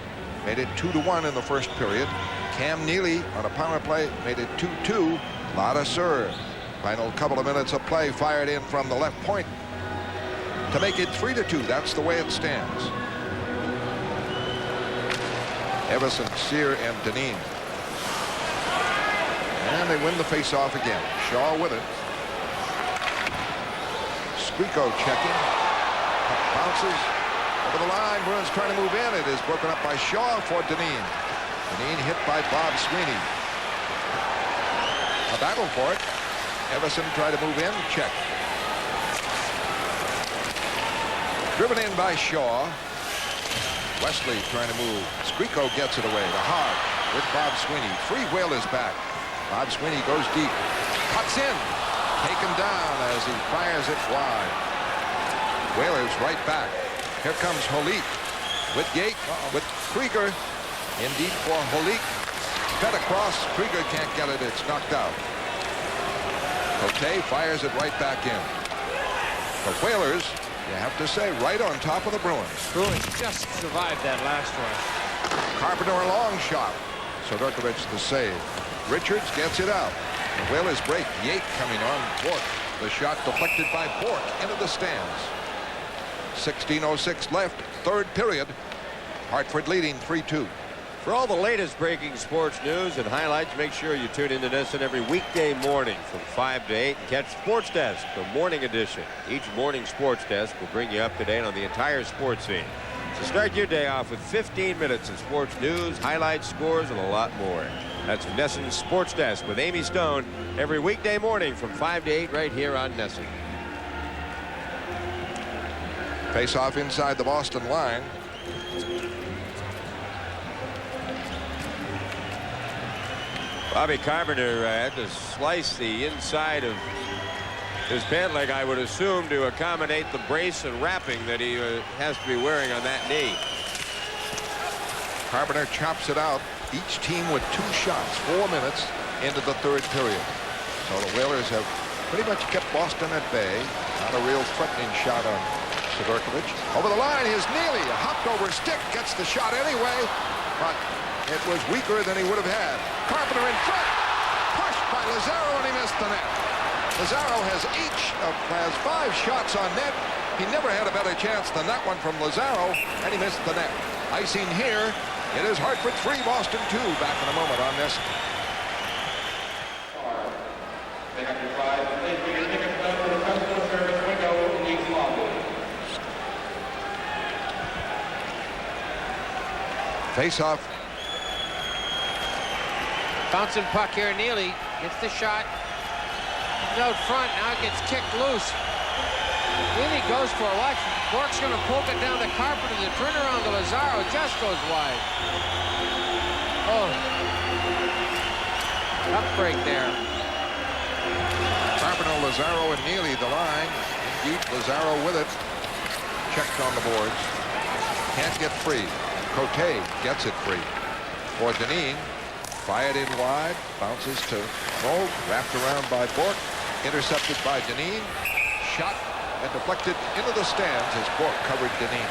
made it 2-1 in the first period. Cam Neely on a power play made it 2-2. Ladouceur, final couple of minutes of play, fired in from the left point to make it 3-2. That's the way it stands. Everson, Sear, and Dineen. And they win the face-off again. Shaw with it. Skriko checking. Bounces over the line. Bruins trying to move in. It is broken up by Shaw for Dineen. Dineen hit by Bob Sweeney. A battle for it. Everson tried to move in. Check. Driven in by Shaw. Wesley trying to move. Skriko gets it away to Hodge with Bob Sweeney. 3 Whalers back. Bob Sweeney goes deep. Cuts in. Taken down as he fires it wide. Whalers right back. Here comes Holik with Yate, with Krieger. In deep for Holik. Fed across. Krieger can't get it. It's knocked out. Cote fires it right back in. The Whalers, you have to say, right on top of the Bruins. Bruins just survived that last one. Carpenter a long shot. Sudurkovich the save. Richards gets it out. The Whalers break. Yate coming on Bork. The shot deflected by Bork into the stands. 16:06 left, third period. Hartford leading 3-2. For all the latest breaking sports news and highlights, make sure you tune into NESN every weekday morning from 5 to 8 and catch Sports Desk, the morning edition. Each morning Sports Desk will bring you up to date on the entire sports scene. So start your day off with 15 minutes of sports news, highlights, scores, and a lot more. That's NESN Sports Desk with Amy Stone every weekday morning from 5 to 8 right here on NESN. Face off inside the Boston line. Bobby Carpenter had to slice the inside of his pant leg, I would assume, to accommodate the brace and wrapping that he has to be wearing on that knee. Carpenter chops it out. Each team with 2 shots, 4 minutes into the third period. So the Whalers have pretty much kept Boston at bay. Not a real threatening shot on Sudurkovich. Over the line, here's Neely. A hopped over stick, gets the shot anyway, but it was weaker than he would have had. Carpenter in front, pushed by Lazaro, and he missed the net. Lazaro has 5 shots on net. He never had a better chance than that one from Lazaro, and he missed the net. Icing here. It is Hartford 3, Boston 2. Back in a moment on this. Face off. Bouncing puck here. Neely gets the shot. He's out front. Now it gets kicked loose. Neely goes for a lunch. Bork's going to poke it down to Carpenter. The turnaround to Lazaro just goes wide. Oh. Tough break there. Carpenter, Lazaro, and Neely the line. Deep, Lazaro with it. Checked on the boards. Can't get free. Cote gets it free. For Dineen. Fired in wide. Bounces to Moog. Wrapped around by Bork. Intercepted by Dineen. Shot and deflected into the stands as Bork covered Dineen.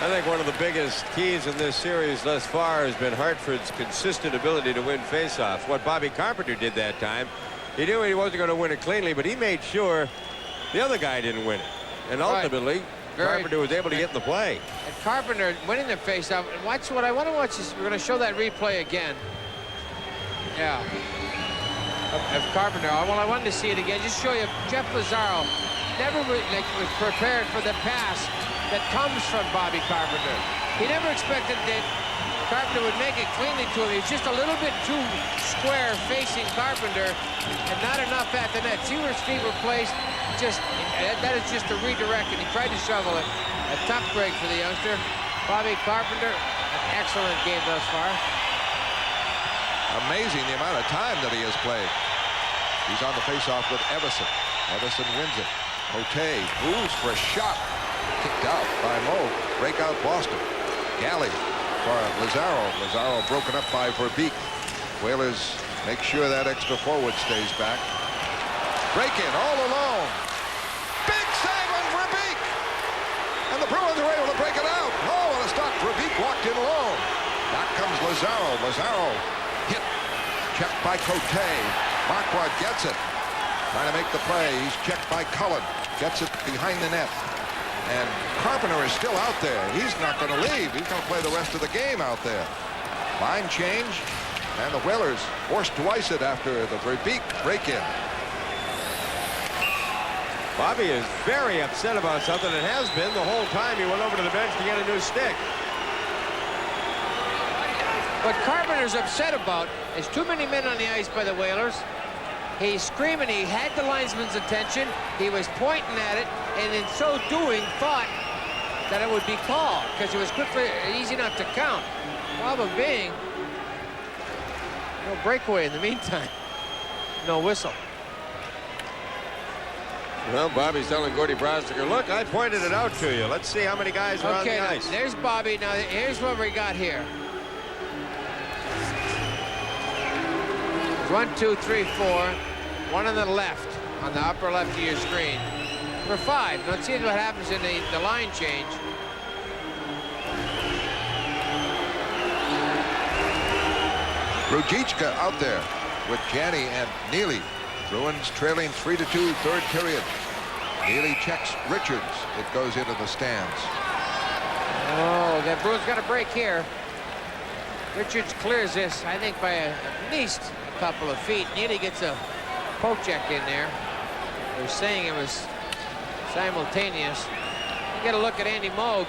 I think one of the biggest keys in this series thus far has been Hartford's consistent ability to win faceoffs. What Bobby Carpenter did that time, he knew he wasn't going to win it cleanly, but he made sure the other guy didn't win it. And ultimately, Carpenter was able to get in the play. And Carpenter winning the faceoff. And watch what I want to watch is we're going to show that replay again. Yeah. Of Carpenter. Well, I wanted to see it again. Just show you Jeff Lazaro never was prepared for the pass that comes from Bobby Carpenter. He never expected that Carpenter would make it cleanly to him. He was just a little bit too square facing Carpenter and not enough at the net. See where his feet were placed? That is just a redirect, and he tried to shovel it. A tough break for the youngster. Bobby Carpenter, an excellent game thus far. Amazing the amount of time that he has played. He's on the faceoff with Everson. Everson wins it. Cote moves for a shot. Kicked out by Moe. Breakout Boston. Galley for Lazaro. Lazaro broken up by Verbeek. Whalers make sure that extra forward stays back. Break in all alone. Big save on Verbeek. And the Bruins are able to break it out. Oh, what a stop. Verbeek walked in alone. Back comes Lazaro. Lazaro hit. Checked by Cote. Marquardt gets it. Trying to make the play. He's checked by Cullen. Gets it behind the net. And Carpenter is still out there. He's not going to leave. He's going to play the rest of the game out there. Line change. And the Whalers forced to ice it after the Verbeek break-in. Bobby is very upset about something and has been the whole time he went over to the bench to get a new stick. What Carpenter's upset about is too many men on the ice by the Whalers. He's screaming. He had the linesman's attention. He was pointing at it, and in so doing thought that it would be called because it was quickly easy enough to count. Problem being, no breakaway in the meantime. No whistle. Well, Bobby's telling Gordy Brostiger, look, I pointed it out to you. Let's see how many guys are on the now, ice. There's Bobby. Now, here's what we got here. 1, 2, 3, 4. One on the left, on the upper left of your screen. Number 5. Let's see what happens in the line change. Ruzicka out there with Janney and Neely. Bruins trailing 3-2, third period. Neely checks Richards. It goes into the stands. Oh, the Bruins got a break here. Richards clears this, I think, by at least a couple of feet. Neely gets a poke check in there. They're saying it was simultaneous. You get a look at Andy Moog.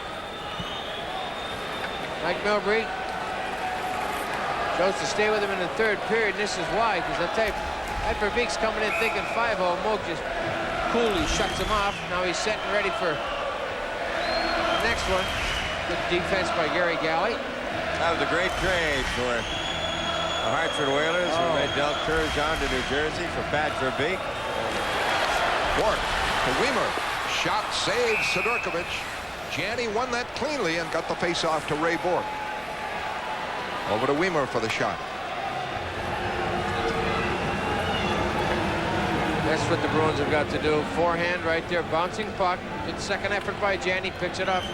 Mike Milbury chose to stay with him in the third period, and this is why, because I'll tell you, Edgar Beek's coming in thinking 5-0. Moog just coolly shuts him off. Now he's setting ready for the next one. Good defense by Gary Galley. That was a great trade for the Hartford Whalers, who made Del Turgeon to New Jersey for Pat Verbeek. Bork to Weimer. Shot saves Sidorkovich. Janney won that cleanly and got the face-off to Ray Bork. Over to Weimer for the shot. That's what the Bruins have got to do. Forehand right there, bouncing puck. Good second effort by Janney. Picks it up.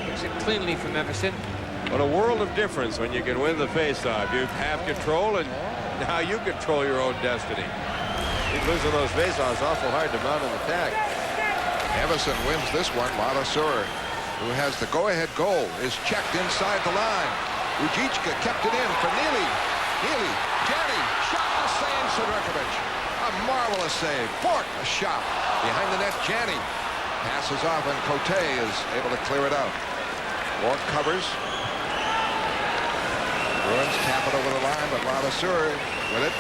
Picks it cleanly from Everson. What a world of difference when you can win the faceoff. You have control, and now you control your own destiny. He's losing those faceoffs awful hard to mount an attack. Everson wins this one. Ladouceur, who has the go-ahead goal, is checked inside the line. Ruzicka kept it in for Neely. Neely, Janney, shot and save Sidorkovich. A marvelous save. Bork, a shot. Behind the net, Janney passes off, and Cote is able to clear it out. Bork covers. Bruins tap it over the line, but Ladouceur with it.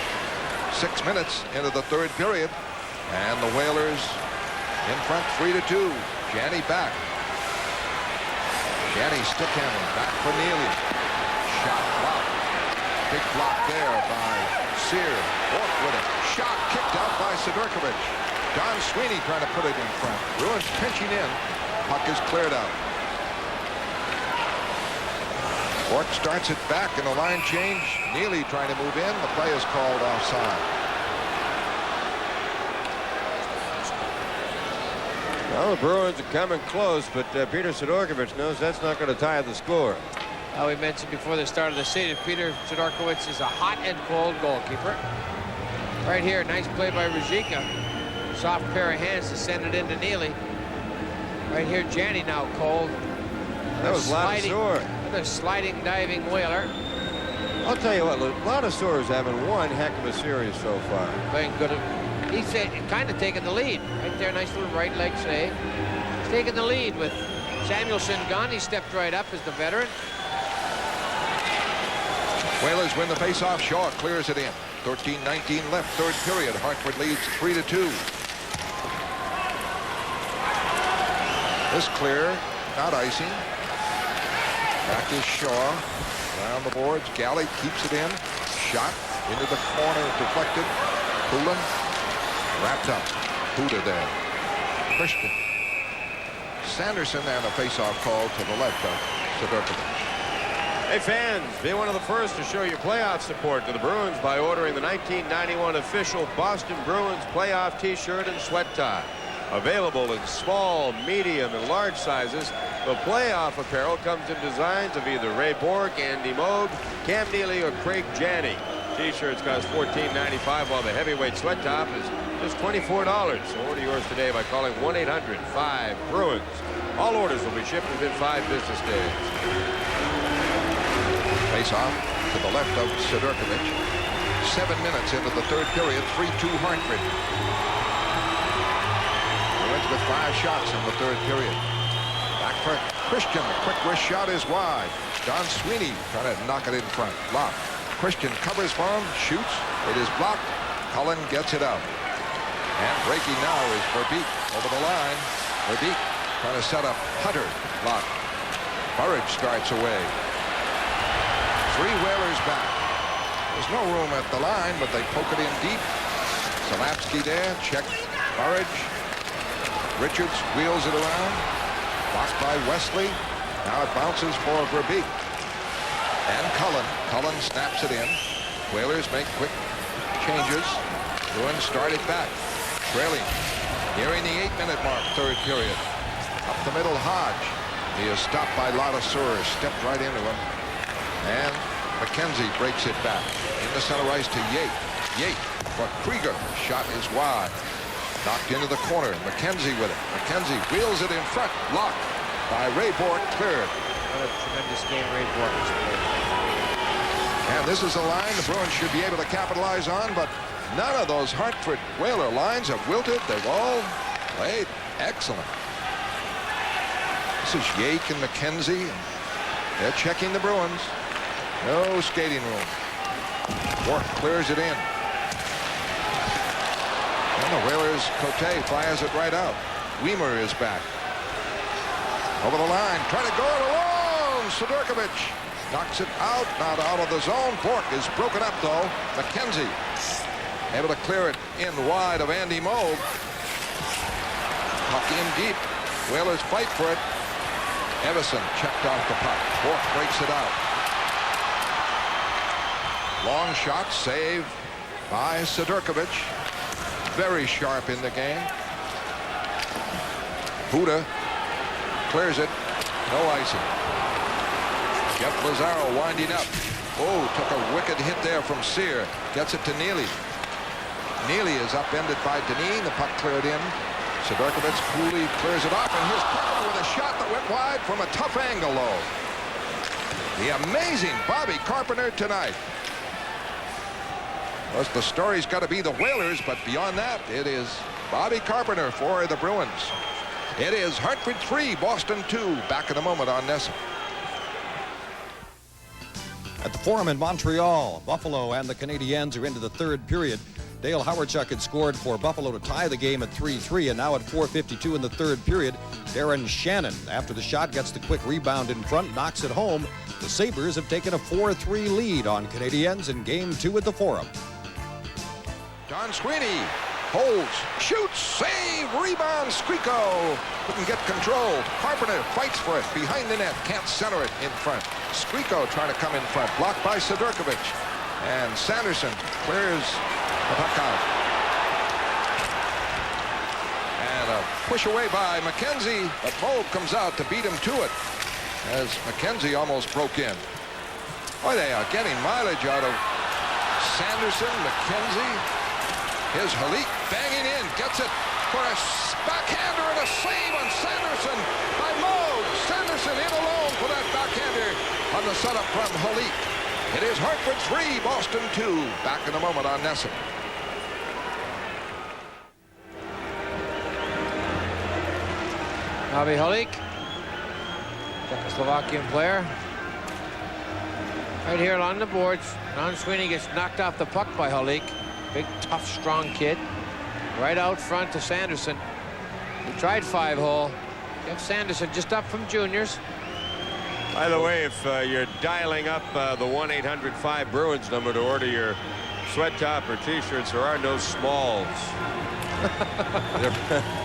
6 minutes into the third period, and the Whalers in front 3-2. Janney back. Janney stick handling back for Neely. Shot block. Big block there by Sear. Bork with it. Shot kicked out by Sidorkovich. Don Sweeney trying to put it in front. Bruins pinching in. Puck is cleared out. Bork starts it back in the line change. Neely trying to move in. The play is called offside. Well, the Bruins are coming close, but Peter Sidorkovich knows that's not going to tie the score. We mentioned before the start of the season, Peter Sidorkovich is a hot and cold goalkeeper. Right here, nice play by Ruzicka. Soft pair of hands to send it into Neely. Right here, Janney now cold. That was Ladouceur. Another sliding, diving Whaler. I'll tell you what, Ladouceur is having one heck of a series so far. Playing good. He's kind of taking the lead. Right there, nice little right leg save. He's taking the lead with Samuelson gone. He stepped right up as the veteran. Whalers win the faceoff. Shaw clears it in. 13-19 left, third period. Hartford leads 3-2. This clear, not icing. Back is Shaw. Around the boards. Galley keeps it in. Shot into the corner, deflected. Poulin wrapped up. Huda there. Christian. Sanderson and a faceoff call to the left of Sidorkovich. Hey fans, be one of the first to show your playoff support to the Bruins by ordering the 1991 official Boston Bruins playoff t-shirt and sweat tie. Available in small, medium, and large sizes, the playoff apparel comes in designs of either Ray Bork, Andy Moog, Cam Neely, or Craig Janney. T-shirts cost $14.95, while the heavyweight sweat top is just $24. So order yours today by calling 1-800-5-BRUINS. All orders will be shipped within 5 business days. Face-off to the left of Sidorkovich. 7 minutes into the third period, 3-2 Hartford. Bruins with 5 shots in the third period. Back for Christian. The quick wrist shot is wide. Don Sweeney trying to knock it in front. Blocked. Christian covers for him, shoots. It is blocked. Cullen gets it out. And breaking now is Verbeek over the line. Verbeek trying to set up Hunter. Blocked. Burridge starts away. 3 Whalers back. There's no room at the line, but they poke it in deep. Zalapsky there. Check. Burridge. Richards wheels it around. Blocked by Wesley. Now it bounces for Verbeek. And Cullen. Cullen snaps it in. Whalers make quick changes. Bruins start it back. Trailing. Nearing the 8-minute mark, third period. Up the middle, Hodge. He is stopped by Ladouceur. Stepped right into him. And McKenzie breaks it back. In the center ice to Yate. Yate for Krieger. Shot is wide. Knocked into the corner. McKenzie with it. McKenzie wheels it in front. Blocked by Ray Bork. Cleared. What a tremendous game Ray Bork has played. And this is a line the Bruins should be able to capitalize on, but none of those Hartford Whaler lines have wilted. They've all played excellent. This is Yake and McKenzie. They're checking the Bruins. No skating room. Bork clears it in. And the Whalers, Cote fires it right out. Weimer is back. Over the line, trying to go it alone. Sidorkovich knocks it out, not out of the zone. Bork is broken up, though. McKenzie able to clear it in wide of Andy Moog. Puck in deep. Whalers fight for it. Everson checked off the puck. Bork breaks it out. Long shot, save by Sidorkovich. Very sharp in the game. Huda clears it. No icing. Jeff Lazaro winding up. Oh, took a wicked hit there from Sear. Gets it to Neely. Neely is upended by Deneen. The puck cleared in. Sidorkovich coolly clears it off, and here's Carpenter with a shot that went wide from a tough angle, though. The amazing Bobby Carpenter tonight. Well, the story's got to be the Whalers, but beyond that, it is Bobby Carpenter for the Bruins. It is Hartford 3, Boston 2. Back in a moment on NESN. At the Forum in Montreal, Buffalo and the Canadiens are into the third period. Dale Hawerchuk had scored for Buffalo to tie the game at 3-3, and now at 4:52 in the third period, Darren Shannon, after the shot, gets the quick rebound in front, knocks it home. The Sabres have taken a 4-3 lead on Canadiens in Game 2 at the Forum. Don Sweeney holds, shoots, save, rebound, Skriko. Couldn't get control. Carpenter fights for it behind the net, can't center it in front. Skriko trying to come in front, blocked by Sidorkovich. And Sanderson clears the puck out. And a push away by McKenzie, but Moog comes out to beat him to it as McKenzie almost broke in. Boy, they are getting mileage out of Sanderson, McKenzie. Here's Halik banging in, gets it for a backhander and a save on Sanderson by Moe. Sanderson in alone for that backhander on the setup from Halik. It is Hartford 3, Boston 2. Back in a moment on NESN. Bobby Halik, Czechoslovakian player. Right here along the boards. Don Sweeney gets knocked off the puck by Halik. Big, tough, strong kid. Right out front to Sanderson. He tried 5-hole. Jeff Sanderson just up from juniors. By the way, if you're dialing up the 1-800-5 Bruins number to order your sweat top or T-shirts, there are no smalls.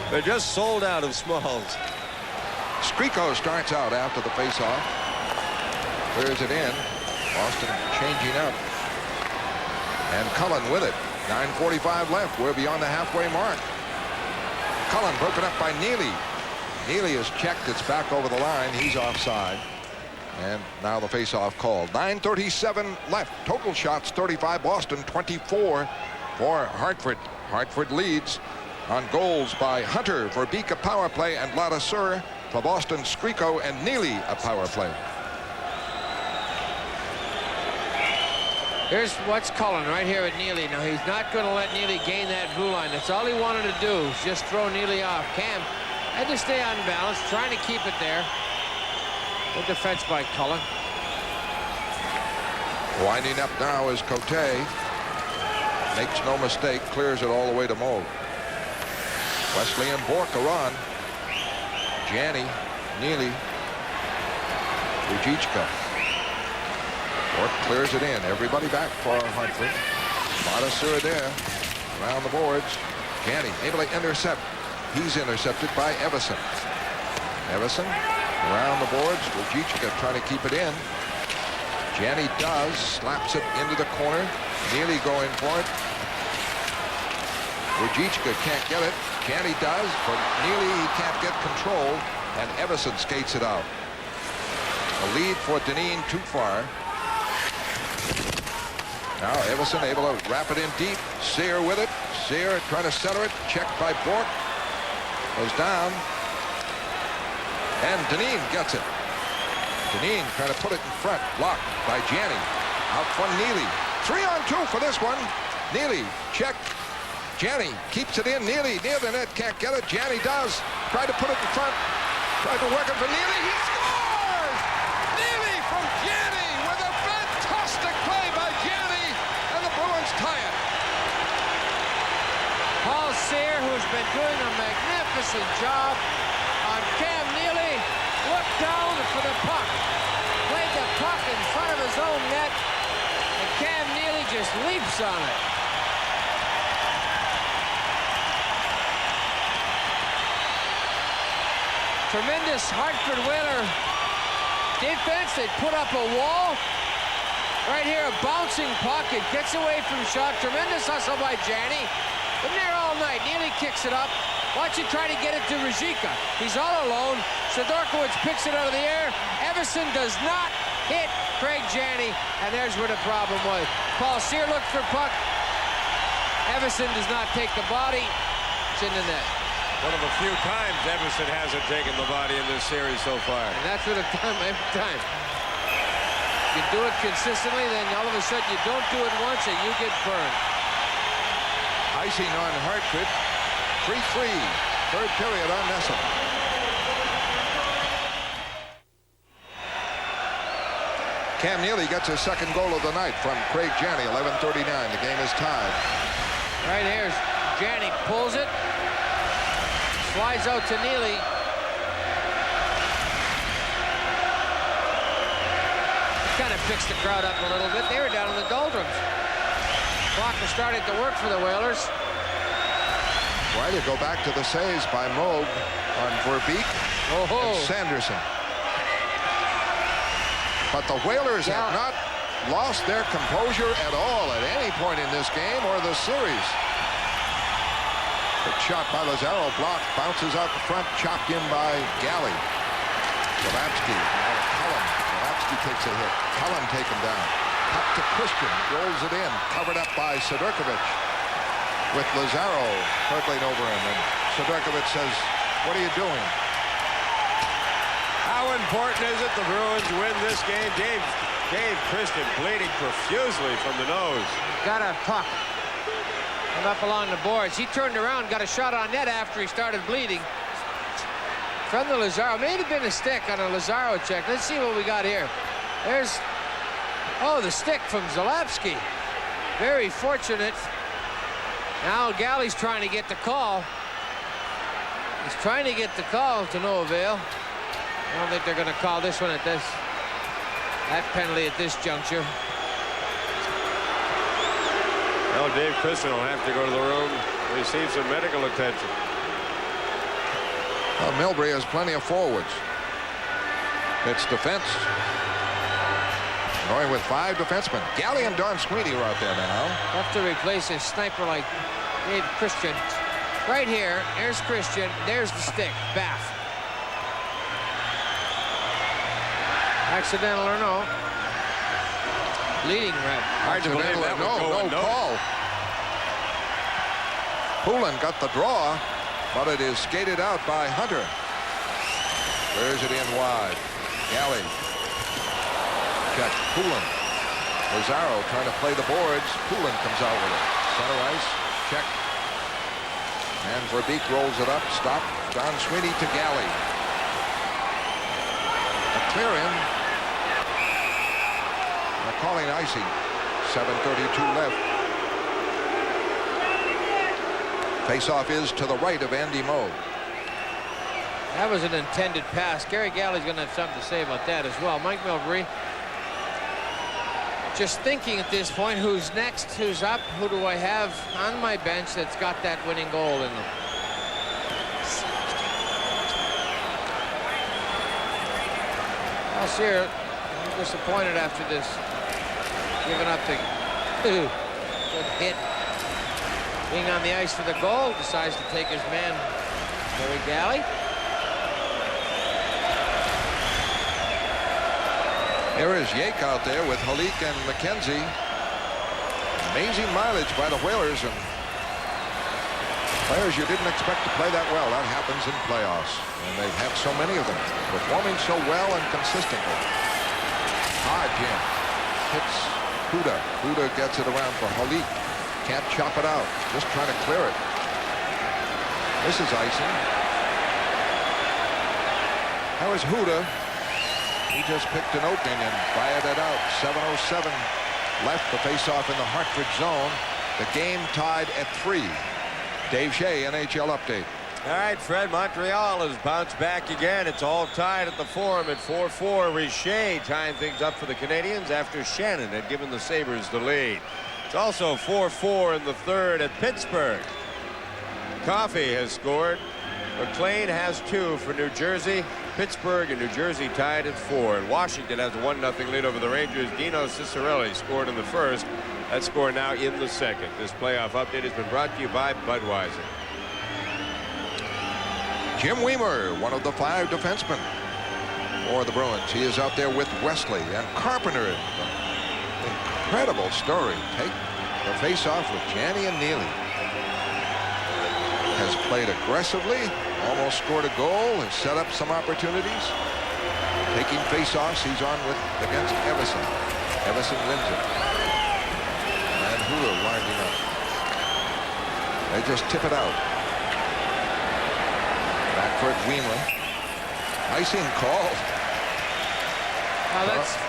They're just sold out of smalls. Skriko starts out after the faceoff. Clears it in. Boston changing up. And Cullen with it. 9:45 left. We're beyond the halfway mark. Cullen broken up by Neely. Neely is checked. It's back over the line. He's offside. And now the faceoff called. 9:37 left. Total shots 35. Boston 24 for Hartford. Hartford leads on goals by Hunter for Beek, a power play, and Ladouceur for Boston. Skriko and Neely a power play. Here's what's Cullen right here at Neely. Now, he's not going to let Neely gain that blue line. That's all he wanted to do, is just throw Neely off. Cam had to stay on balance, trying to keep it there. Good defense by Cullen. Winding up now is Cote. Makes no mistake, clears it all the way to Moe. Wesley and Bork are on. Janney, Neely, Rujichka. Bork clears it in. Everybody back for Hartford. Ladouceur there. Around the boards. Janney able to intercept. He's intercepted by Everson. Everson around the boards. Rujichka trying to keep it in. Janney does. Slaps it into the corner. Neely going for it. Rujichka can't get it. Janney does, but Neely he can't get control, and Everson skates it out. A lead for Dineen too far. Now Everson able to wrap it in deep. Sear with it. Sear trying to center it. Checked by Bork. Goes down. And Dineen gets it. Dineen trying to put it in front. Blocked by Janney. Out front Neely. 3-on-2 for this one. Neely checked. Janney keeps it in. Neely near the net. Can't get it. Janney does. Tried to put it in front. Tried to work it for Neely. He scores! Neely from Janney with a fantastic play by Janney. And the Bruins tie it. Paul Sear, who's been doing a magnificent job on Cam Neely, looked down for the puck. Played the puck in front of his own net. And Cam Neely just leaps on it. Tremendous Hartford Whaler defense. They put up a wall. Right here, a bouncing puck. It gets away from shot. Tremendous hustle by Janney. Been there all night. Neely kicks it up. Watch it try to get it to Rujichka. He's all alone. Sidorkiewicz picks it out of the air. Everson does not hit Craig Janney. And there's where the problem was. Paul Sear looked for puck. Everson does not take the body. It's in the net. One of the few times Everson hasn't taken the body in this series so far. And that's what I've done every time. You do it consistently, then all of a sudden you don't do it once and you get burned. Icing on Hartford. 3-3. Third period on NESN. Cam Neely gets his second goal of the night from Craig Janney. 11:39. The game is tied. Right here's Janney pulls it. Slides out to Neely. Kind of picks the crowd up a little bit. They were down in the doldrums. Clock has started to work for the Whalers. Right, to go back to the saves by Moog on Verbeek and Sanderson. But the Whalers have not lost their composure at all at any point in this game or the series. Good shot by Lazaro, blocked, bounces out the front, chopped in by Galley. Zalapsky, now to Cullen. Zalapsky takes a hit. Cullen taken down. Cut to Christian, rolls it in, covered up by Sidorkiewicz. with Lazaro hurtling over him, and Sidorkovich says, "What are you doing?" How important is it the Bruins win this game? Dave Christian bleeding profusely from the nose. Got a puck. And up along the boards. He turned around, got a shot on net after he started bleeding. From the Lazaro. May have been a stick on a Lazaro check. Let's see what we got here. There's, oh, the stick from Zalewski. Very fortunate. Now Galley's trying to get the call. He's trying to get the call to no avail. I don't think they're going to call this one at that penalty at this juncture. Well, Dave Christian will have to go to the room, receive some medical attention. Well, Milbury has plenty of forwards. It's defense. Going with 5 defensemen. Galley and Don Sweeney are out there now. Have to replace a sniper like Dave Christian. Right here, there's Christian. There's the stick. Baff. Accidental or no? Leading red. Hard to believe that no call. Poulin got the draw, but it is skated out by Hunter. There's it in wide. Galley. Check. Poulin. Lazaro trying to play the boards. Poulin comes out with it. Center ice. Check. And Verbeek rolls it up. Stop. Don Sweeney to Galley. A clear in. They're calling icing. 7:32 left. Face-off is to the right of Andy Moe. That was an intended pass. Gary Galley's going to have something to say about that as well. Mike Milbury just thinking at this point, who's next, who's up, who do I have on my bench that's got that winning goal in them. Alcier, I'm disappointed after this. Giving up the good hit. Being on the ice for the goal, decides to take his man, Gary Galley. There is Yake out there with Halik and McKenzie. Amazing mileage by the Whalers, and players you didn't expect to play that well. That happens in playoffs, and they've had so many of them performing so well and consistently. Hard jam. Hits Huda. Huda gets it around for Halik. Can't chop it out. Just trying to clear it. This is icing. That was Huda. He just picked an opening and fired it out. 7:07 left. The face-off in the Hartford zone. The game tied at 3. Dave Shea, NHL update. All right, Fred, Montreal has bounced back again. It's all tied at the Forum at 4-4. Richer tying things up for the Canadiens after Shannon had given the Sabres the lead. It's also 4-4 in the third at Pittsburgh. Coffey has scored. McLean has 2 for New Jersey. Pittsburgh and New Jersey tied at 4. And Washington has a 1-0 lead over the Rangers. Dino Ciccarelli scored in the first. That score now in the second. This playoff update has been brought to you by Budweiser. Jim Weimer, one of the 5 defensemen for the Bruins. He is out there with Wesley and Carpenter. Incredible story. Take the face-off with Janney and Neely. Has played aggressively, almost scored a goal, and set up some opportunities. Taking face-offs, he's on with against Everson. Everson wins it. And Hula winding up. They just tip it out. Back for Weimer. Icing called.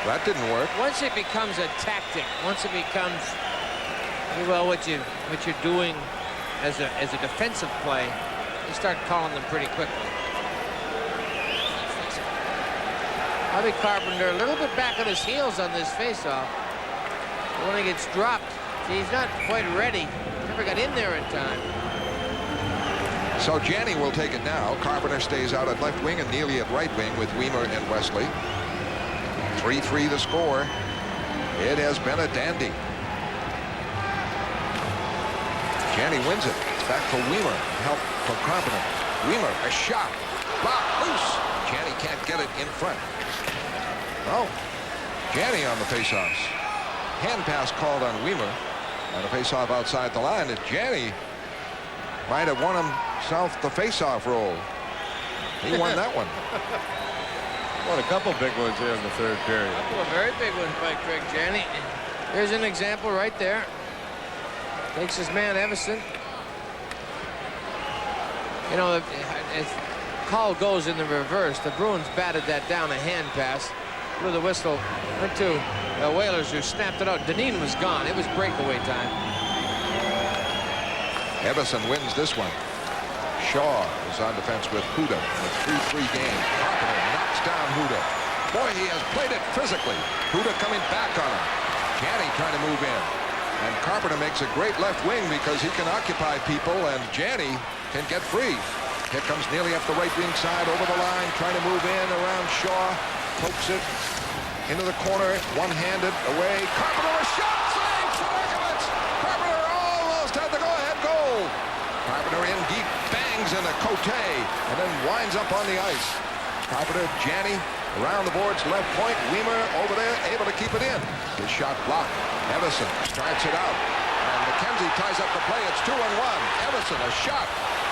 That didn't work. Once it becomes a tactic, once it becomes, well, what you're doing as a defensive play, you start calling them pretty quickly. Bobby Carpenter a little bit back on his heels on this faceoff. When he gets dropped, he's not quite ready. Never got in there in time. So Janney will take it now. Carpenter stays out at left wing and Neely at right wing with Weimer and Wesley. 3-3 the score. It has been a dandy. Janney wins it. Back for Weimer. Help from Carpenter. Weimer, a shot. Block loose. Janney can't get it in front. Oh, Janney on the faceoffs. Hand pass called on Weimer. And a faceoff outside the line. And Janney might have won himself the face-off role. He won that one. Won a couple big ones here in the third period. A couple of very big ones by Craig Janney. Here's an example right there. Takes his man Everson. You know, if call goes in the reverse, the Bruins batted that down, a hand pass. Blew the whistle. Went to the Whalers, who snapped it out. Dineen was gone. It was breakaway time. Everson wins this one. Shaw is on defense with Huda in a 3-3 game. Carpenter knocks down Huda. Boy, he has played it physically. Huda coming back on him. Janney trying to move in. And Carpenter makes a great left wing because he can occupy people, and Janney can get free. Here comes Neely up the right wing side, over the line, trying to move in around Shaw. Pokes it into the corner, one-handed, away. Carpenter, a shot, save, Sudakowicz! Carpenter almost had the go-ahead goal. Carpenter in deep, bangs into Cote, and then winds up on the ice. Carpenter, Janney, around the boards, left point. Weimer over there, able to keep it in. His shot blocked. Everson strikes it out. And McKenzie ties up the play. It's 2-1. Everson, a shot.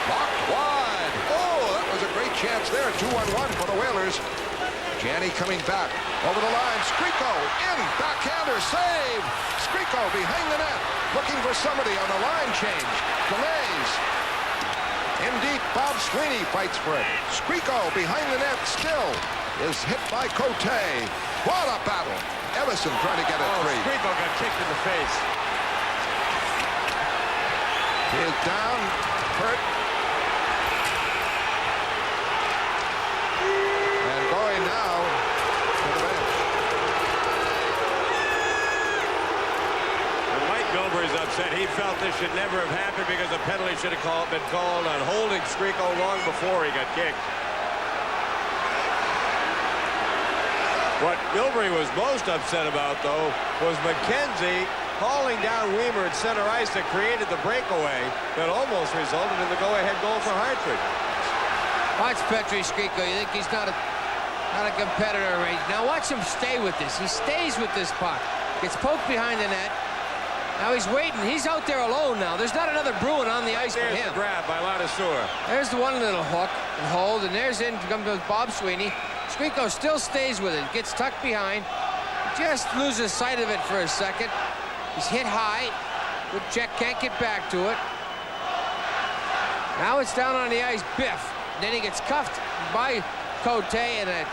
Blocked wide. Oh, that was a great chance there. 2-1 for the Whalers. Janney coming back. Over the line. Skriko in. Backhander. Save. Skriko behind the net. Looking for somebody on the line change. Delays. In deep, Bob Sweeney fights for it. Skriko behind the net still is hit by Cote. What a battle. Everson trying to get it free. Skriko got kicked in the face. He is down, hurt. And going now to the bench. And Mike Milbury's upset. He felt this should never have happened because a penalty should have been called on holding Skriko long before he got kicked. What Milbury was most upset about, though, was McKenzie calling down Weimer at center ice that created the breakaway that almost resulted in the go-ahead goal for Hartford. Watch Petri Skriko. You think he's not a competitor right now? Watch him stay with this. He stays with this puck. Gets poked behind the net. Now he's waiting. He's out there alone now. There's not another Bruin on the ice for him. There's the grab by Ladouceur. There's the one little hook and hold, and there's in comes Bob Sweeney. Skriko still stays with it. Gets tucked behind. Just loses sight of it for a second. He's hit high. Good check. Can't get back to it. Now it's down on the ice. Biff. And then he gets cuffed by Cote and a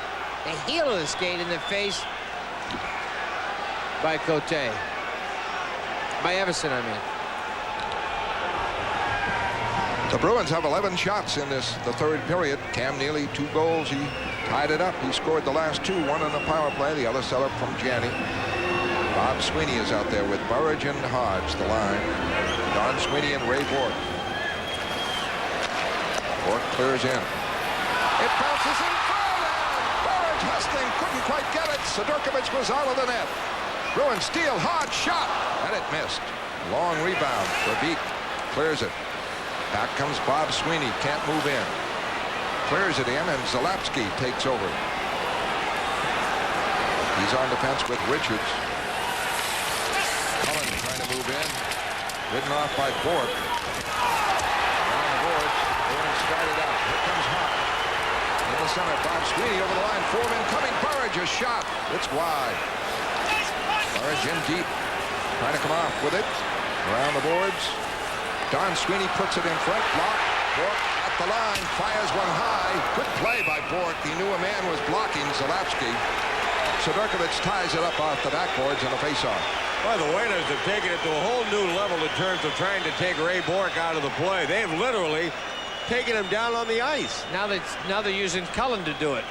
heel of the skate in the face by Cote. By Everson, I mean. The Bruins have 11 shots in the third period. Cam Neely, 2 goals. He tied it up. He scored the last 2, one on the power play, the other set up from Janney. Bob Sweeney is out there with Burridge and Hodge, the line. Don Sweeney and Ray Bork. Bork clears in. It bounces in front, and Burridge hustling, couldn't quite get it. Sudakowicz was out of the net. Bruins steal, Hodge shot, and it missed. Long rebound. Verbeek clears it. Back comes Bob Sweeney, can't move in. Clears it in, and Zalapski takes over. He's on defense with Richards. Cullen trying to move in. Ridden off by Bork. Around the boards, Bruins started out. Here comes Hodge. In the center, Bob Sweeney over the line. 4 men coming. Burridge, a shot. It's wide. Burridge in deep. Trying to come off with it. Around the boards. Don Sweeney puts it in front. Block. Bork at the line. Fires one high. Good play by Bork. He knew a man was blocking Zalapski. Sudakowicz ties it up off the backboards in a faceoff. Well, the Whalers have taken it to a whole new level in terms of trying to take Ray Bork out of the play. They've literally taken him down on the ice. Now they're using Cullen to do it.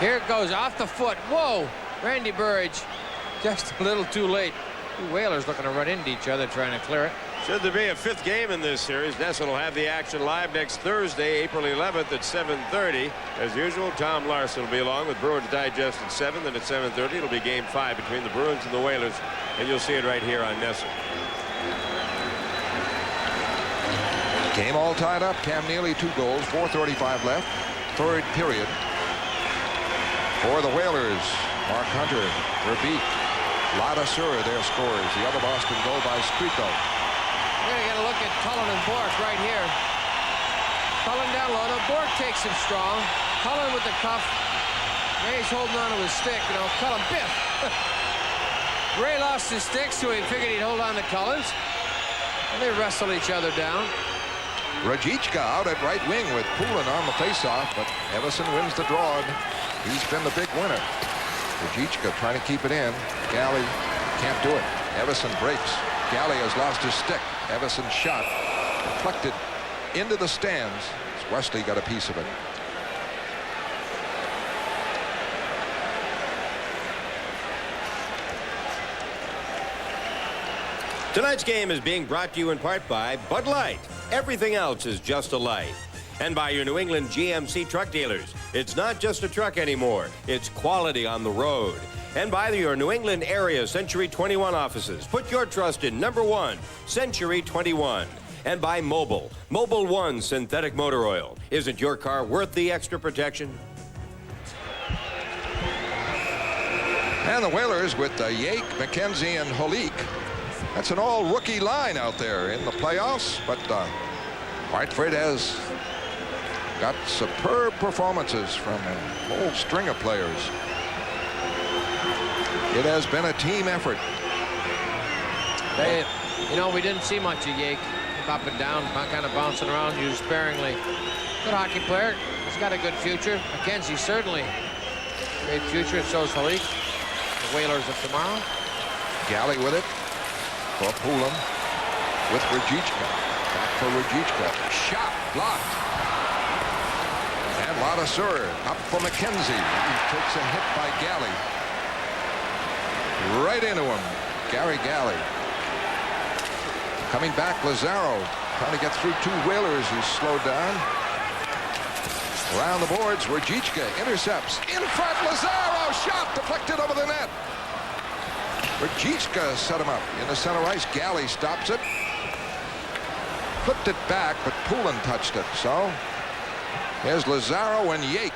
Here it goes off the foot. Whoa! Randy Burridge just a little too late. The Whalers looking to run into each other trying to clear it. Should there be a 5th game in this series, NESN will have the action live next Thursday, April 11th at 7:30. As usual, Tom Larson will be along with Bruins Digest at 7. Then at 7:30, it'll be Game 5 between the Bruins and the Whalers, and you'll see it right here on NESN. Game all tied up. Cam Neely, 2 goals, 4:35 left. Third period. For the Whalers, Mark Hunter, Verbeek, Ladouceur, their scorers. The other Boston goal by Skriko. We're going to get a look at Cullen and Bork right here. Cullen down low. Now Bork takes him strong. Cullen with the cuff. Ray's holding on to his stick. You know, Cullen, biff. Ray lost his stick, so he figured he'd hold on to Cullen's. And they wrestle each other down. Rajicka out at right wing with Poulin on the faceoff, but Everson wins the draw. He's been the big winner. Rajicka trying to keep it in. Galley can't do it. Everson breaks. Galley has lost his stick. Everson's shot deflected into the stands. Wesley got a piece of it. Tonight's game is being brought to you in part by Bud Light. Everything else is just a light. And by your New England GMC truck dealers. It's not just a truck anymore. It's quality on the road. And by your New England area Century 21 offices. Put your trust in number 1, Century 21. And by Mobil. Mobil 1 synthetic motor oil. Isn't your car worth the extra protection? And the Whalers with Yake, McKenzie, and Holik. That's an all-rookie line out there in the playoffs, but Hartford has got superb performances from a whole string of players. It has been a team effort. You know, we didn't see much of Yake. Up and down, kind of bouncing around, used sparingly. Good hockey player. He's got a good future. McKenzie certainly great future. So is Holik. The Whalers of tomorrow. Galley with it. For Poulin with Rajicka. Back for Rajicka. Shot blocked. And Ladouceur up for McKenzie. He takes a hit by Galley. Right into him. Gary Galley. Coming back, Lazaro trying to get through 2 Whalers. He's slowed down. Around the boards, Rajicka intercepts. In front, Lazaro. Shot deflected over the net. Rajicka set him up in the center ice. Galley stops it. Flipped it back, but Poulin touched it. So here's Lazaro and Yake.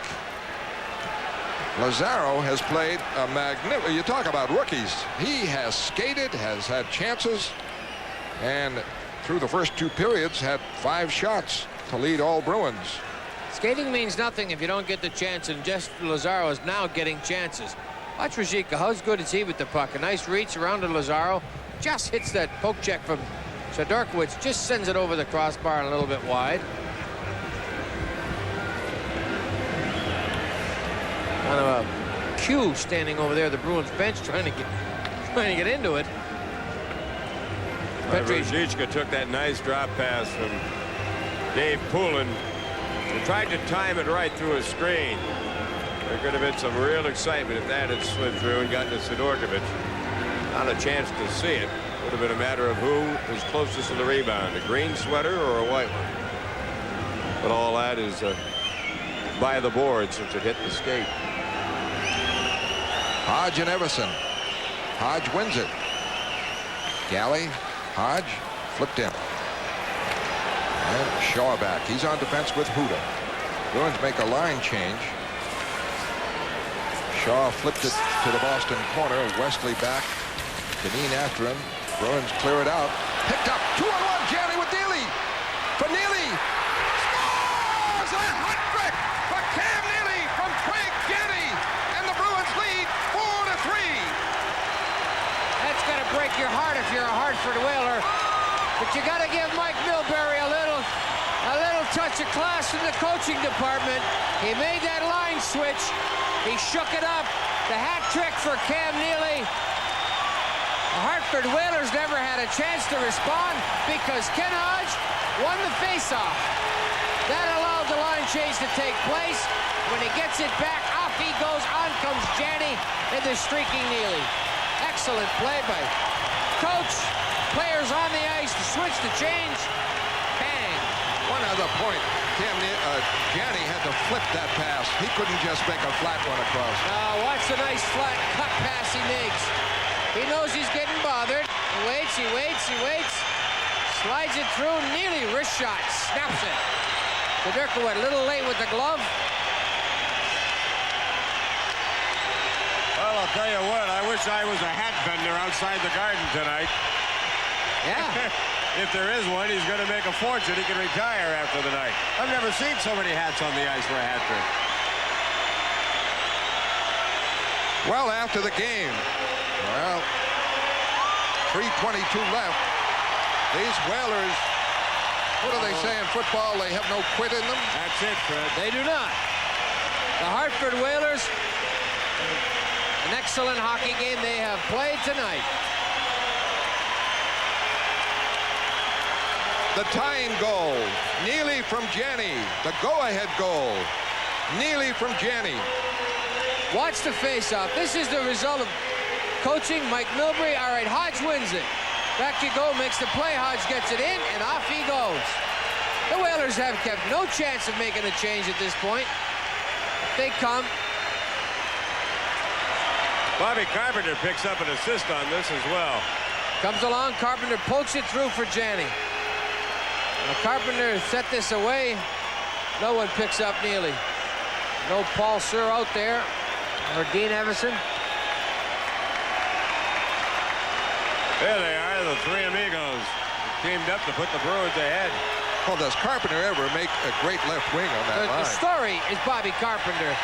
Lazaro has played a magnificent. You talk about rookies. He has skated, has had chances, and through the first 2 periods had 5 shots to lead all Bruins. Skating means nothing if you don't get the chance, and Jeff Lazaro is now getting chances. Watch Rajicka. How good is he with the puck? A nice reach around to Lazaro. Just hits that poke check from Sidorkiewicz. Just sends it over the crossbar and a little bit wide. Kind of a cue standing over there, the Bruins bench, trying to get into it. Rajicka took that nice drop pass from Dave Poulin and tried to time it right through a screen. There could have been some real excitement if that had slid through and gotten to Sidorkiewicz. Not a chance to see it. Would have been a matter of who is closest to the rebound, a green sweater or a white one. But all that is by the board since it hit the skate. Hodge and Everson. Hodge wins it. Galley, Hodge, flipped in. And Shaw back. He's on defense with Huda. Bruins make a line change. Shaw flipped it to the Boston corner. Wesley back. Deneen after him. Bruins clear it out. Picked up. 2-on-1. Janney with Neely. For Neely. Scores a hat trick for Cam Neely from Craig Janney. And the Bruins lead 4-3. That's going to break your heart if you're a Hartford Whaler. But you got to give Mike Milbury a little touch of class in the coaching department. He made that line switch. He shook it up. The hat trick for Cam Neely. The Hartford Whalers never had a chance to respond because Ken Hodge won the faceoff. That allowed the line change to take place. When he gets it back, off he goes. On comes Janney and the streaking Neely. Excellent play by coach. Players on the ice to switch the change. Bang. One other point. Janney had to flip that pass. He couldn't just make a flat one across. Now watch the nice flat cut pass he makes. He knows he's getting bothered. He waits, he waits, he waits. Slides it through. Neely wrist shot. Snaps it. Sidorkiewicz a little late with the glove. Well, I'll tell you what. I wish I was a hat vendor outside the Garden tonight. Yeah. If there is one, he's going to make a fortune. He can retire after the night. I've never seen so many hats on the ice for a hat trick. Well, after the game, 3:22 left. These Whalers, what do they say in football? They have no quit in them? That's it, Fred. They do not. The Hartford Whalers, an excellent hockey game they have played tonight. The tying goal, Neely from Janney. The go-ahead goal, Neely from Janney. Watch the face-off. This is the result of coaching Mike Milbury. All right, Hodge wins it. Back you go, makes the play. Hodge gets it in, and off he goes. The Whalers have kept no chance of making a change at this point. They come. Bobby Carpenter picks up an assist on this as well. Comes along, Carpenter pokes it through for Janney. Now Carpenter set this away. No one picks up Neely. No Paul Sir out there, or Dean Everson. There they are, the three amigos teamed up to put the Bruins ahead. Well, does Carpenter ever make a great left wing on that line? The story is Bobby Carpenter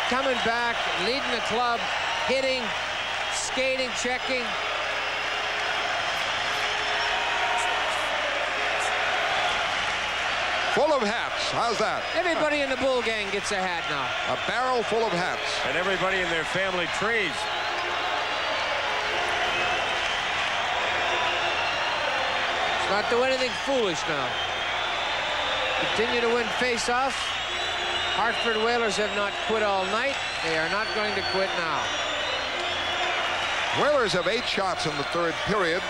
coming back, leading the club, hitting, skating, checking. Full of hats. How's that? Everybody in the Bull gang gets a hat now. A barrel full of hats. And everybody in their family trees. Let's not do anything foolish now. Continue to win face-offs. Hartford Whalers have not quit all night. They are not going to quit now. Whalers have 8 shots in the third period.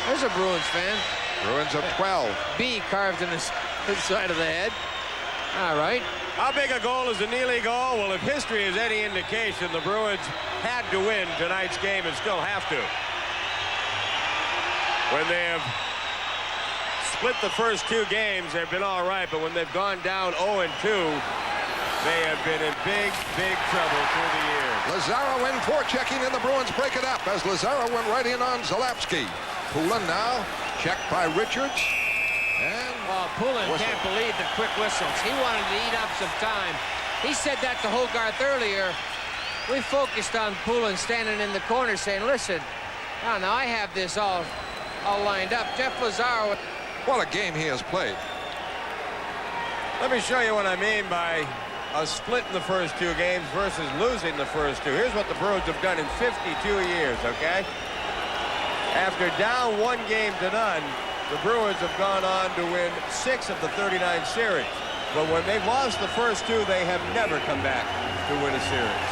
There's a Bruins fan. Bruins have 12. B carved in the side of the head. All right. How big a goal is the Neely goal? Well, if history is any indication, the Bruins had to win tonight's game and still have to. When they have split the first 2 games, they've been all right, but when they've gone down 0-2, they have been in big, big trouble through the years. Lazaro in forechecking, and the Bruins break it up as Lazaro went right in on Zalapsky. Poulin now, checked by Richards. And Poulin can't believe the quick whistles. He wanted to eat up some time. He said that to Hogarth earlier. We focused on Poulin standing in the corner saying, listen, now I have this all lined up. Jeff Lazaro. What a game he has played. Let me show you what I mean by a split in the first 2 games versus losing the first 2. Here's what the Bruins have done in 52 years, okay? After down 1 game to none, the Bruins have gone on to win 6 of the 39 series. But when they've lost the first 2, they have never come back to win a series.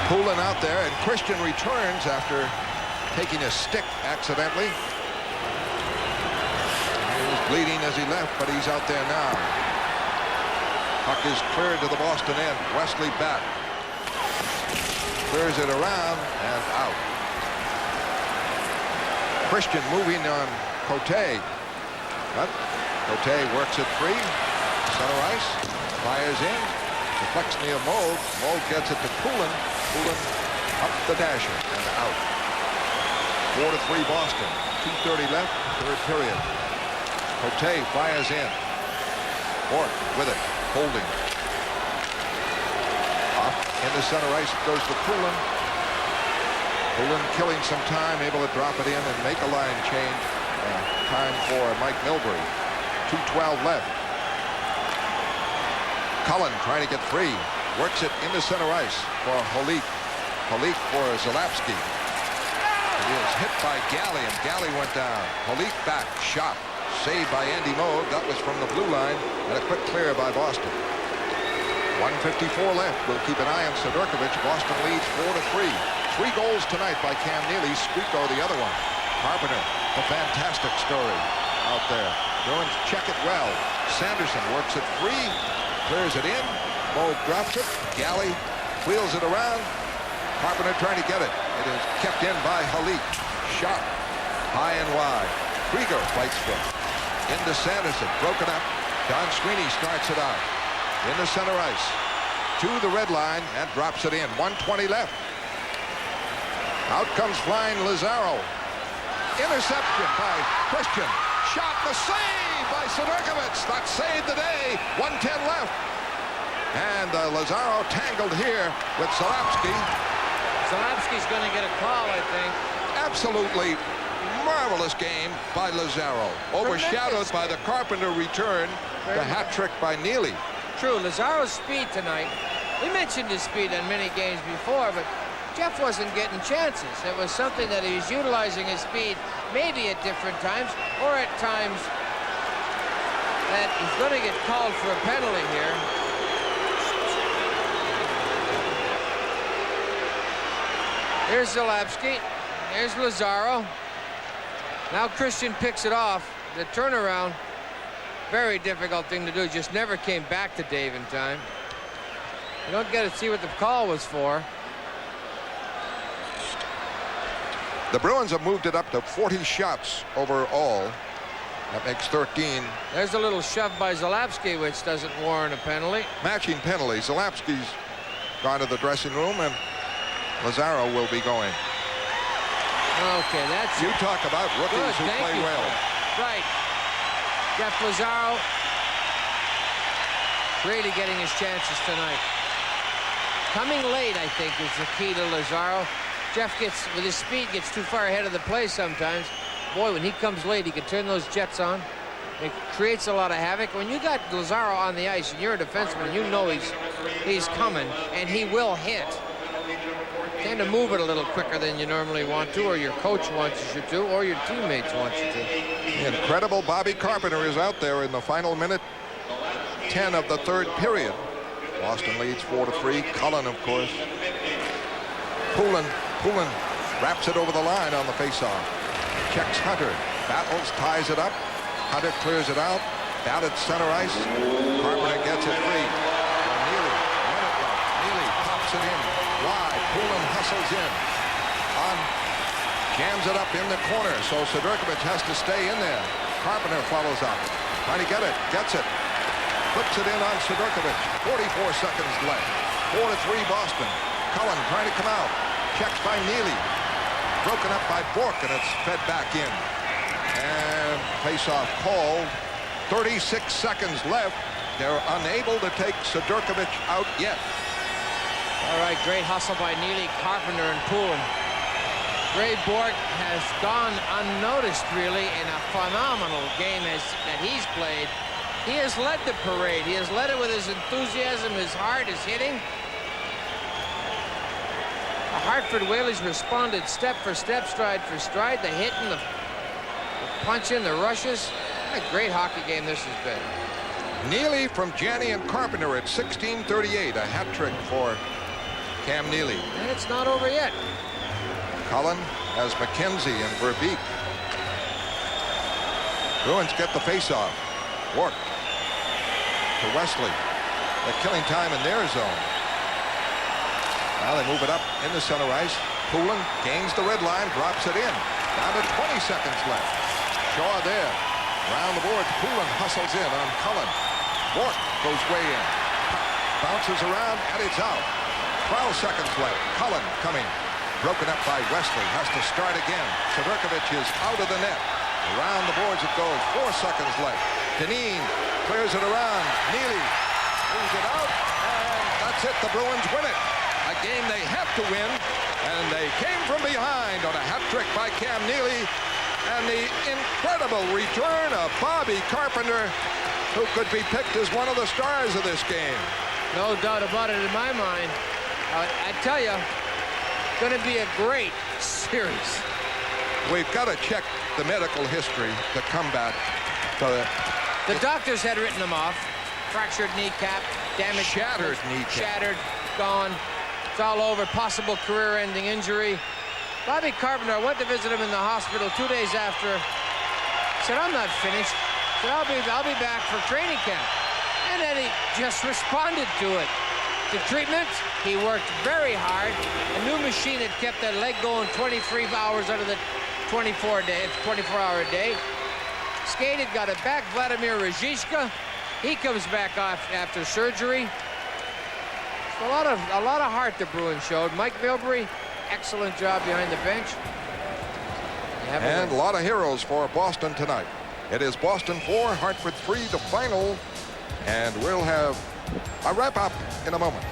Poulin out there, and Christian returns after taking a stick accidentally. He was bleeding as he left, but he's out there now. Puck is cleared to the Boston end. Wesley back. Clears it around and out. Christian moving on Cote. But Cote works it free. Center ice. Fires in. Deflects near Mold. Mold gets it to Poulin. Poulin up the dasher and out. 4-3 Boston. 2:30 left. Third period. Cote fires in. Bourque with it. Holding. Off into center ice. It goes to Poulin. Poulin killing some time, able to drop it in and make a line change. Time for Mike Milbury. 2:12 left. Cullen trying to get free. Works it into center ice for Holik. Holik for Zalapsky. He is hit by Galley, and Galley went down. Holik back. Shot. Saved by Andy Moog. That was from the blue line. And a quick clear by Boston. 1:54 left. We'll keep an eye on Sidorkovich. Boston leads 4-3. 3 goals tonight by Cam Neely. Squeako the other one. Carpenter, a fantastic story out there. Bruins check it well. Sanderson works it free. Clears it in. Moog drops it. Galley wheels it around. Carpenter trying to get it. It is kept in by Halik. Shot high and wide. Krieger fights for it. Into Sanderson. Broken up. Don Sweeney starts it out. Into center ice. To the red line and drops it in. 1:20 left. Out comes flying Lazaro. Interception by Christian. Shot, the save by Sidorkovich. That saved the day. 1:10 left. And Lazaro tangled here with Zalapsky. Zalapsky's going to get a call, I think. Absolutely marvelous game by Lazaro. Overshadowed by the Carpenter return, the hat trick by Neely. True, Lazaro's speed tonight. We mentioned his speed in many games before, but Jeff wasn't getting chances. It was something that he was utilizing his speed maybe at different times, or at times that he's going to get called for a penalty here. Here's Zalapsky. Here's Lazaro. Now Christian picks it off. The turnaround, very difficult thing to do. Just never came back to Dave in time. You don't get to see what the call was for. The Bruins have moved it up to 40 shots overall. That makes 13. There's a little shove by Zalapsky, which doesn't warrant a penalty. Matching penalty. Zalapsky's gone to the dressing room, and Lazaro will be going. Okay, that's you talk about rookies good, who play well. Right. Jeff Lazaro really getting his chances tonight. Coming late, I think, is the key to Lazaro. Jeff gets, with his speed, gets too far ahead of the play sometimes. Boy, when he comes late, he can turn those jets on. It creates a lot of havoc. When you got Lazaro on the ice and you're a defenseman, you know he's coming, and he will hit. Tend to move it a little quicker than you normally want to, or your coach wants you to, or your teammates want you to. The incredible Bobby Carpenter is out there in the final minute 10 of the third period. Boston leads 4-3. Cullen, of course. Poulin wraps it over the line on the faceoff. Checks Hunter. Battles, ties it up. Hunter clears it out. Down at center ice. Carpenter gets it free. Neely pops it in. Wide. Poulin hustles in. Jams it up in the corner, so Sidorkovich has to stay in there. Carpenter follows up. Trying to get it. Gets it. Puts it in on Sidorkovich. 44 seconds left. 4-3 Boston. Cullen trying to come out. Checked by Neely. Broken up by Bork, and it's fed back in. And face-off called. 36 seconds left. They're unable to take Sidorkovich out yet. All right, great hustle by Neely, Carpenter, and Poulin. Ray Bork has gone unnoticed, really, in a phenomenal game that he's played. He has led the parade. He has led it with his enthusiasm, his heart, his hitting. The Hartford Whalers responded step for step, stride for stride. The hitting, the punching, the rushes. What a great hockey game this has been. Neely from Janney and Carpenter at 16:38. A hat trick for Cam Neely. And it's not over yet. Cullen has McKenzie and Verbeek. Bruins get the faceoff. Work to Wesley. They're killing time in their zone. Now they move it up in the center ice. Poulin gains the red line, drops it in. Down to 20 seconds left. Shaw there. Around the boards, Poulin hustles in on Cullen. Bork goes way in. Bounces around, and it's out. 12 seconds left. Cullen coming. Broken up by Wesley. Has to start again. Sidorkovich is out of the net. Around the boards it goes. 4 seconds left. Dineen clears it around. Neely moves it out. And that's it. The Bruins win it. A game they have to win. And they came from behind on a hat trick by Cam Neely. And the incredible return of Bobby Carpenter, who could be picked as one of the stars of this game. No doubt about it in my mind. I tell you, going to be a great series. We've got to check the medical history, the comeback. The doctors had written him off. Fractured kneecap, damaged. Shattered kneecap. Shattered, gone. It's all over. Possible career-ending injury. Bobby Carpenter, I went to visit him in the hospital 2 days after. Said, I'm not finished. Said, I'll be back for training camp. And then he just responded to it. The treatment, he worked very hard. A new machine had kept that leg going 23 hours out of the 24-hour day. Skated, got it back. Vladimir Ruzicka, he comes back off after surgery. A lot of heart the Bruins showed. Mike Milbury, excellent job behind the bench. And a lot of heroes for Boston tonight. It is Boston 4, Hartford 3, the final. And we'll have a wrap-up in a moment.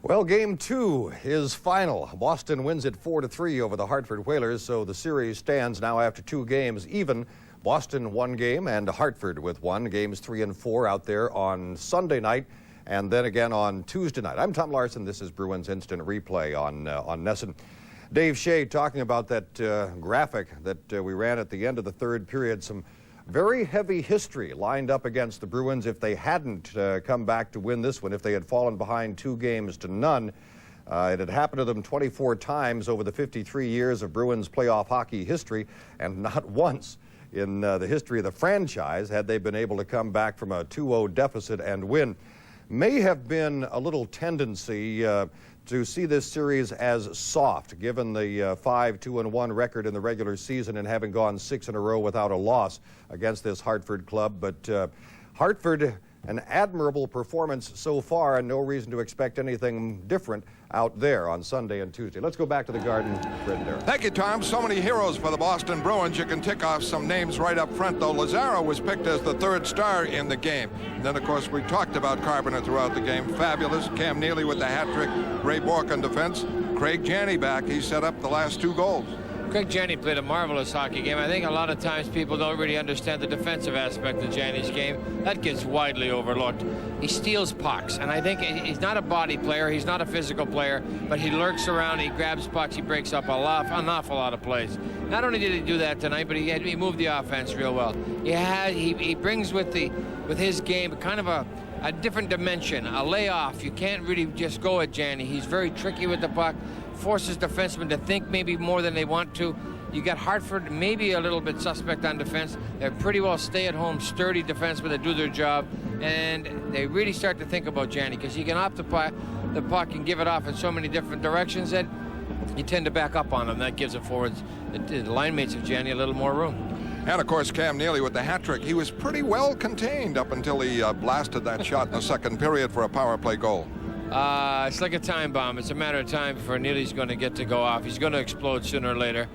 Well, Game 2 is final. Boston wins it 4-3 over the Hartford Whalers, so the series stands now after 2 games even. Boston 1 game and Hartford with 1. Games 3 and 4 out there on Sunday night and then again on Tuesday night. I'm Tom Larson. This is Bruins Instant Replay on NESN. Dave Shea talking about that graphic that we ran at the end of the third period. Some very heavy history lined up against the Bruins if they hadn't come back to win this one, if they had fallen behind 2-0. It had happened to them 24 times over the 53 years of Bruins playoff hockey history, and not once in the history of the franchise had they been able to come back from a 2-0 deficit and win. May have been a little tendency to see this series as soft, given the 5-2-1 record in the regular season and having gone 6 in a row without a loss against this Hartford club. But Hartford, an admirable performance so far, and no reason to expect anything different out there on Sunday and Tuesday. Let's go back to the Garden. Fred and Darrell. Thank you, Tom. So many heroes for the Boston Bruins. You can tick off some names right up front, though. Lazaro was picked as the 3rd star in the game. And then, of course, we talked about Carpenter throughout the game. Fabulous. Cam Neely with the hat trick. Ray Bourque on defense. Craig Janney back. He set up the last 2 goals. Craig Janney played a marvelous hockey game. I think a lot of times people don't really understand the defensive aspect of Janney's game. That gets widely overlooked. He steals pucks, and I think he's not a body player. He's not a physical player, but he lurks around. He grabs pucks. He breaks up an awful lot of plays. Not only did he do that tonight, but he moved the offense real well. He brings with his game kind of a different dimension, a layoff. You can't really just go at Janney. He's very tricky with the puck. Forces defensemen to think maybe more than they want to. You got Hartford maybe a little bit suspect on defense. They're pretty well stay-at-home, sturdy defensemen that do their job, and they really start to think about Janney because he can opt the puck and give it off in so many different directions that you tend to back up on him. That gives the forwards, the line mates of Janney, a little more room. And, of course, Cam Neely with the hat trick. He was pretty well contained up until he blasted that shot in the second period for a power play goal. It's like a time bomb. It's a matter of time before Neely's going to get to go off. He's going to explode sooner or later.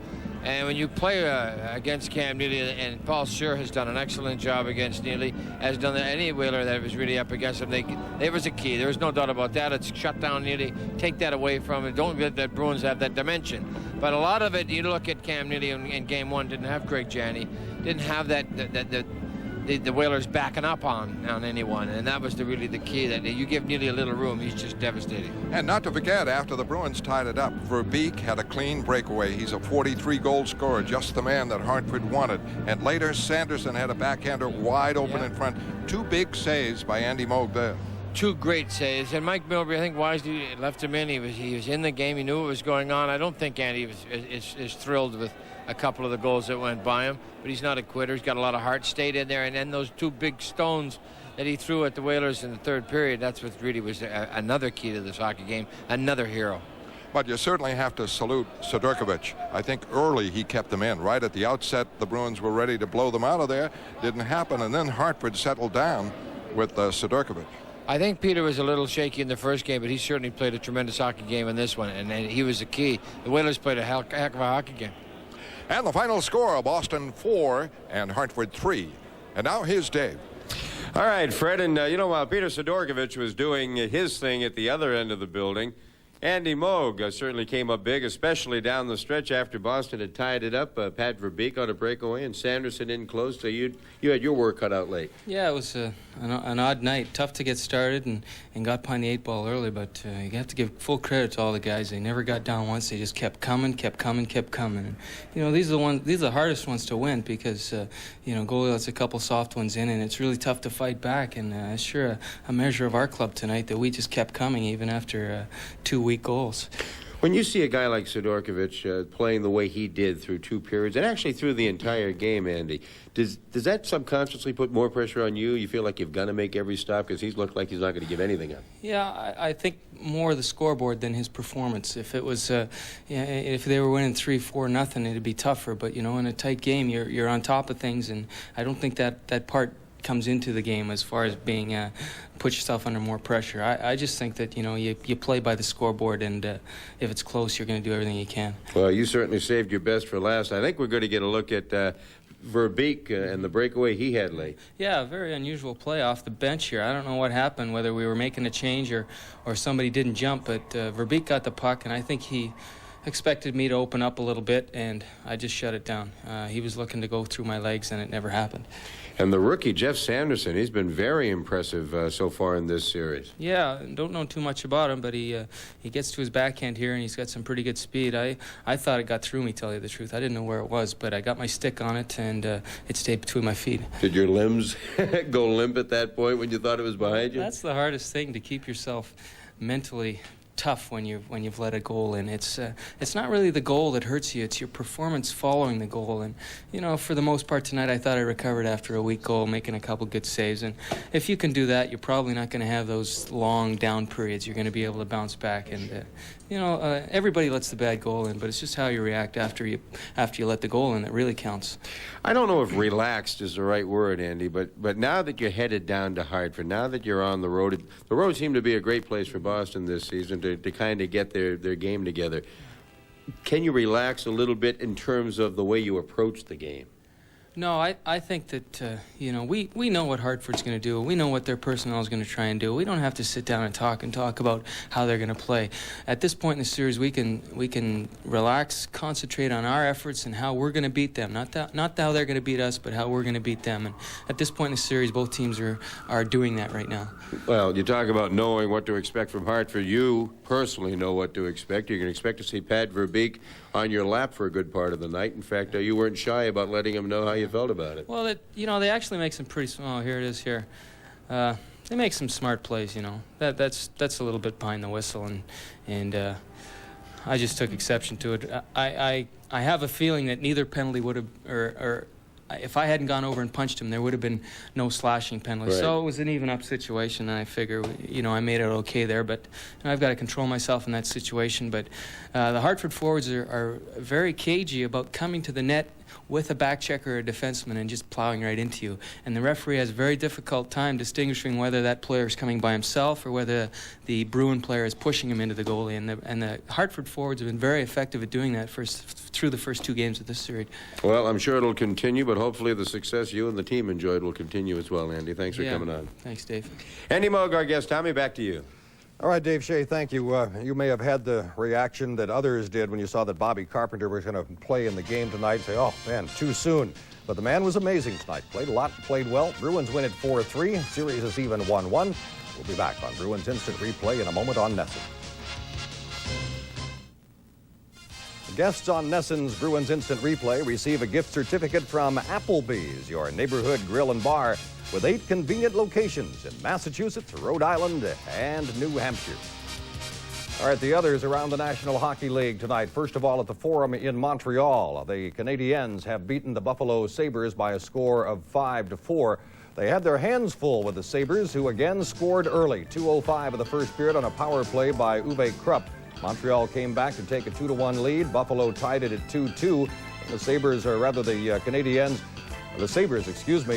And when you play against Cam Neely, and Paul Scheer has done an excellent job against Neely, has done any Whaler that was really up against him. There was a key. There was no doubt about that. It's shut down Neely, take that away from him. Don't let the Bruins have that dimension. But a lot of it, you look at Cam Neely in Game 1, didn't have Craig Janney, didn't have the Whalers backing up on anyone, and that was really the key, that you give Neely a little room, he's just devastating. And not to forget, after the Bruins tied it up, Verbeek had a clean breakaway. He's a 43-goal scorer, just the man that Hartford wanted. And later, Sanderson had a backhander wide open in front. 2 big saves by Andy Moog there. 2 great saves, and Mike Milbury, I think wisely left him in. He was in the game. He knew what was going on. I don't think Andy is thrilled with a couple of the goals that went by him, but he's not a quitter. He's got a lot of heart, stayed in there, and then those 2 big stones that he threw at the Whalers in the third period, that's what really was another key to this hockey game, another hero. But you certainly have to salute Sidorkovich. I think early he kept them in. Right at the outset, the Bruins were ready to blow them out of there. Didn't happen, and then Hartford settled down with Sidorkovich. I think Peter was a little shaky in the first game, but he certainly played a tremendous hockey game in this one, and he was the key. The Whalers played a heck of a hockey game. And the final score, Boston 4 and Hartford 3. And now here's Dave. All right, Fred, and while Peter Sidorkovich was doing his thing at the other end of the building, Andy Moog certainly came up big, especially down the stretch after Boston had tied it up. Pat Verbeek on a breakaway, and Sanderson in close, so you had your work cut out late. Yeah, it was an odd night. Tough to get started and got behind the 8 ball early, but you have to give full credit to all the guys. They never got down once. They just kept coming. And, these are the hardest ones to win because, goalie lets a couple soft ones in, and it's really tough to fight back. And it's sure a measure of our club tonight that we just kept coming even after 2 weak goals. When you see a guy like Sidorkovich playing the way he did through 2 periods, and actually through the entire game, Andy, does that subconsciously put more pressure on you? You feel like you've got to make every stop because he's looked like he's not going to give anything up. Yeah, I think more the scoreboard than his performance. If it was, if they were winning 3-4-0, it'd be tougher. But in a tight game, you're on top of things, and I don't think that part comes into the game as far as being put yourself under more pressure. I just think that, you play by the scoreboard, and if it's close, you're going to do everything you can. Well, you certainly saved your best for last. I think we're going to get a look at Verbeek and the breakaway he had late. Yeah, a very unusual play off the bench here. I don't know what happened, whether we were making a change or somebody didn't jump, but Verbeek got the puck, and I think he expected me to open up a little bit, and I just shut it down. He was looking to go through my legs, and it never happened. And the rookie, Jeff Sanderson, he's been very impressive so far in this series. Yeah, don't know too much about him, but he gets to his backhand here, and he's got some pretty good speed. I thought it got through me, tell you the truth. I didn't know where it was, but I got my stick on it, and it stayed between my feet. Did your limbs go limp at that point when you thought it was behind you? That's the hardest thing, to keep yourself mentally tough when you've let a goal in. It's not really the goal that hurts you, it's your performance following the goal. And for the most part tonight, I thought I recovered after a weak goal, making a couple good saves. And if you can do that, you're probably not going to have those long down periods. You're going to be able to bounce back. And everybody lets the bad goal in, but it's just how you react after you let the goal in that really counts. I don't know if relaxed is the right word, Andy, but now that you're headed down to Hartford, now that you're on the road seemed to be a great place for Boston this season to kind of get their game together. Can you relax a little bit in terms of the way you approach the game? No, I think that, we know what Hartford's going to do. We know what their personnel is going to try and do. We don't have to sit down and talk about how they're going to play. At this point in the series, we can relax, concentrate on our efforts and how we're going to beat them. Not how they're going to beat us, but how we're going to beat them. And at this point in the series, both teams are doing that right now. Well, you talk about knowing what to expect from Hartford. You personally know what to expect. You can expect to see Pat Verbeek on your lap for a good part of the night. In fact, you weren't shy about letting him know how you felt about it. Well, they actually make some pretty small. Oh, here it is here. They make some smart plays. That's a little bit behind the whistle, and I just took exception to it. I have a feeling that neither penalty would have, or if I hadn't gone over and punched him, there would have been no slashing penalty. Right. So it was an even-up situation, and I figure, I made it okay there. But I've got to control myself in that situation. But the Hartford forwards are very cagey about coming to the net with a back checker or a defenseman and just plowing right into you. And the referee has a very difficult time distinguishing whether that player is coming by himself or whether the Bruin player is pushing him into the goalie. And the Hartford forwards have been very effective at doing that through the first two games of this series. Well, I'm sure it'll continue, but hopefully the success you and the team enjoyed will continue as well, Andy. Thanks for coming on. Thanks, Dave. Andy Moog, our guest. Tommy, back to you. All right, Dave Shea, thank you. You may have had the reaction that others did when you saw that Bobby Carpenter was going to play in the game tonight and say, oh, man, too soon. But the man was amazing tonight. Played a lot, played well. Bruins win it 4-3. Series is even 1-1. We'll be back on Bruins Instant Replay in a moment on NESN. Guests on NESN's Bruins Instant Replay receive a gift certificate from Applebee's, your neighborhood grill and bar, with 8 convenient locations in Massachusetts, Rhode Island, and New Hampshire. All right, the others around the National Hockey League tonight. First of all, at the Forum in Montreal, the Canadiens have beaten the Buffalo Sabres by a score of 5-4. They had their hands full with the Sabres, who again scored early. 2:05 of the first period on a power play by Uwe Krupp. Montreal came back to take a 2-1 lead. Buffalo tied it at 2-2. The Sabres, or rather the Canadiens, the Sabres,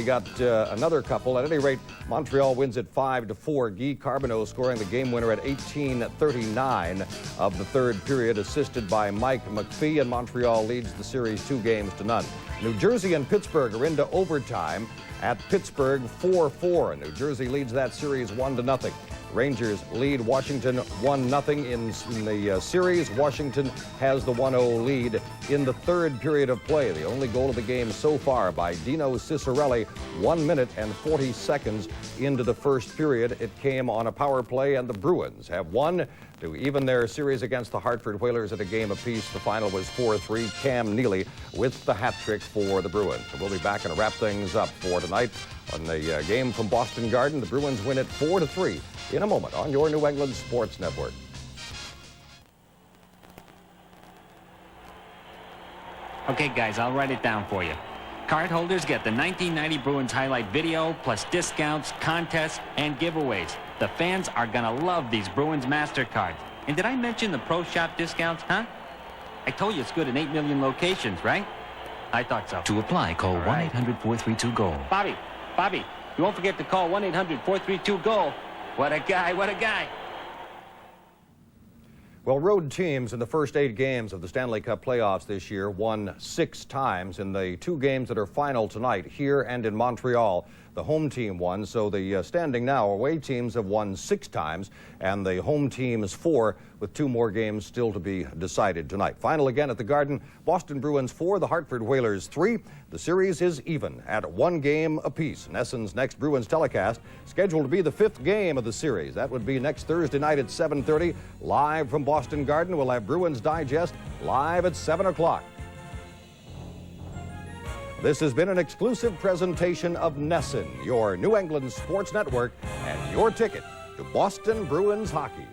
got another couple. At any rate, Montreal wins it 5-4. Guy Carbonneau scoring the game winner at 18:39 of the third period, assisted by Mike McPhee, and Montreal leads the series 2-0. New Jersey and Pittsburgh are into overtime at Pittsburgh 4-4. New Jersey leads that series 1-0. Rangers lead Washington 1-0 in the series. Washington has the 1-0 lead in the third period of play. The only goal of the game so far by Dino Ciccarelli, 1 minute and 40 seconds into the first period. It came on a power play, and the Bruins have won to even their series against the Hartford Whalers at a game apiece. The final was 4-3. Cam Neely with the hat trick for the Bruins. So we'll be back and wrap things up for tonight on the game from Boston Garden. The Bruins win it 4-3 in a moment on your New England Sports Network. Okay, guys, I'll write it down for you. Card holders get the 1990 Bruins highlight video, plus discounts, contests, and giveaways. The fans are gonna love these Bruins MasterCards. And did I mention the Pro Shop discounts, huh? I told you it's good in 8 million locations, right? I thought so. To apply, call 1-800-432-GOAL. Bobby, you won't forget to call 1-800-432-GOAL. What a guy, what a guy. Well, road teams in the first 8 games of the Stanley Cup playoffs this year won 6 times in the 2 games that are final tonight here and in Montreal. The home team won, so the standing now, away teams have won 6 times, and the home team is 4, with 2 more games still to be decided tonight. Final again at the Garden, Boston Bruins 4, the Hartford Whalers 3. The series is even at 1 game apiece. NESN's next Bruins telecast scheduled to be the 5th game of the series. That would be next Thursday night at 7:30. Live from Boston Garden, we'll have Bruins Digest live at 7 o'clock. This has been an exclusive presentation of NESN, your New England sports network, and your ticket to Boston Bruins hockey.